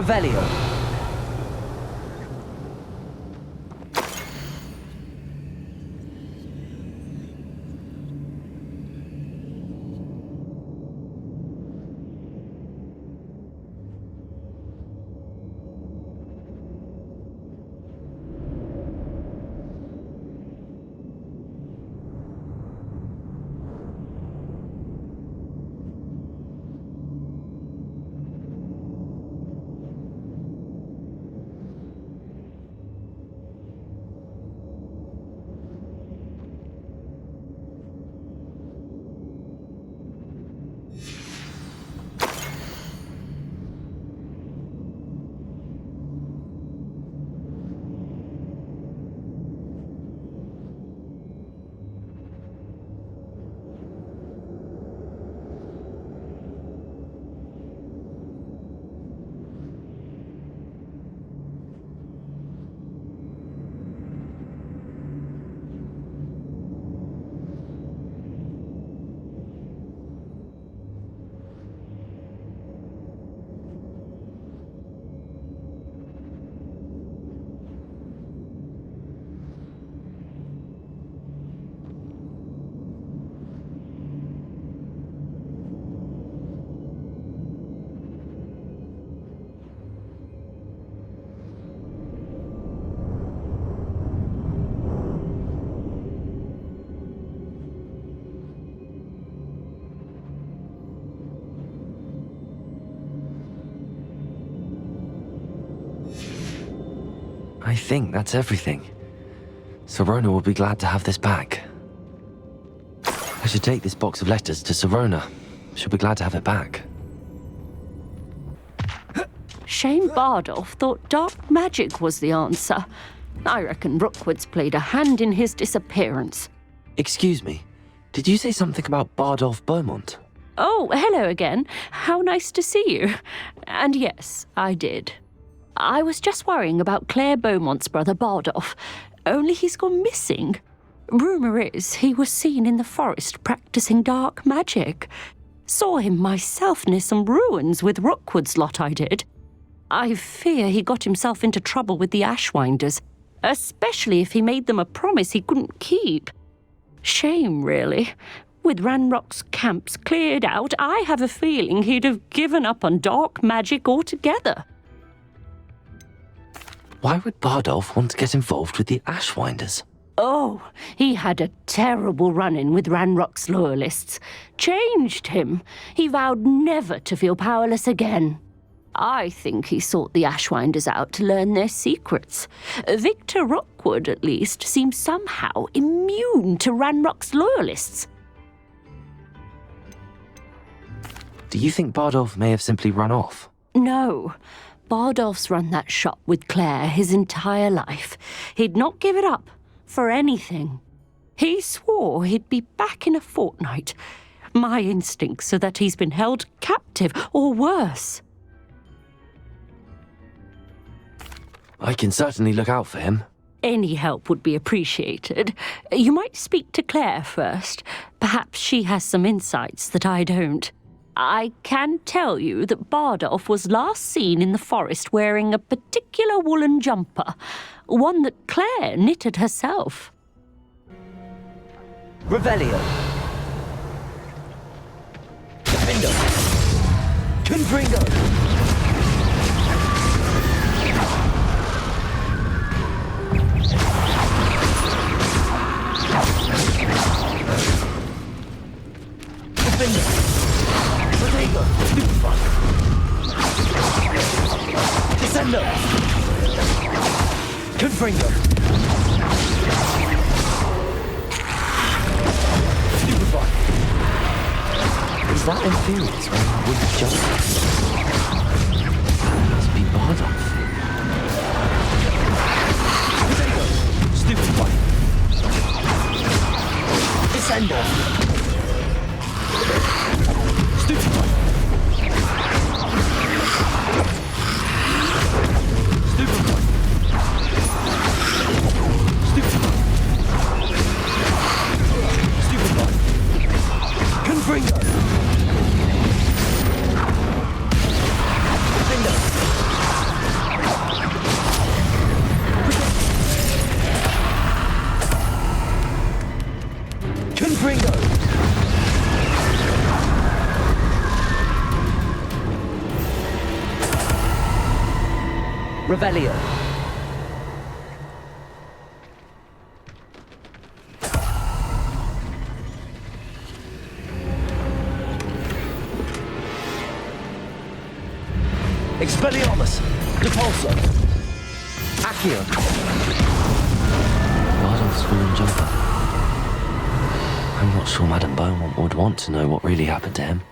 Speaker 5: Revelio.
Speaker 1: I think that's everything. Sirona will be glad to have this back. I should take this box of letters to Sirona. She'll be glad to have it back.
Speaker 11: Shane Bardolph thought dark magic was the answer. I reckon Rookwood's played a hand in his disappearance.
Speaker 1: Excuse me, did you say something about Bardolph Beaumont?
Speaker 11: Oh, hello again. How nice to see you. And yes, I did. I was just worrying about Claire Beaumont's brother Bardolph, only he's gone missing. Rumour is he was seen in the forest practising dark magic. Saw him myself near some ruins with Rookwood's lot I did. I fear he got himself into trouble with the Ashwinders, especially if he made them a promise he couldn't keep. Shame, really. With Ranrock's camps cleared out, I have a feeling he'd have given up on dark magic altogether.
Speaker 1: Why would Bardolph want to get involved with the Ashwinders?
Speaker 11: Oh, he had a terrible run-in with Ranrock's loyalists. Changed him. He vowed never to feel powerless again. I think he sought the Ashwinders out to learn their secrets. Victor Rookwood, at least, seems somehow immune to Ranrock's loyalists.
Speaker 1: Do you think Bardolph may have simply run off?
Speaker 11: No. Bardolph's run that shop with Claire his entire life. He'd not give it up for anything. He swore he'd be back in a fortnight. My instincts are that he's been held captive, or worse.
Speaker 1: I can certainly look out for him.
Speaker 11: Any help would be appreciated. You might speak to Claire first. Perhaps she has some insights that I don't. I can tell you that Bardolph was last seen in the forest wearing a particular woolen jumper, one that Claire knitted herself.
Speaker 5: Revelio. Gryffindor. Confringo. Descendo! Confringo! Stupefy!
Speaker 1: Is that infuriates when I would jump? Must be Bardolph.
Speaker 5: Stupefy! Descendo! Stupefy! Confringo! Revelio. Expelliarmus. Depulso. Accio.
Speaker 1: Bardolph's fallen jumper. I'm not sure Madame Beaumont would want to know what really happened to him.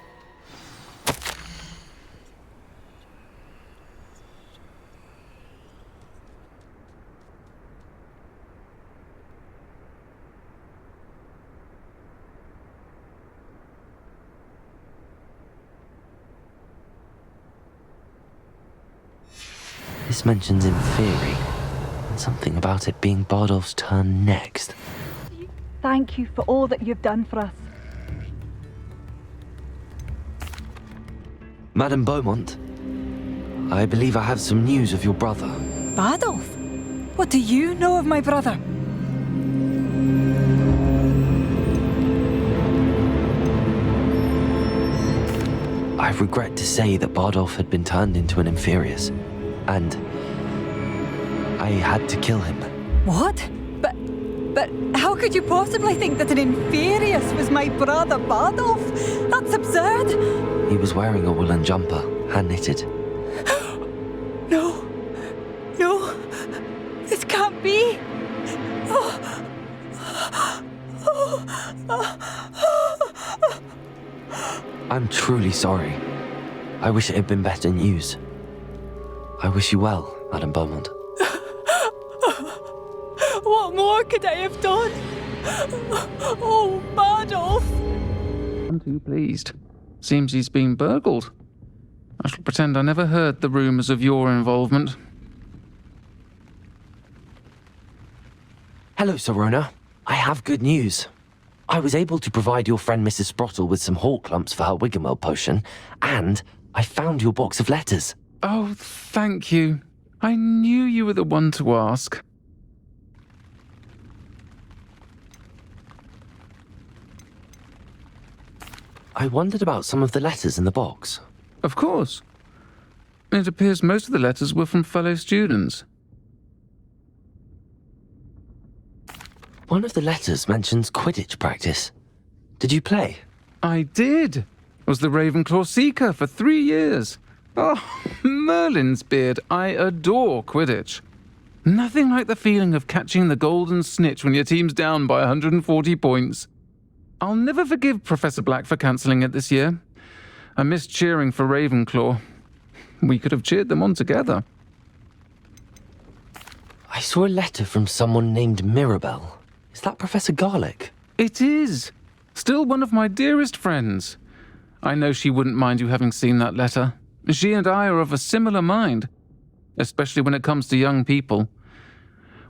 Speaker 1: This mentions Inferi, and something about it being Bardolph's turn next.
Speaker 10: Thank you for all that you've done for us.
Speaker 1: Madame Beaumont, I believe I have some news of your brother.
Speaker 10: Bardolph? What do you know of my brother?
Speaker 1: I regret to say that Bardolph had been turned into an Inferius, and I had to kill him.
Speaker 10: What? But how could you possibly think that an Inferius was my brother Bardolph? That's absurd!
Speaker 1: He was wearing a woolen jumper, hand-knitted.
Speaker 10: No, this can't be.
Speaker 1: I'm truly sorry. I wish it had been better news. I wish you well, Madame Beaumont.
Speaker 10: What more could I have done? Oh, Bardolph!
Speaker 16: I'm too pleased. Seems he's been burgled. I shall pretend I never heard the rumours of your involvement.
Speaker 1: Hello, Sirona. I have good news. I was able to provide your friend Mrs. Sprottle with some hawk lumps for her Wiggenweld potion, and I found your box of letters.
Speaker 16: Oh, thank you. I knew you were the one to ask.
Speaker 1: I wondered about some of the letters in the box.
Speaker 16: Of course. It appears most of the letters were from fellow students.
Speaker 1: One of the letters mentions Quidditch practice. Did you play?
Speaker 16: I did. Was the Ravenclaw Seeker for 3 years. Oh, Merlin's beard, I adore Quidditch. Nothing like the feeling of catching the golden snitch when your team's down by 140 points. I'll never forgive Professor Black for cancelling it this year. I missed cheering for Ravenclaw. We could have cheered them on together.
Speaker 1: I saw a letter from someone named Mirabelle. Is that Professor Garlick?
Speaker 16: It is. Still one of my dearest friends. I know she wouldn't mind you having seen that letter. She and I are of a similar mind, especially when it comes to young people.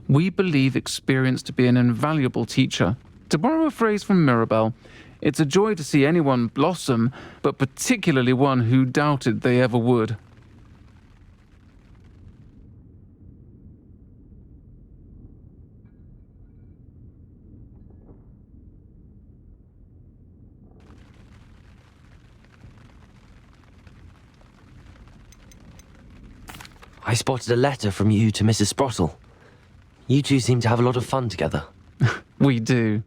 Speaker 16: We believe experience to be an invaluable teacher. To borrow a phrase from Mirabelle, it's a joy to see anyone blossom, but particularly one who doubted they ever would.
Speaker 1: I spotted a letter from you to Mrs. Sprottle. You two seem to have a lot of fun together.
Speaker 16: We do.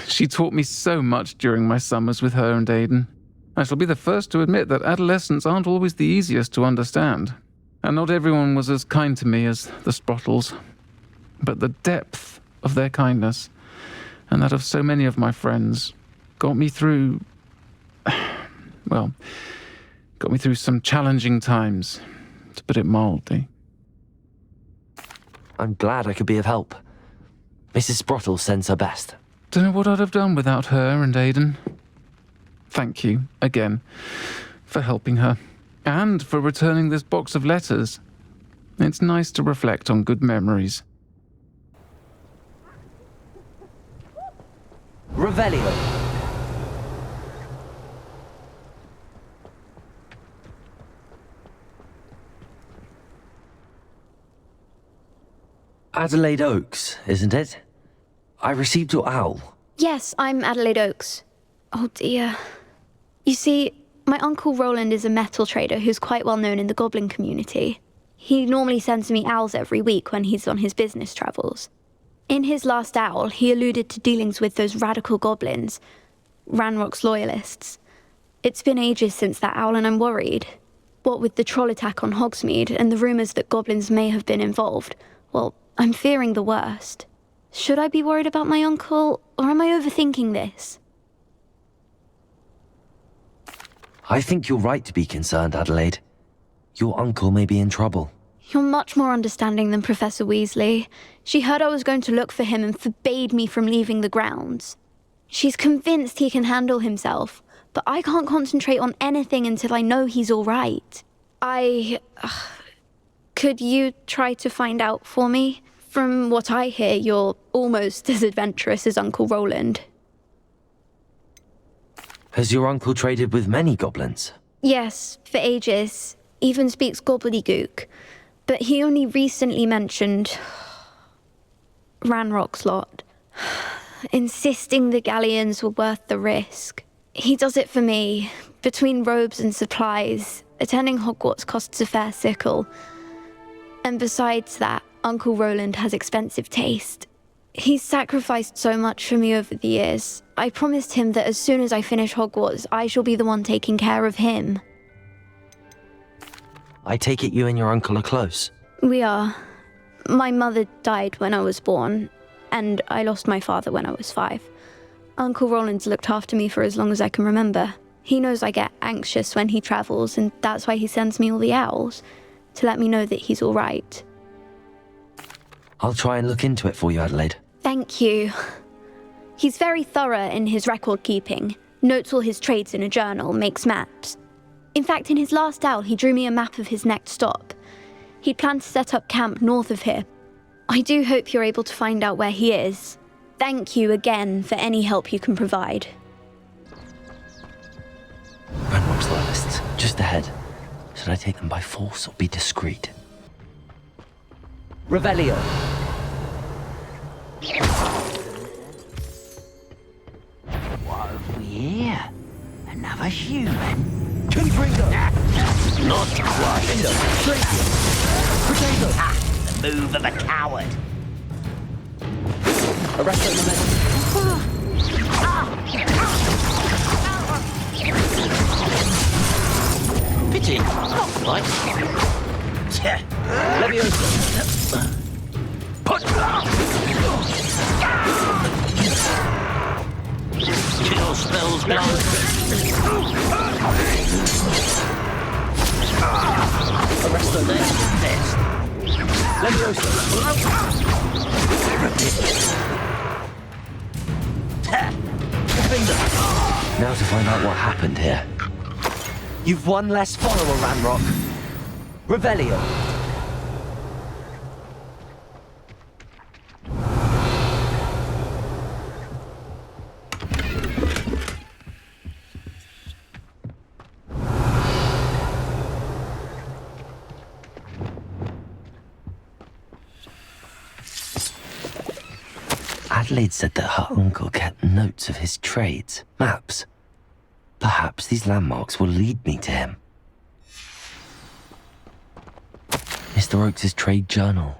Speaker 16: She taught me so much during my summers with her and Aidan. I shall be the first to admit that adolescents aren't always the easiest to understand, and not everyone was as kind to me as the Sprottles. But the depth of their kindness, and that of so many of my friends, got me through some challenging times, to put it mildly.
Speaker 1: I'm glad I could be of help. Mrs. Sprottle sends her best.
Speaker 16: Don't know what I'd have done without her and Aidan. Thank you, again, for helping her, and for returning this box of letters. It's nice to reflect on good memories.
Speaker 5: Revelio.
Speaker 1: Adelaide Oaks, isn't it? I received your owl.
Speaker 8: Yes, I'm Adelaide Oaks. Oh dear. You see, my Uncle Roland is a metal trader who's quite well known in the goblin community. He normally sends me owls every week when he's on his business travels. In his last owl, he alluded to dealings with those radical goblins, Ranrock's loyalists. It's been ages since that owl and I'm worried. What with the troll attack on Hogsmeade and the rumours that goblins may have been involved, well, I'm fearing the worst. Should I be worried about my uncle, or am I overthinking this?
Speaker 1: I think you're right to be concerned, Adelaide. Your uncle may be in trouble.
Speaker 8: You're much more understanding than Professor Weasley. She heard I was going to look for him and forbade me from leaving the grounds. She's convinced he can handle himself, but I can't concentrate on anything until I know he's all right. Could you try to find out for me? From what I hear, you're almost as adventurous as Uncle Roland.
Speaker 1: Has your uncle traded with many goblins?
Speaker 8: Yes, for ages. Even speaks gobbledygook. But he only recently mentioned Ranrock's lot, insisting the galleons were worth the risk. He does it for me. Between robes and supplies, attending Hogwarts costs a fair sickle. And besides that, Uncle Roland has expensive taste. He's sacrificed so much for me over the years. I promised him that as soon as I finish Hogwarts, I shall be the one taking care of him.
Speaker 1: I take it you and your uncle are close.
Speaker 8: We are. My mother died when I was born, and I lost my father when I was 5. Uncle Roland's looked after me for as long as I can remember. He knows I get anxious when he travels, and that's why he sends me all the owls, to let me know that he's all right.
Speaker 1: I'll try and look into it for you, Adelaide.
Speaker 8: Thank you. He's very thorough in his record keeping, notes all his trades in a journal, makes maps. In fact, in his last owl, he drew me a map of his next stop. He'd planned to set up camp north of here. I do hope you're able to find out where he is. Thank you again for any help you can provide.
Speaker 1: Ranrock's loyalists, just ahead. Should I take them by force or be discreet?
Speaker 5: Revelio.
Speaker 2: What have we here? Another human?
Speaker 5: Confringo.
Speaker 2: Not quite.
Speaker 5: Potato.
Speaker 2: The move of a coward. Pity, not quite.
Speaker 5: Leviosa.
Speaker 2: Put Kill spells blind.
Speaker 5: Arresto
Speaker 2: Best.
Speaker 5: Leviosa.
Speaker 1: Now to find out what happened here.
Speaker 5: You've one less follower, Ranrock. Revelio.
Speaker 1: Adelaide said that her uncle kept notes of his trades, maps. Perhaps these landmarks will lead me to him. Mr. Oakes' trade journal.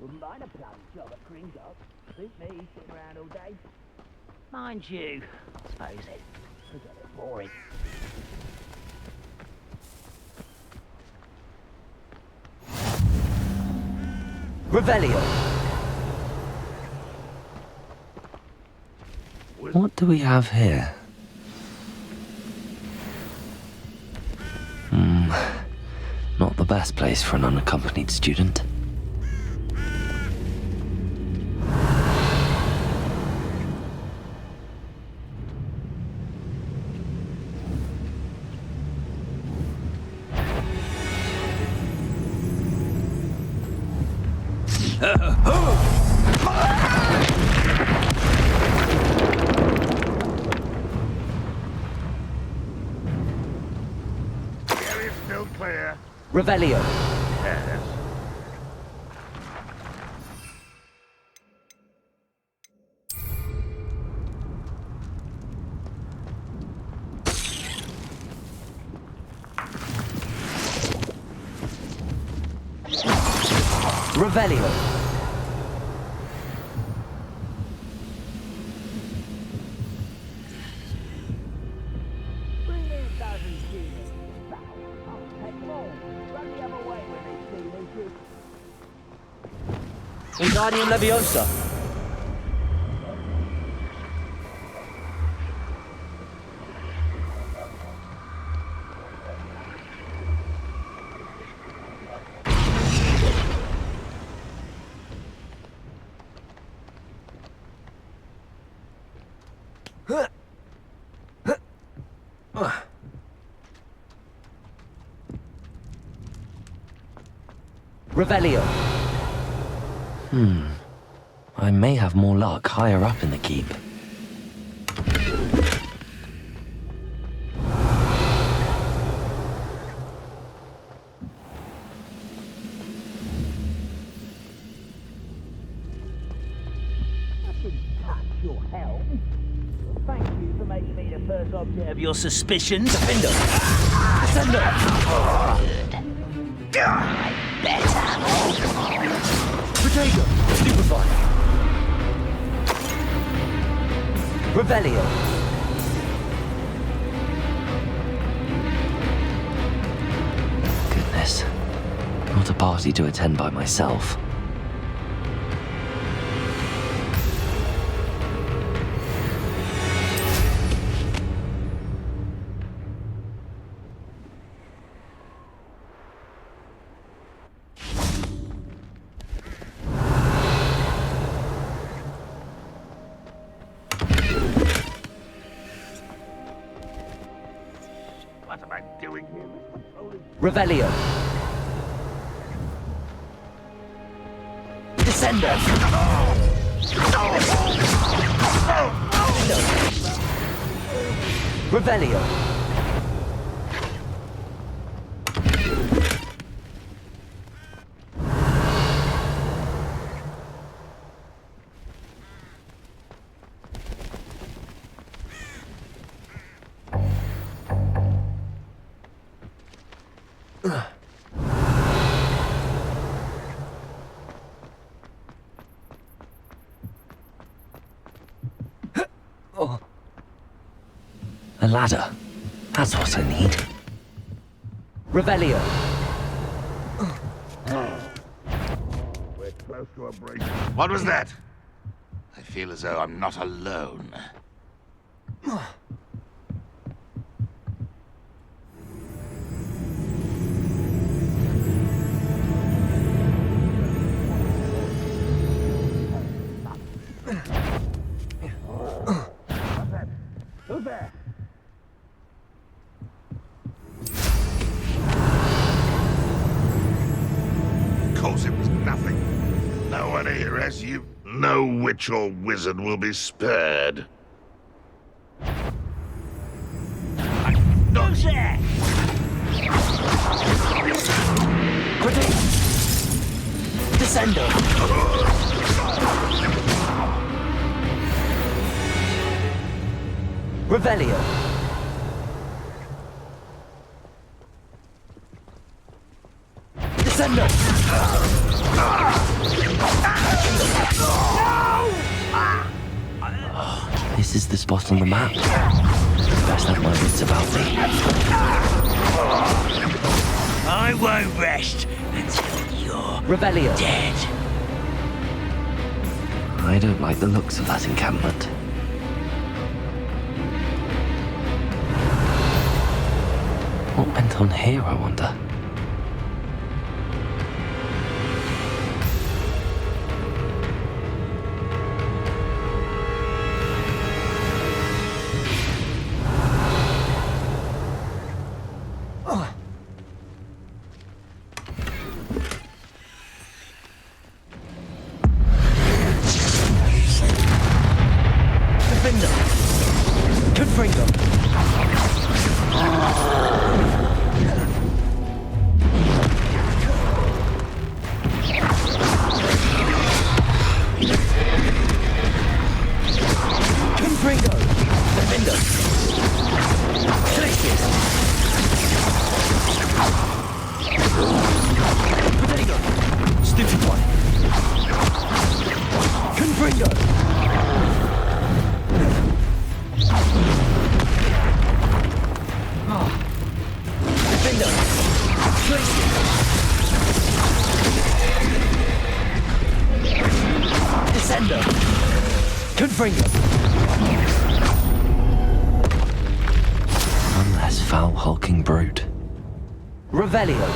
Speaker 2: Wouldn't mind a bloody job at Gryffindor. Suit me, sitting around all day. Mind you, I suppose it could get a bit boring.
Speaker 5: Revelio.
Speaker 1: What do we have here? Not the best place for an unaccompanied student.
Speaker 17: Still clear.
Speaker 5: Revelio.
Speaker 17: Yes.
Speaker 5: Revelio. Wingardium Leviosa. Revelio.
Speaker 1: I may have more luck higher up in the keep.
Speaker 2: Thank you for making me the first object of your suspicions.
Speaker 5: Defender.
Speaker 2: Defender.
Speaker 5: Better. Potato. Stupefy. Revelio.
Speaker 1: Goodness. Not a party to attend by myself.
Speaker 24: What am I doing here?
Speaker 5: Revelio. Descender. Revelio.
Speaker 1: A ladder. That's what I need.
Speaker 5: Revelio.
Speaker 24: We're close to a break. What was that? I feel as though I'm not alone. Who's there? Of course it was nothing. No one here has you. No witch or wizard will be spared.
Speaker 2: Who's there?
Speaker 5: Descender. Revelio. Descender.
Speaker 1: This is the spot on the map. Best have my wits about me.
Speaker 2: I won't rest until you're
Speaker 5: Revelio.
Speaker 2: dead.
Speaker 1: I don't like the looks of that encampment. What went on here, I wonder?
Speaker 5: Stupefy. Confringo. Defender. Descender. Confringo.
Speaker 1: One less foul hulking brute.
Speaker 5: Revelio.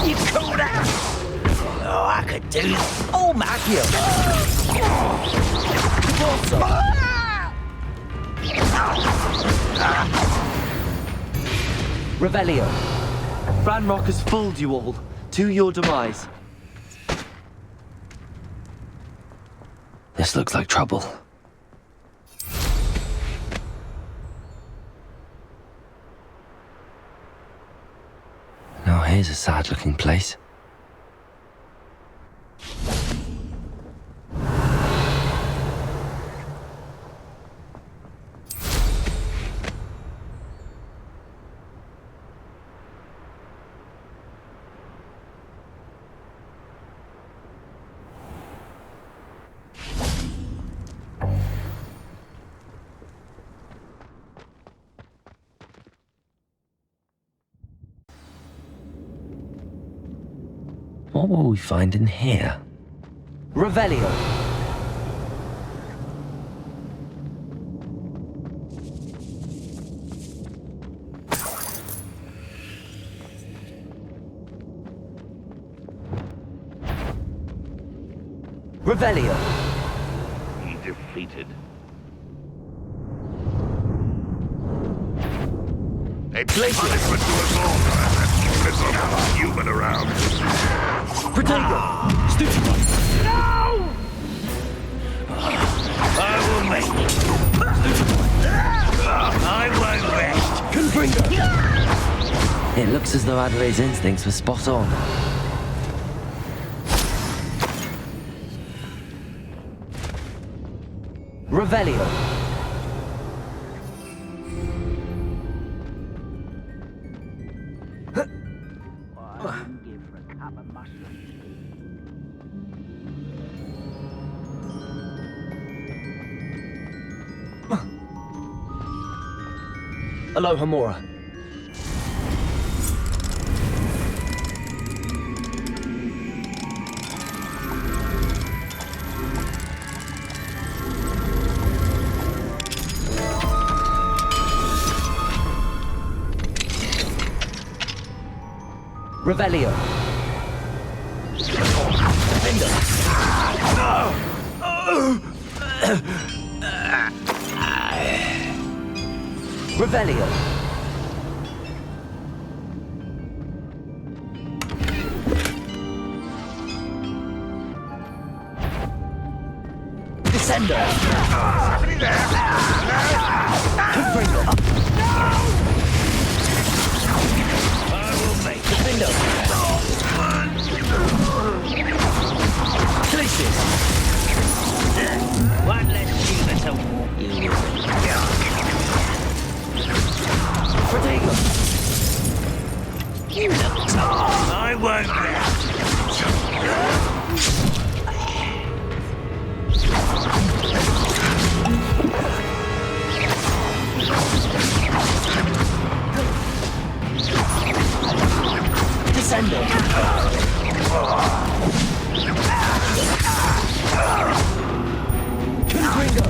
Speaker 2: You call that? Oh, I could do all magic.
Speaker 5: Revelio.
Speaker 6: Ranrock has fooled you all, to your demise.
Speaker 1: This looks like trouble. Now here's a sad-looking place. What will we find in here?
Speaker 5: Revelio. Revelio.
Speaker 24: He defeated.
Speaker 17: A punishment to us all. There's no human around.
Speaker 5: Protego. Stupefy.
Speaker 2: No! I will make it. I won't rest.
Speaker 5: Confringo.
Speaker 1: It looks as though Adelaide's instincts were spot on.
Speaker 5: Revelio.
Speaker 6: Alohomora.
Speaker 5: Revelio. Revelio. Descender.
Speaker 17: Happening there.
Speaker 5: Confringo.
Speaker 2: I will make it.
Speaker 5: Defender. Glacius.
Speaker 2: One less human to walk you with.
Speaker 5: Protego.
Speaker 2: You look tough. I won't rest.
Speaker 5: Descender. Confringo.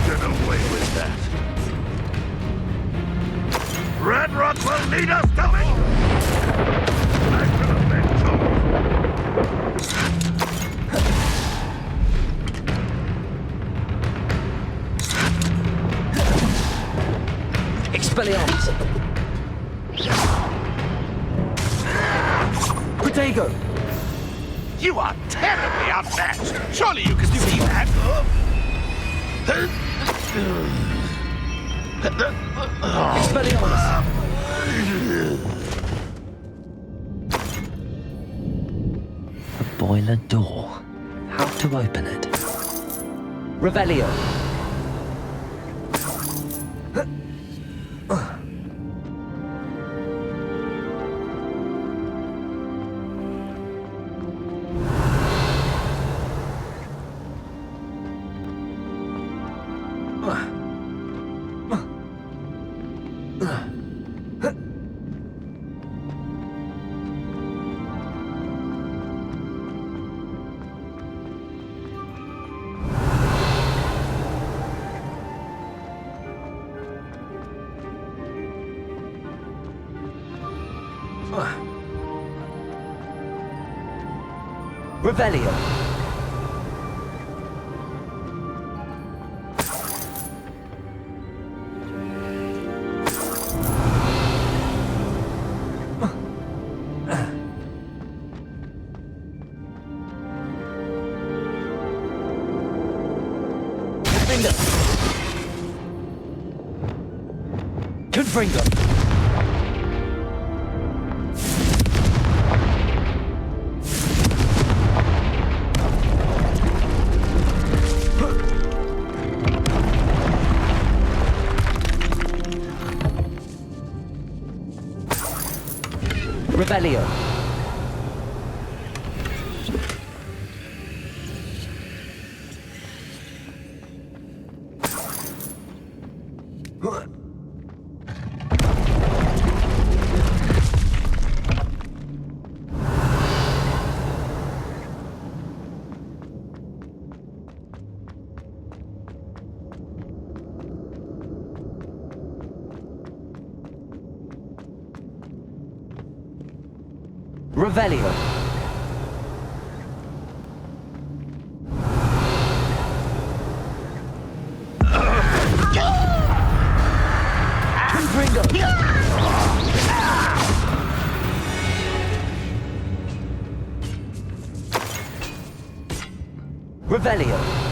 Speaker 17: Get away with that. Ranrock will need us coming! Back to the mental!
Speaker 5: Expelliarmus! Protego!
Speaker 24: You are terribly outmatched. Surely you can see that.
Speaker 5: Expelliarmus!
Speaker 1: The boiler door. How to open it?
Speaker 5: Revelio! Revelio! Confringo! Revelio! Revelio! Confringo! Revelio!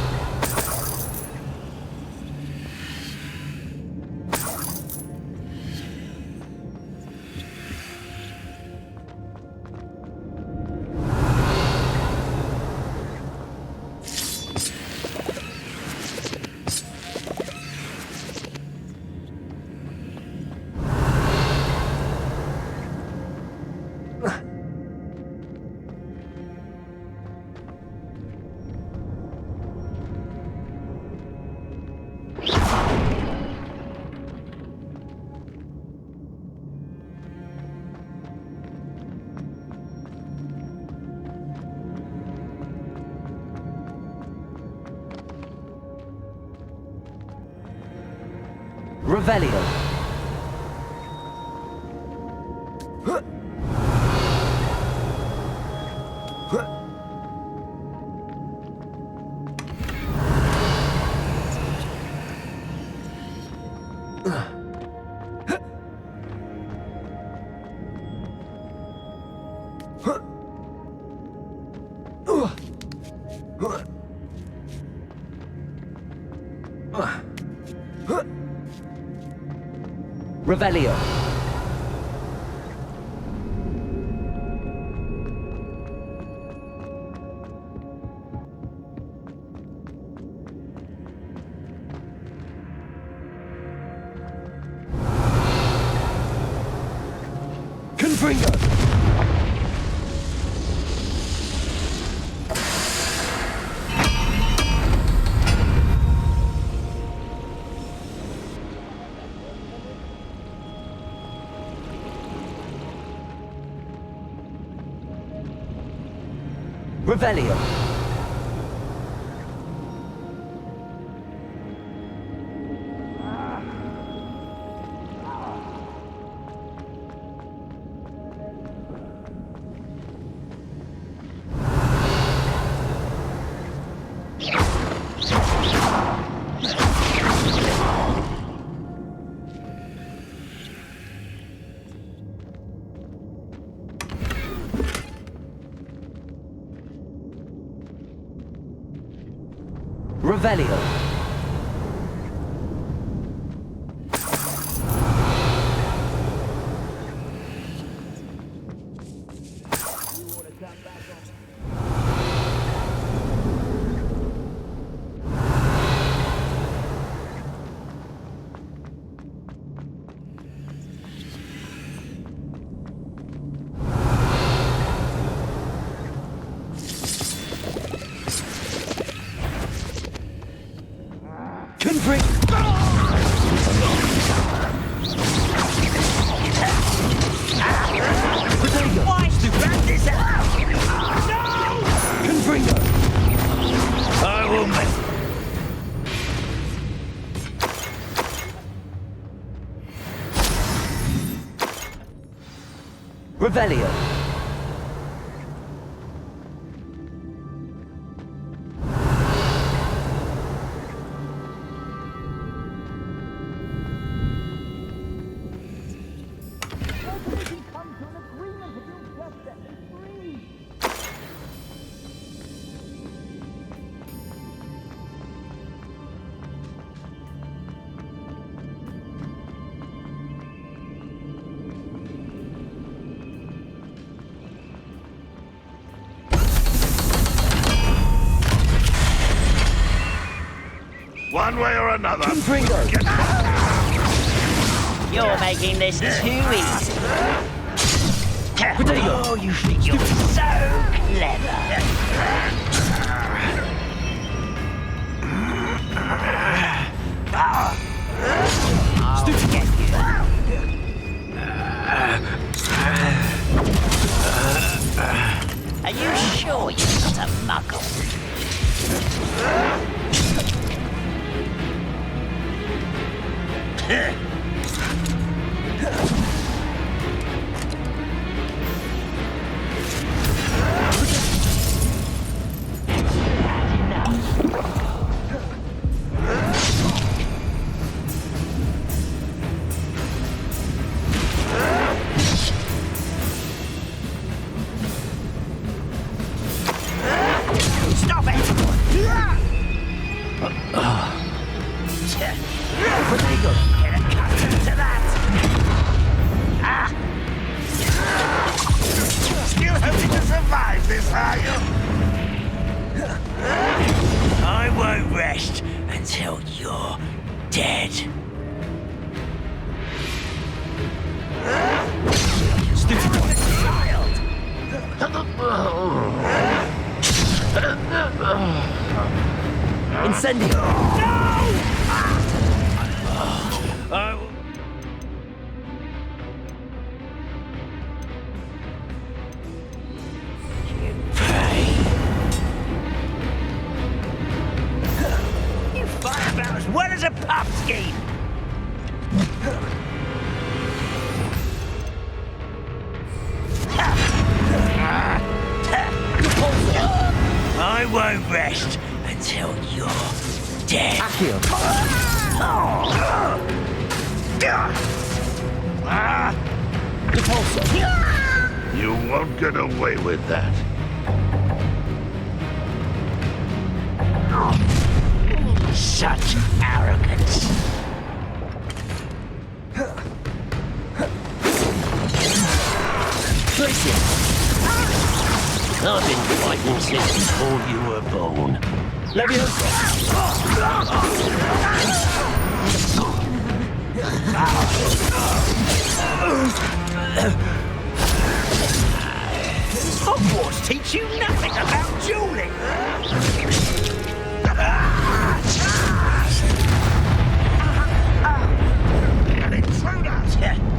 Speaker 5: Revelio! Revelio! Confringo! Revelio! Revelio. Revelio.
Speaker 12: One way or another.
Speaker 2: You're making this too easy. Oh, you think you're so clever. I'll get you. Are you sure you're not a muggle? Stop it! Get accustomed to that!
Speaker 12: Still hoping to survive this, are you?
Speaker 2: I won't rest until you're dead. Stupid child!
Speaker 5: Incendio!
Speaker 2: You fight about as well as a pup scheme! I won't rest until you're dead.
Speaker 5: Accio.
Speaker 12: You won't get away with that.
Speaker 2: Such arrogance. I've been fighting since before you were born.
Speaker 5: Leviosa.
Speaker 2: Does Hogwarts teach you nothing about dueling?
Speaker 12: An intruder!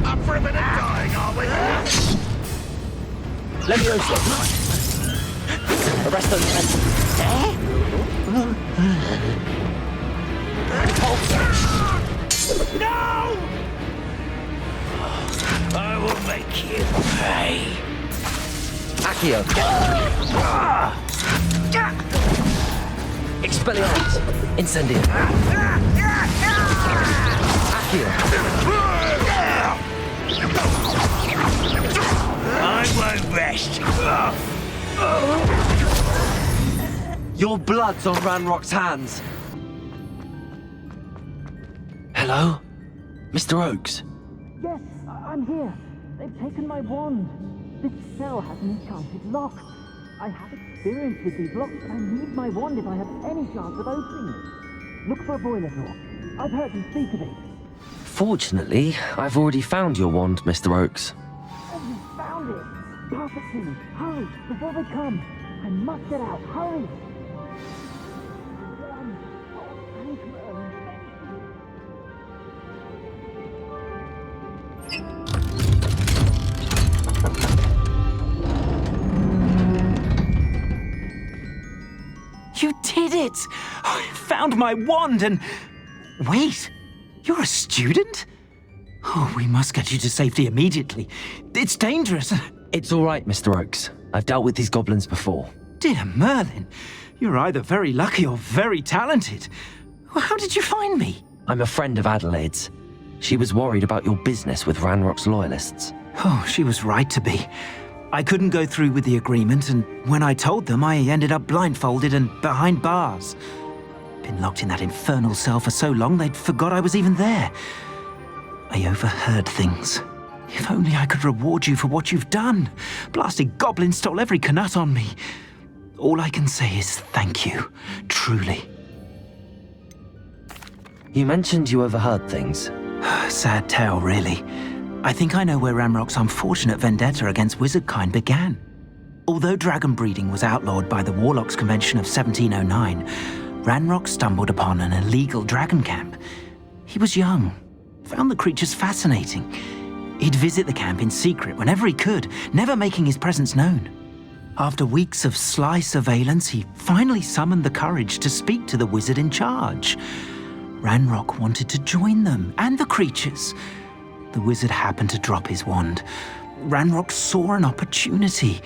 Speaker 12: Up for a bit of dying, are we?
Speaker 5: Leviosa. Arresto
Speaker 2: No! I will make you pay.
Speaker 5: Accio. Expelliarmus. Incendio. Accio.
Speaker 2: I won't rest.
Speaker 5: Your blood's on Ranrock's hands.
Speaker 1: Hello? Mr. Oakes?
Speaker 4: Yes, I'm here. They've taken my wand. This cell has an enchanted lock. I have experience with these locks, but I need my wand if I have any chance of opening it. Look for a boiler door. I've heard them speak of it.
Speaker 1: Fortunately, I've already found your wand, Mr. Oakes.
Speaker 4: Oh, you found it! Pass it to me. Hurry, before they come. I must get out. Hurry!
Speaker 13: You did it! I found my wand and... Wait, you're a student? Oh, we must get you to safety immediately. It's dangerous.
Speaker 1: It's all right, Mr. Oakes. I've dealt with these goblins before.
Speaker 13: Dear Merlin, you're either very lucky or very talented. How did you find me?
Speaker 1: I'm a friend of Adelaide's. She was worried about your business with Ranrock's loyalists.
Speaker 13: Oh, she was right to be. I couldn't go through with the agreement, and when I told them, I ended up blindfolded and behind bars. Been locked in that infernal cell for so long, they'd forgot I was even there. I overheard things. If only I could reward you for what you've done. Blasted goblin stole every canut on me. All I can say is thank you, truly.
Speaker 1: You mentioned you overheard things.
Speaker 13: Sad tale, really. I think I know where Ranrock's unfortunate vendetta against wizardkind began. Although dragon breeding was outlawed by the Warlocks Convention of 1709, Ranrock stumbled upon an illegal dragon camp. He was young, found the creatures fascinating. He'd visit the camp in secret whenever he could, never making his presence known. After weeks of sly surveillance, he finally summoned the courage to speak to the wizard in charge. Ranrock wanted to join them and the creatures. The wizard happened to drop his wand. Ranrock saw an opportunity.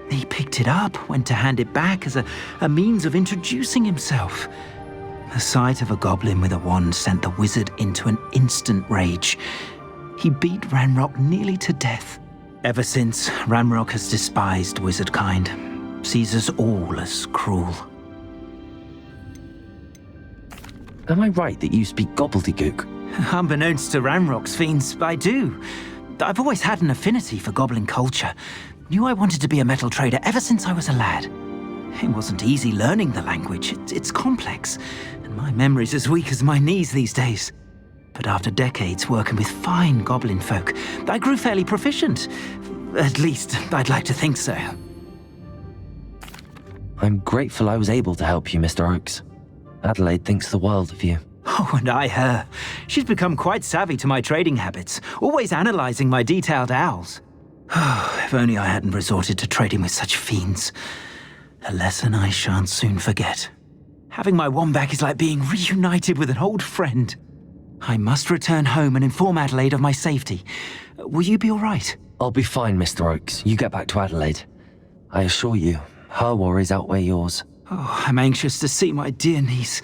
Speaker 13: He picked it up, went to hand it back as a means of introducing himself. The sight of a goblin with a wand sent the wizard into an instant rage. He beat Ranrock nearly to death. Ever since, Ranrock has despised wizardkind, sees us all as cruel.
Speaker 1: Am I right that you speak gobbledygook?
Speaker 13: Unbeknownst to Ranrock's fiends, I do. I've always had an affinity for goblin culture. Knew I wanted to be a metal trader ever since I was a lad. It wasn't easy learning the language. It's complex, and my memory's as weak as my knees these days. But after decades working with fine goblin folk, I grew fairly proficient. At least, I'd like to think so.
Speaker 1: I'm grateful I was able to help you, Mr. Oakes. Adelaide thinks the world of you.
Speaker 13: Oh, and I her. She's become quite savvy to my trading habits, always analysing my detailed owls. Oh, if only I hadn't resorted to trading with such fiends. A lesson I shan't soon forget. Having my wand back is like being reunited with an old friend. I must return home and inform Adelaide of my safety. Will you be all right?
Speaker 1: I'll be fine, Mr. Oakes. You get back to Adelaide. I assure you, her worries outweigh yours.
Speaker 13: Oh, I'm anxious to see my dear niece.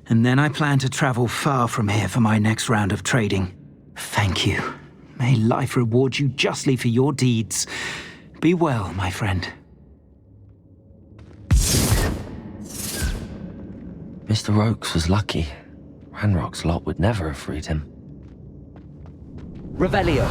Speaker 13: And then I plan to travel far from here for my next round of trading. Thank you. May life reward you justly for your deeds. Be well, my friend.
Speaker 1: Mr. Oakes was lucky. Ranrock's lot would never have freed him.
Speaker 5: Revelio.